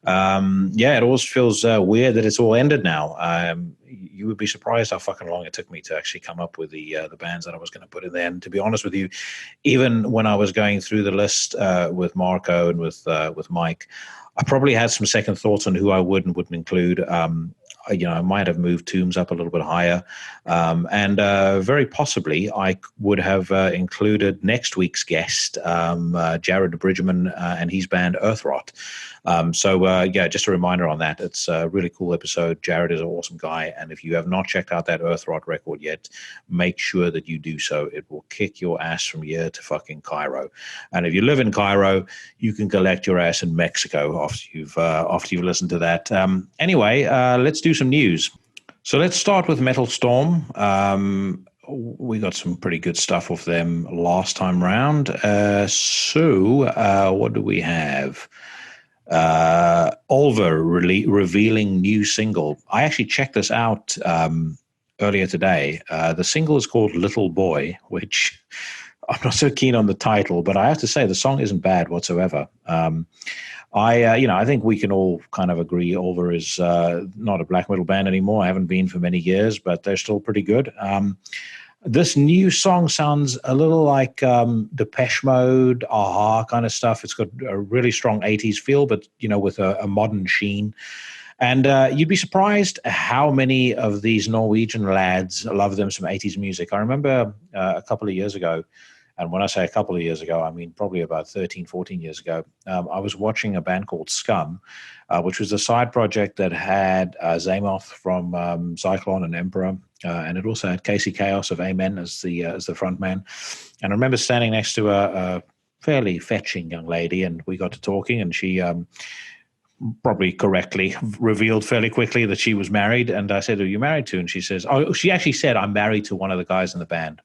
it always feels weird that it's all ended now. You would be surprised how fucking long it took me to actually come up with the bands that I was going to put in there. And to be honest with you, even when I was going through the list with Marco and with Mike, I probably had some second thoughts on who I would and wouldn't include. I might have moved Tombs up a little bit higher. And very possibly I would have included next week's guest, Jared Bridgman and his band Earthrot. Just a reminder on that. It's a really cool episode. Jared is an awesome guy. And if you have not checked out that Earthrot record yet, make sure that you do so. It will kick your ass from here to fucking Cairo. And if you live in Cairo, you can collect your ass in Mexico after you've listened to that. Anyway, let's do some news. So let's start with Metal Storm. We got some pretty good stuff off them last time round. What do we have? Ulver revealing new single. I actually checked this out earlier today. The single is called Little Boy, which I'm not so keen on the title, but I have to say the song isn't bad whatsoever. I think we can all kind of agree Ulver is not a black metal band anymore. I haven't been for many years, but they're still pretty good. This new song sounds a little like Depeche Mode, Aha kind of stuff. It's got a really strong 80s feel, but, with a modern sheen. And you'd be surprised how many of these Norwegian lads love them some 80s music. I remember a couple of years ago, and when I say a couple of years ago, I mean probably about 13, 14 years ago, I was watching a band called Scum, which was a side project that had Zamoth from Cyclone and Emperor, and it also had Casey Chaos of Amen as the front man. And I remember standing next to a fairly fetching young lady, and we got to talking, and she probably correctly revealed fairly quickly that she was married. And I said, "Who are you married to?" And she says, she actually said, "I'm married to one of the guys in the band."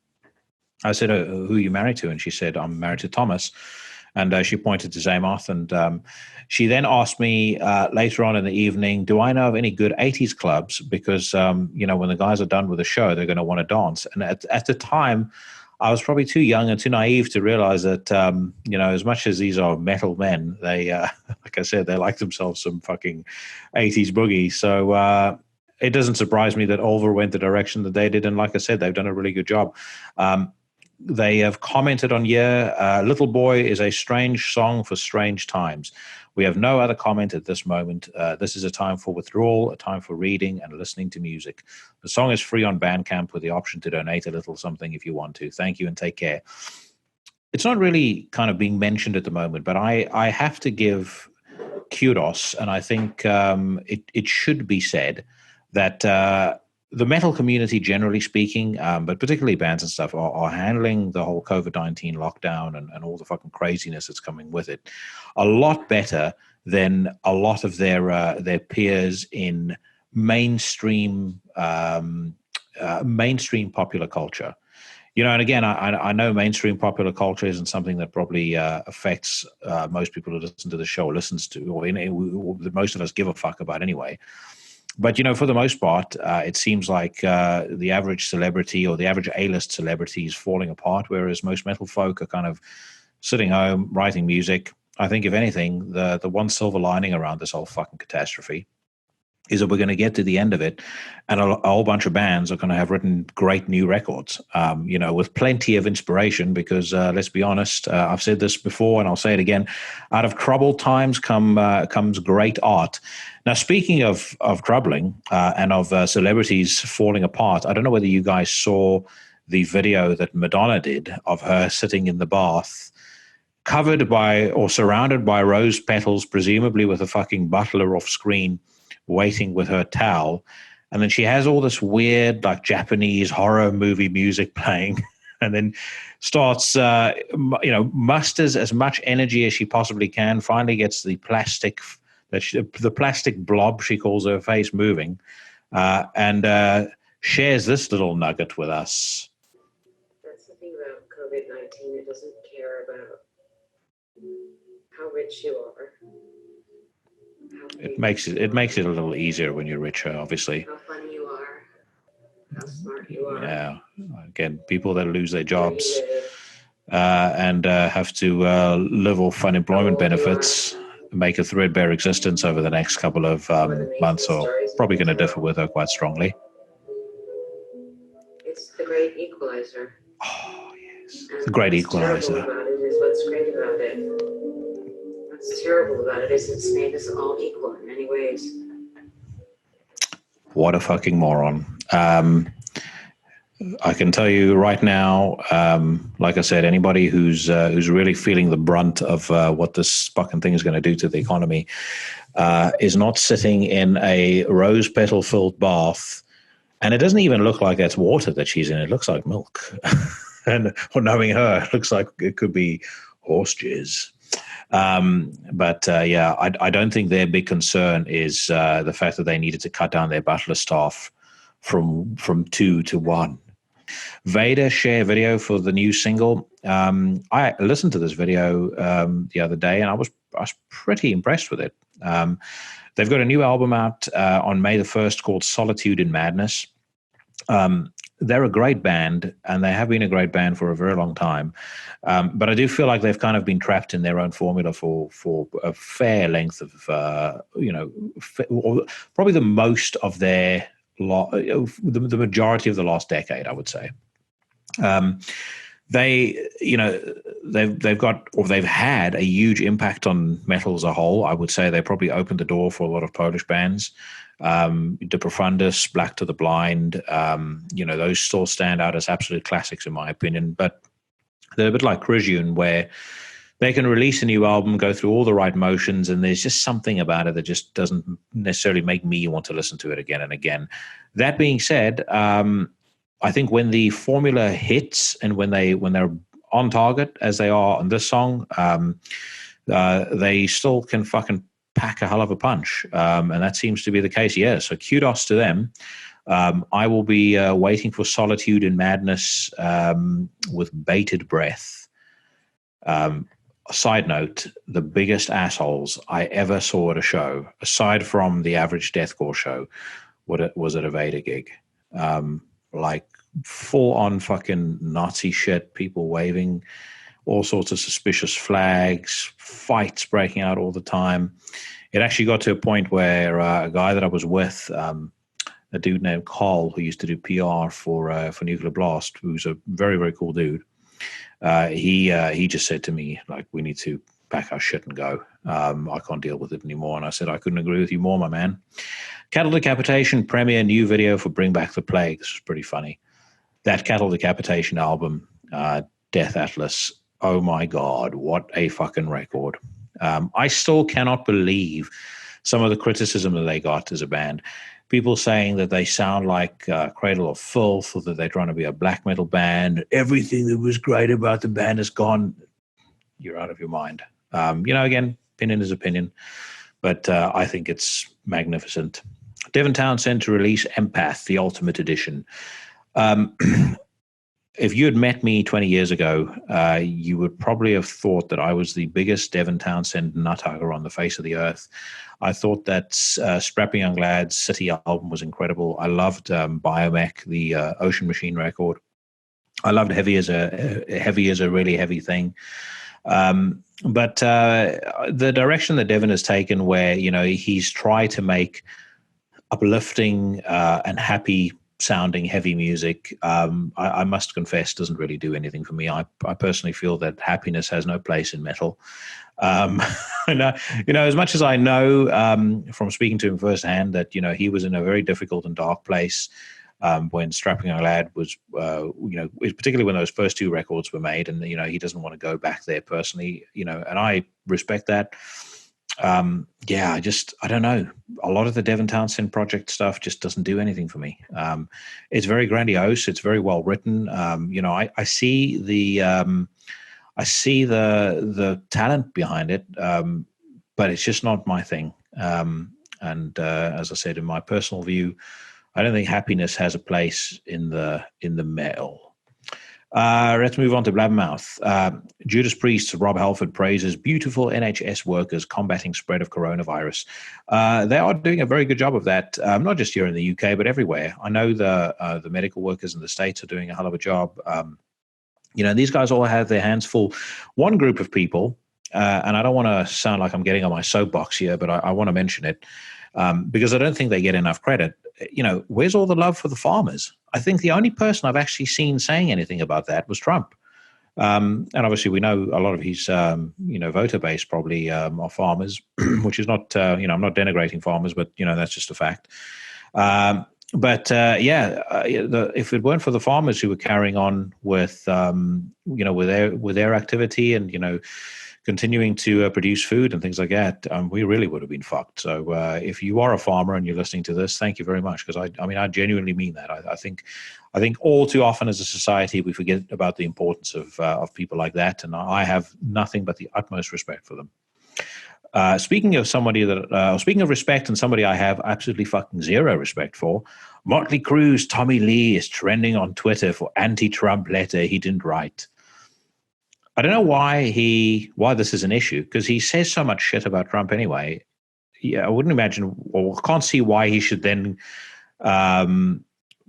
I said, "Who are you married to?" And she said, "I'm married to Thomas." And she pointed to Zamoth. And she then asked me later on in the evening, do I know of any good 80s clubs? Because, when the guys are done with the show, they're going to want to dance. And at the time, I was probably too young and too naive to realize that, as much as these are metal men, they, like I said, they like themselves some fucking 80s boogie. So it doesn't surprise me that Ulver went the direction that they did. And like I said, they've done a really good job. They have commented on Little Boy is a strange song for strange times. We have no other comment at this moment. This is a time for withdrawal, a time for reading and listening to music. The song is free on Bandcamp with the option to donate a little something if you want to. Thank you and take care. It's not really kind of being mentioned at the moment, but I have to give kudos, and I think it should be said that the metal community, generally speaking, but particularly bands and stuff, are handling the whole COVID-19 lockdown and all the fucking craziness that's coming with it a lot better than a lot of their peers in mainstream popular culture. And again, I know mainstream popular culture isn't something that probably affects most people who listen to the show, or listens to, or most of us give a fuck about anyway. But for the most part, it seems like the average celebrity or the average A-list celebrity is falling apart, whereas most metal folk are kind of sitting home writing music. I think, if anything, the one silver lining around this whole fucking catastrophe is that we're going to get to the end of it, and a whole bunch of bands are going to have written great new records, with plenty of inspiration. Because let's be honest, I've said this before, and I'll say it again: out of troubled times comes great art. Now, speaking of troubling and of celebrities falling apart, I don't know whether you guys saw the video that Madonna did of her sitting in the bath, covered by or surrounded by rose petals, presumably with a fucking butler off screen, waiting with her towel. And then she has all this weird, like, Japanese horror movie music playing, and then starts, musters as much energy as she possibly can, finally gets the plastic blob, she calls her face, moving, and shares this little nugget with us. That's the thing about COVID-19. It doesn't care about how rich you are. It makes it a little easier when you're richer, obviously. How funny you are. How smart you are. Yeah. Again, people that lose their jobs and have to live off unemployment benefits, make a threadbare existence over the next couple of months, are probably going to differ with her quite strongly. It's the great equalizer. Oh, yes. It's the great equalizer. What's terrible about it is what's great about it. What's terrible about it is it's made us all equal in many ways. What a fucking moron. I can tell you right now, like I said, anybody who's really feeling the brunt of what this fucking thing is going to do to the economy is not sitting in a rose petal filled bath. And it doesn't even look like that's water that she's in. It looks like milk. And knowing her, it looks like it could be horse jizz. I don't think their big concern is the fact that they needed to cut down their butler staff from 2 to 1. Vader share video for the new single. I listened to this video the other day, and I was pretty impressed with it. They've got a new album out on May the 1st called Solitude in Madness. They're a great band, and they have been a great band for a very long time. But I do feel like they've kind of been trapped in their own formula for a fair length of, probably the most of their, the majority of the last decade, I would say. They've had a huge impact on metal as a whole. I would say they probably opened the door for a lot of Polish bands. De Profundis, Black to the Blind, those still stand out as absolute classics in my opinion. But they're a bit like Crisian, where they can release a new album, go through all the right motions, and there's just something about it that just doesn't necessarily make me want to listen to it again and again. That being said, I think when the formula hits and when they're on target, as they are on this song, they still can fucking pack a hell of a punch. And that seems to be the case here. So kudos to them. I will be waiting for Solitude in Madness with bated breath. Side note, the biggest assholes I ever saw at a show, aside from the average deathcore show, was at a Vader gig. Like full-on fucking Nazi shit, people waving all sorts of suspicious flags, fights breaking out all the time. It actually got to a point where a guy that I was with, a dude named Carl, who used to do PR for Nuclear Blast, who's a very, very cool dude, he just said to me, like, we need to pack our shit and go. I can't deal with it anymore. And I said, I couldn't agree with you more, my man. Cattle Decapitation premiere new video for Bring Back the Plague. This was pretty funny. That Cattle Decapitation album, Death Atlas, oh my God, what a fucking record. I still cannot believe some of the criticism that they got as a band. People saying that they sound like Cradle of Filth, or that they're trying to be a black metal band. Everything that was great about the band is gone. You're out of your mind. Again, opinion is opinion, but I think it's magnificent. Devin Townsend to release Empath, the Ultimate Edition. if you had met me 20 years ago, you would probably have thought that I was the biggest Devin Townsend nuthugger on the face of the earth. I thought that Strapping Young Lad's City album was incredible. I loved Biomech, the Ocean Machine record. I loved Heavy as a really heavy thing. But the direction that Devin has taken, where he's tried to make uplifting and happy sounding heavy music, I must confess, doesn't really do anything for me. I personally feel that happiness has no place in metal. And, as much as I know from speaking to him firsthand that he was in a very difficult and dark place when Strapping Young Lad was, particularly when those first two records were made, and he doesn't want to go back there personally, and I respect that. I don't know. A lot of the Devin Townsend project stuff just doesn't do anything for me. It's very grandiose. It's very well written. I see the talent behind it, but it's just not my thing. And as I said, in my personal view, I don't think happiness has a place in the metal. Let's move on to Blabbermouth. Judas Priest, Rob Halford praises beautiful NHS workers combating spread of coronavirus. They are doing a very good job of that, not just here in the UK, but everywhere. I know the medical workers in the States are doing a hell of a job. These guys all have their hands full. One group of people, and I don't want to sound like I'm getting on my soapbox here, but I want to mention it because I don't think they get enough credit. Where's all the love for the farmers? I think the only person I've actually seen saying anything about that was Trump. And obviously we know a lot of his, voter base probably are farmers, which is not, I'm not denigrating farmers, but, that's just a fact. If it weren't for the farmers who were carrying on with, with their activity and, continuing to produce food and things like that, we really would have been fucked. So if you are a farmer and you're listening to this, thank you very much, because I genuinely mean that. I think all too often as a society we forget about the importance of people like that, and I have nothing but the utmost respect for them. Speaking of respect and somebody I have absolutely fucking zero respect for, Motley Crue's Tommy Lee is trending on Twitter for anti-Trump letter he didn't write. I don't know why this is an issue, because he says so much shit about Trump anyway. Yeah, I wouldn't imagine, or can't see why he should then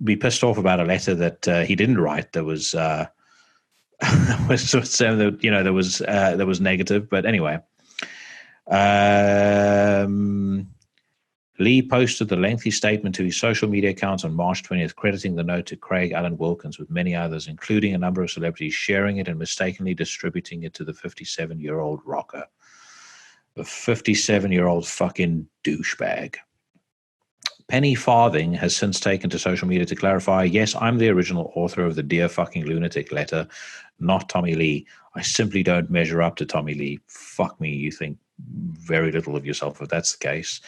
be pissed off about a letter that he didn't write that was that was negative. But anyway, Lee posted the lengthy statement to his social media accounts on March 20th, crediting the note to Craig Allen Wilkins with many others, including a number of celebrities, sharing it and mistakenly distributing it to the 57-year-old rocker. The 57-year-old fucking douchebag. Penny Farthing has since taken to social media to clarify, yes, I'm the original author of the Dear Fucking Lunatic letter, not Tommy Lee. I simply don't measure up to Tommy Lee. Fuck me, you think very little of yourself if that's the case.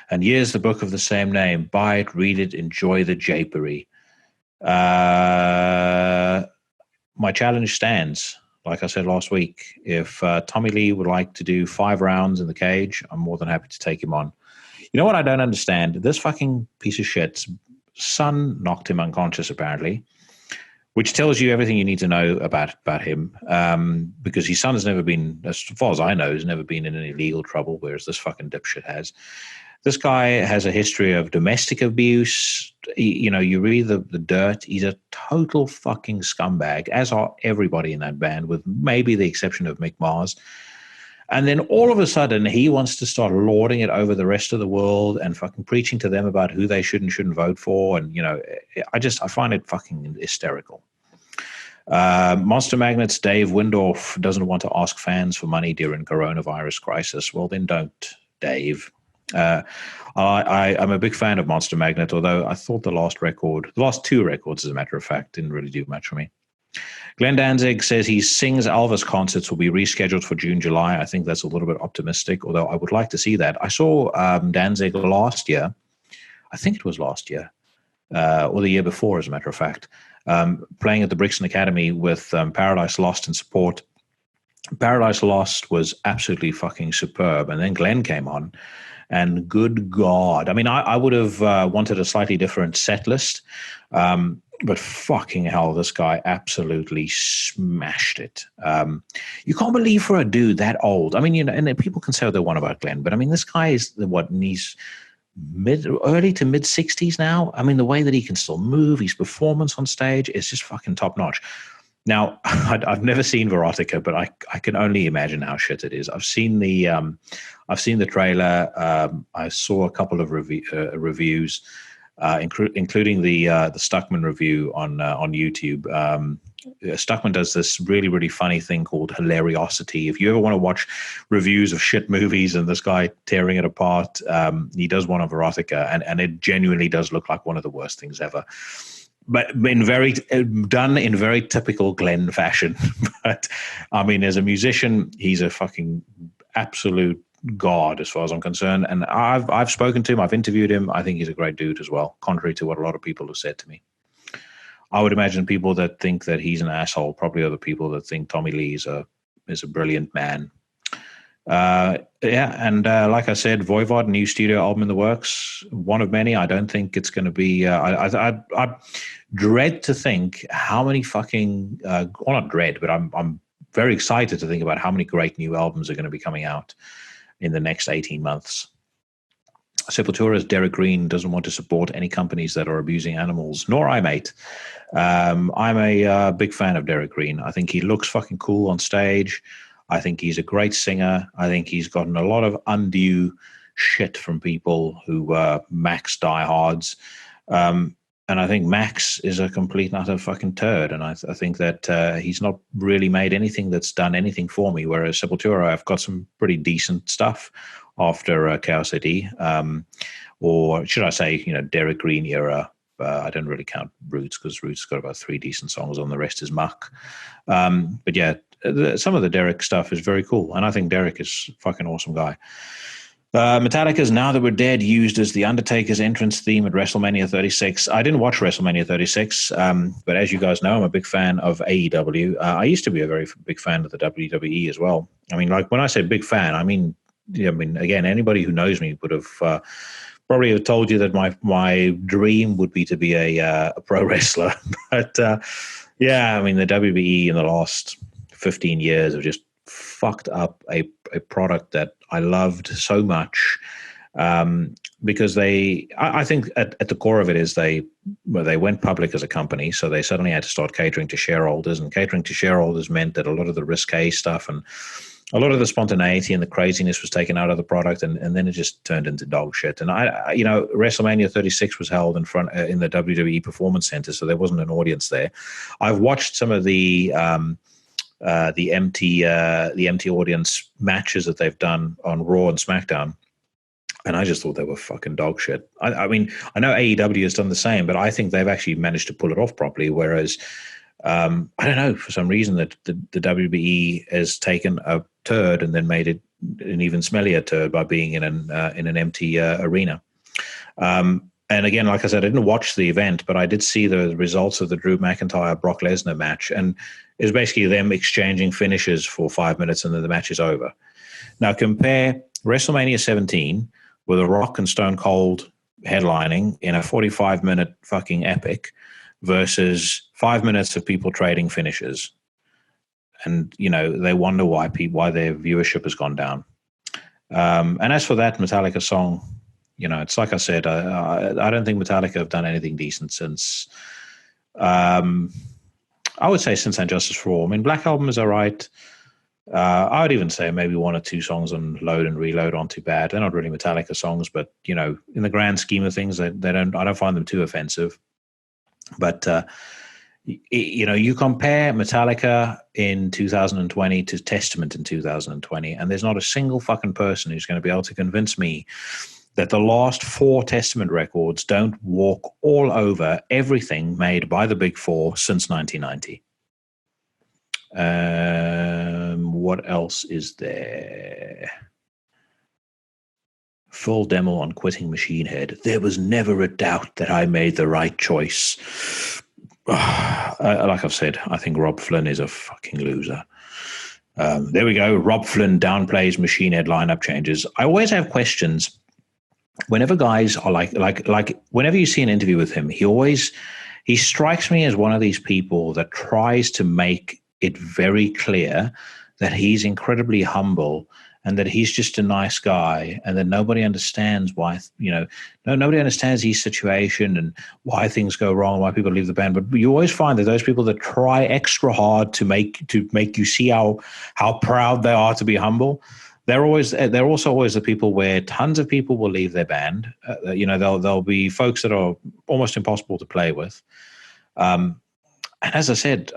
And here's the book of the same name. Buy it, read it, enjoy the japery. My challenge stands. Like I said last week, if Tommy Lee would like to do 5 rounds in the cage, I'm more than happy to take him on. You know what I don't understand? This fucking piece of shit's son knocked him unconscious, apparently, which tells you everything you need to know about him, because his son has never been, as far as I know, has never been in any legal trouble, whereas this fucking dipshit has. This guy has a history of domestic abuse. You read the dirt. He's a total fucking scumbag, as are everybody in that band, with maybe the exception of Mick Mars. And then all of a sudden, he wants to start lording it over the rest of the world and fucking preaching to them about who they should and shouldn't vote for. And, I find it fucking hysterical. Monster Magnets Dave Windorf doesn't want to ask fans for money during coronavirus crisis. Well, then don't, Dave. I'm a big fan of Monster Magnet, although I thought the last 2 records, as a matter of fact, didn't really do much for me. Glenn Danzig says he sings Elvis concerts will be rescheduled for June, July. I think that's a little bit optimistic, although I would like to see that. I saw Danzig last year. I think it was last year, or the year before, as a matter of fact, playing at the Brixton Academy with Paradise Lost in support. Paradise Lost was absolutely fucking superb. And then Glenn came on. And good God, I mean, I would have wanted a slightly different set list. But fucking hell, this guy absolutely smashed it. You can't believe for a dude that old. I mean, and then people can say what they want about Glenn, but I mean, this guy is and he's early to mid 60s now. I mean, the way that he can still move, his performance on stage is just fucking top notch. Now, I've never seen Verotica, but I can only imagine how shit it is. I've seen the trailer. I saw a couple of reviews, including the Stuckman review on YouTube. Stuckman does this really, really funny thing called Hilariosity. If you ever want to watch reviews of shit movies and this guy tearing it apart, he does one of Verotica, and it genuinely does look like one of the worst things ever. But done in very typical Glenn fashion. But I mean, as a musician, he's a fucking absolute god as far as I'm concerned. And I've spoken to him, I've interviewed him. I think he's a great dude as well, contrary to what a lot of people have said to me. I would imagine people that think that he's an asshole probably are the people that think Tommy Lee is a brilliant man. And like I said, Voivod, new studio album in the works, one of many. I don't think it's going to be. I dread to think how many fucking, well, not dread, but I'm very excited to think about how many great new albums are going to be coming out in the next 18 months. Sepultura's Derek Green doesn't want to support any companies that are abusing animals, nor I, mate. I'm a big fan of Derek Green. I think he looks fucking cool on stage. I think he's a great singer. I think he's gotten a lot of undue shit from people who Max diehards. And I think Max is a complete and utter fucking turd. And I think that he's not really made anything that's done anything for me. Whereas Sepultura, I've got some pretty decent stuff after Chaos AD. Or should I say, Derek Green era. I don't really count Roots because Roots got about 3 decent songs on. The rest is muck. But yeah, some of the Derek stuff is very cool. And I think Derek is a fucking awesome guy. Metallica's Now That We're Dead used as The Undertaker's entrance theme at WrestleMania 36. I didn't watch WrestleMania 36, but as you guys know, I'm a big fan of AEW. I used to be a very big fan of the WWE as well. I mean, like when I say big fan, I mean, again, anybody who knows me would have probably have told you that my dream would be to be a pro wrestler. But yeah, I mean, the WWE in the last 15 years have just fucked up a product that I loved so much, because I think at the core of it is they went public as a company, so they suddenly had to start catering to shareholders, and catering to shareholders meant that a lot of the risque stuff and a lot of the spontaneity and the craziness was taken out of the product, and then it just turned into dog shit. And WrestleMania 36 was held in front in the WWE Performance Center, so there wasn't an audience there. I've watched some of the empty audience matches that they've done on Raw and SmackDown, and I just thought they were fucking dog shit. I mean, I know AEW has done the same, but I think they've actually managed to pull it off properly, whereas I don't know, for some reason that the WBE has taken a turd and then made it an even smellier turd by being in an empty arena. And again, like I said, I didn't watch the event, but I did see the results of the Drew McIntyre-Brock Lesnar match, and it was basically them exchanging finishes for 5 minutes and then the match is over. Now compare WrestleMania 17 with The Rock and Stone Cold headlining in a 45-minute fucking epic versus 5 minutes of people trading finishes. And, they wonder why their viewership has gone down. And as for that Metallica song, it's like I said, I don't think Metallica have done anything decent since, I would say since And Justice for All. I mean, Black Album is all right. I would even say maybe 1 or 2 songs on Load and Reload aren't too bad. They're not really Metallica songs, but, in the grand scheme of things, I don't find them too offensive. But, you compare Metallica in 2020 to Testament in 2020, and there's not a single fucking person who's going to be able to convince me that the last 4 Testament records don't walk all over everything made by the Big Four since 1990. What else is there? Full demo on Quitting Machine Head. There was never a doubt that I made the right choice. Like I've said, I think Rob Flynn is a fucking loser. There we go. Rob Flynn downplays Machine Head lineup changes. I always have questions whenever guys are like whenever you see an interview with him, he always he strikes me as one of these people that tries to make it very clear that he's incredibly humble and that he's just a nice guy, and that nobody understands why, nobody understands his situation and why things go wrong, why people leave the band. But you always find that those people that try extra hard to make you see how proud they are to be humble, they're also always the people where tons of people will leave their band. There'll be folks that are almost impossible to play with. And as I said,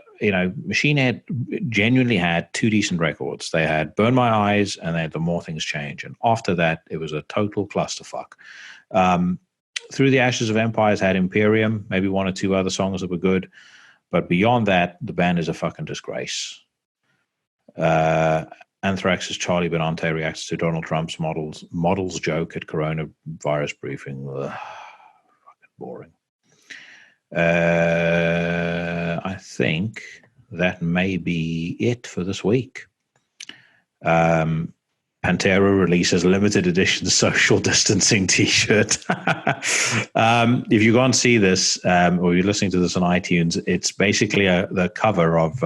Machine Head genuinely had two decent records. They had Burn My Eyes and they had The More Things Change. And after that, it was a total clusterfuck. Through the Ashes of Empires had Imperium, maybe one or two other songs that were good. But beyond that, the band is a fucking disgrace. Anthrax's Charlie Benante reacts to Donald Trump's models joke at coronavirus briefing. Ugh, fucking boring. I think that may be it for this week. Pantera releases limited edition social distancing T-shirt. If you go and see this, or you're listening to this on iTunes, it's basically the cover of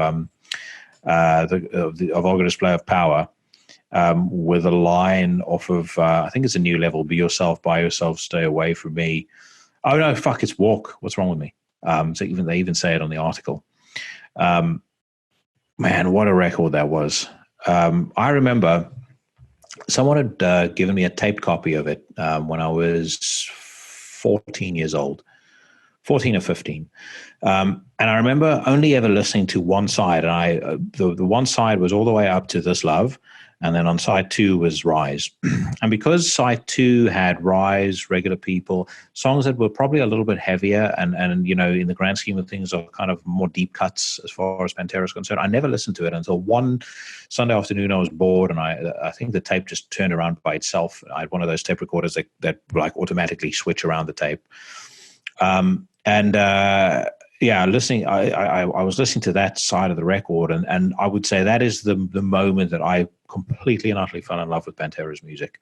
Vulgar Display of Power, with a line off of I think it's A New Level. Be yourself, by yourself, stay away from me. Oh no, fuck! It's Walk. What's wrong with me? So they even say it on the article. Man, what a record that was! I remember someone had given me a taped copy of it when I was 14 years old, 14 or 15. And I remember only ever listening to one side. And the one side was all the way up to This Love. And then on side 2 was Rise. And because side 2 had Rise, Regular People, songs that were probably a little bit heavier and in the grand scheme of things are kind of more deep cuts as far as Pantera is concerned, I never listened to it until one Sunday afternoon I was bored, and I think the tape just turned around by itself. I had one of those tape recorders that like automatically switch around the tape. Listening. I was listening to that side of the record, and I would say that is the moment that I completely and utterly fell in love with Pantera's music.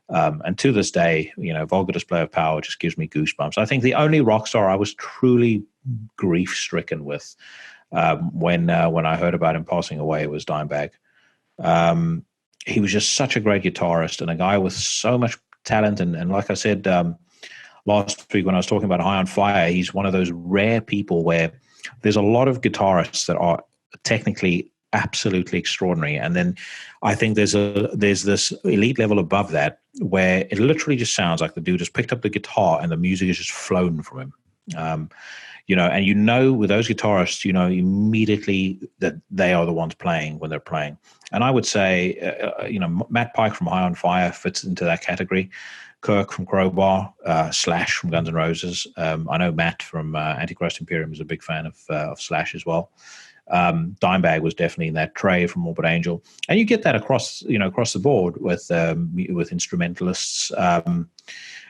And to this day, Vulgar Display of Power just gives me goosebumps. I think the only rock star I was truly grief-stricken with when I heard about him passing away was Dimebag. He was just such a great guitarist and a guy with so much talent. And like I said last week when I was talking about High on Fire, he's one of those rare people where there's a lot of guitarists that are technically absolutely extraordinary, and then I think there's this elite level above that where it literally just sounds like the dude just picked up the guitar and the music is just flown from him. And with those guitarists, immediately that they are the ones playing when they're playing. And I would say, Matt Pike from High on Fire fits into that category. Kirk from Crowbar, Slash from Guns N' Roses. I know Matt from Antichrist Imperium is a big fan of Slash as well. Dimebag was definitely in that tray from Morbid Angel, and you get that across the board with instrumentalists,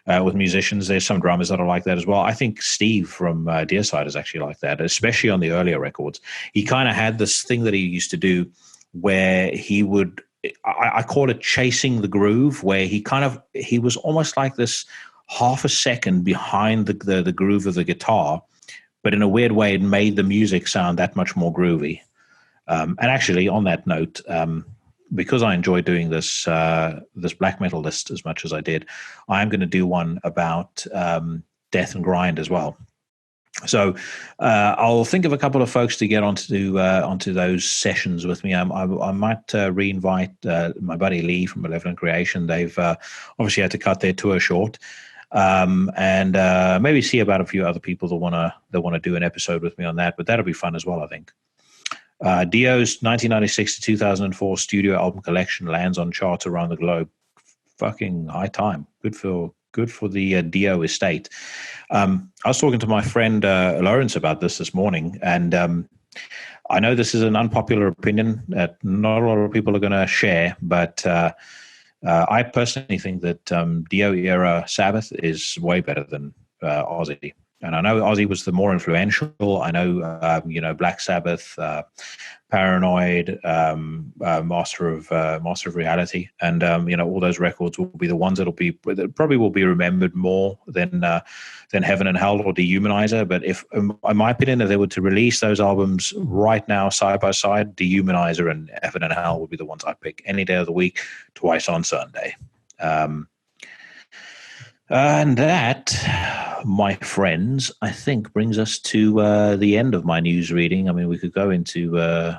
with musicians. There's some drummers that are like that as well. I think Steve from Deicide is actually like that, especially on the earlier records. He kind of had this thing that he used to do where he would. I call it chasing the groove, where he was almost like this half a second behind the groove of the guitar, but in a weird way, it made the music sound that much more groovy. And actually, on that note, because I enjoy doing this black metal list as much as I did, I'm going to do one about Death and Grind as well. So I'll think of a couple of folks to get onto those sessions with me. I might re-invite my buddy Lee from Malevolent Creation. They've obviously had to cut their tour short, and maybe see about a few other people that want to do an episode with me on that. But that'll be fun as well, I think. Dio's 1996 to 2004 studio album collection lands on charts around the globe. Fucking high time. Good for the Dio estate. I was talking to my friend Lawrence about this morning, and I know this is an unpopular opinion that not a lot of people are going to share, but I personally think that Dio era Sabbath is way better than Ozzy. And I know Ozzy was the more influential. I know, Black Sabbath, Paranoid, Master of Reality, and all those records will be the ones that probably will be remembered more than Heaven and Hell or Dehumanizer. But if, in my opinion, if they were to release those albums right now side by side, Dehumanizer and Heaven and Hell would be the ones I'd pick any day of the week, twice on Sunday. And that, my friends, I think brings us to the end of my news reading. I mean, we could go into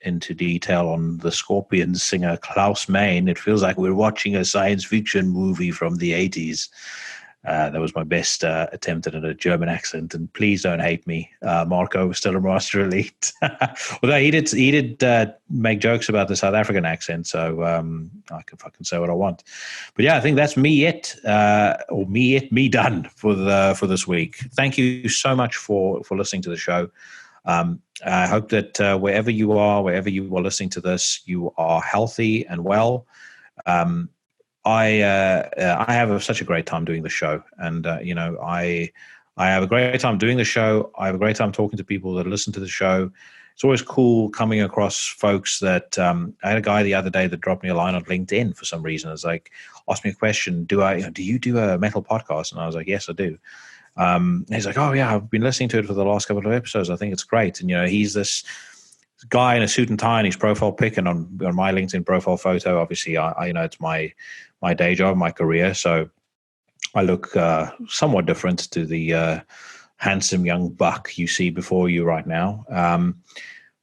detail on the Scorpions singer Klaus Meine. It feels like we're watching a science fiction movie from the 80s. That was my best attempt at a German accent, and please don't hate me. Marco was still a Master Elite, although he did make jokes about the South African accent, so I can fucking say what I want. But yeah, I think that's me done for this week. Thank you so much for listening to the show. I hope that wherever you are listening to this, you are healthy and well. I have such a great time doing the show, and I have a great time doing the show. I have a great time talking to people that listen to the show. It's always cool coming across folks that I had a guy the other day that dropped me a line on LinkedIn for some reason. It's like, asked me a question: do you do a metal podcast? And I was like, yes, I do. He's like, oh yeah, I've been listening to it for the last couple of episodes. I think it's great. And he's this guy in a suit and tie, and his profile pic, and on my LinkedIn profile photo, obviously, I it's my day job, my career. So I look somewhat different to the handsome young buck you see before you right now.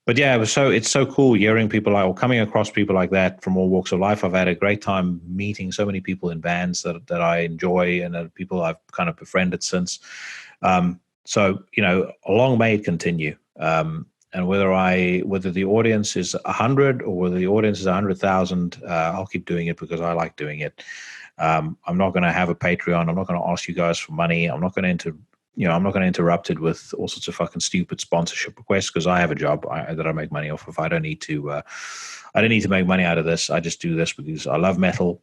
But yeah, it's so cool hearing people coming across people like that from all walks of life. I've had a great time meeting so many people in bands that I enjoy, and people I've kind of befriended since. So long may it continue. And whether the audience is 100 or whether the audience is 100,000, I'll keep doing it because I like doing it. I'm not going to have a Patreon. I'm not going to ask you guys for money. I'm not going to interrupt it with all sorts of fucking stupid sponsorship requests because I have a job that I make money off of. I don't need to make money out of this. I just do this because I love metal,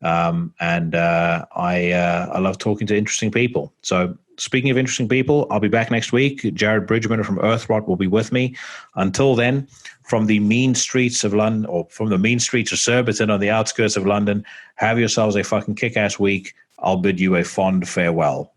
and I love talking to interesting people. So speaking of interesting people, I'll be back next week. Jared Bridgman from Earthrot will be with me. Until then, from the mean streets of London, or from the mean streets of Surbiton on the outskirts of London, have yourselves a fucking kick-ass week. I'll bid you a fond farewell.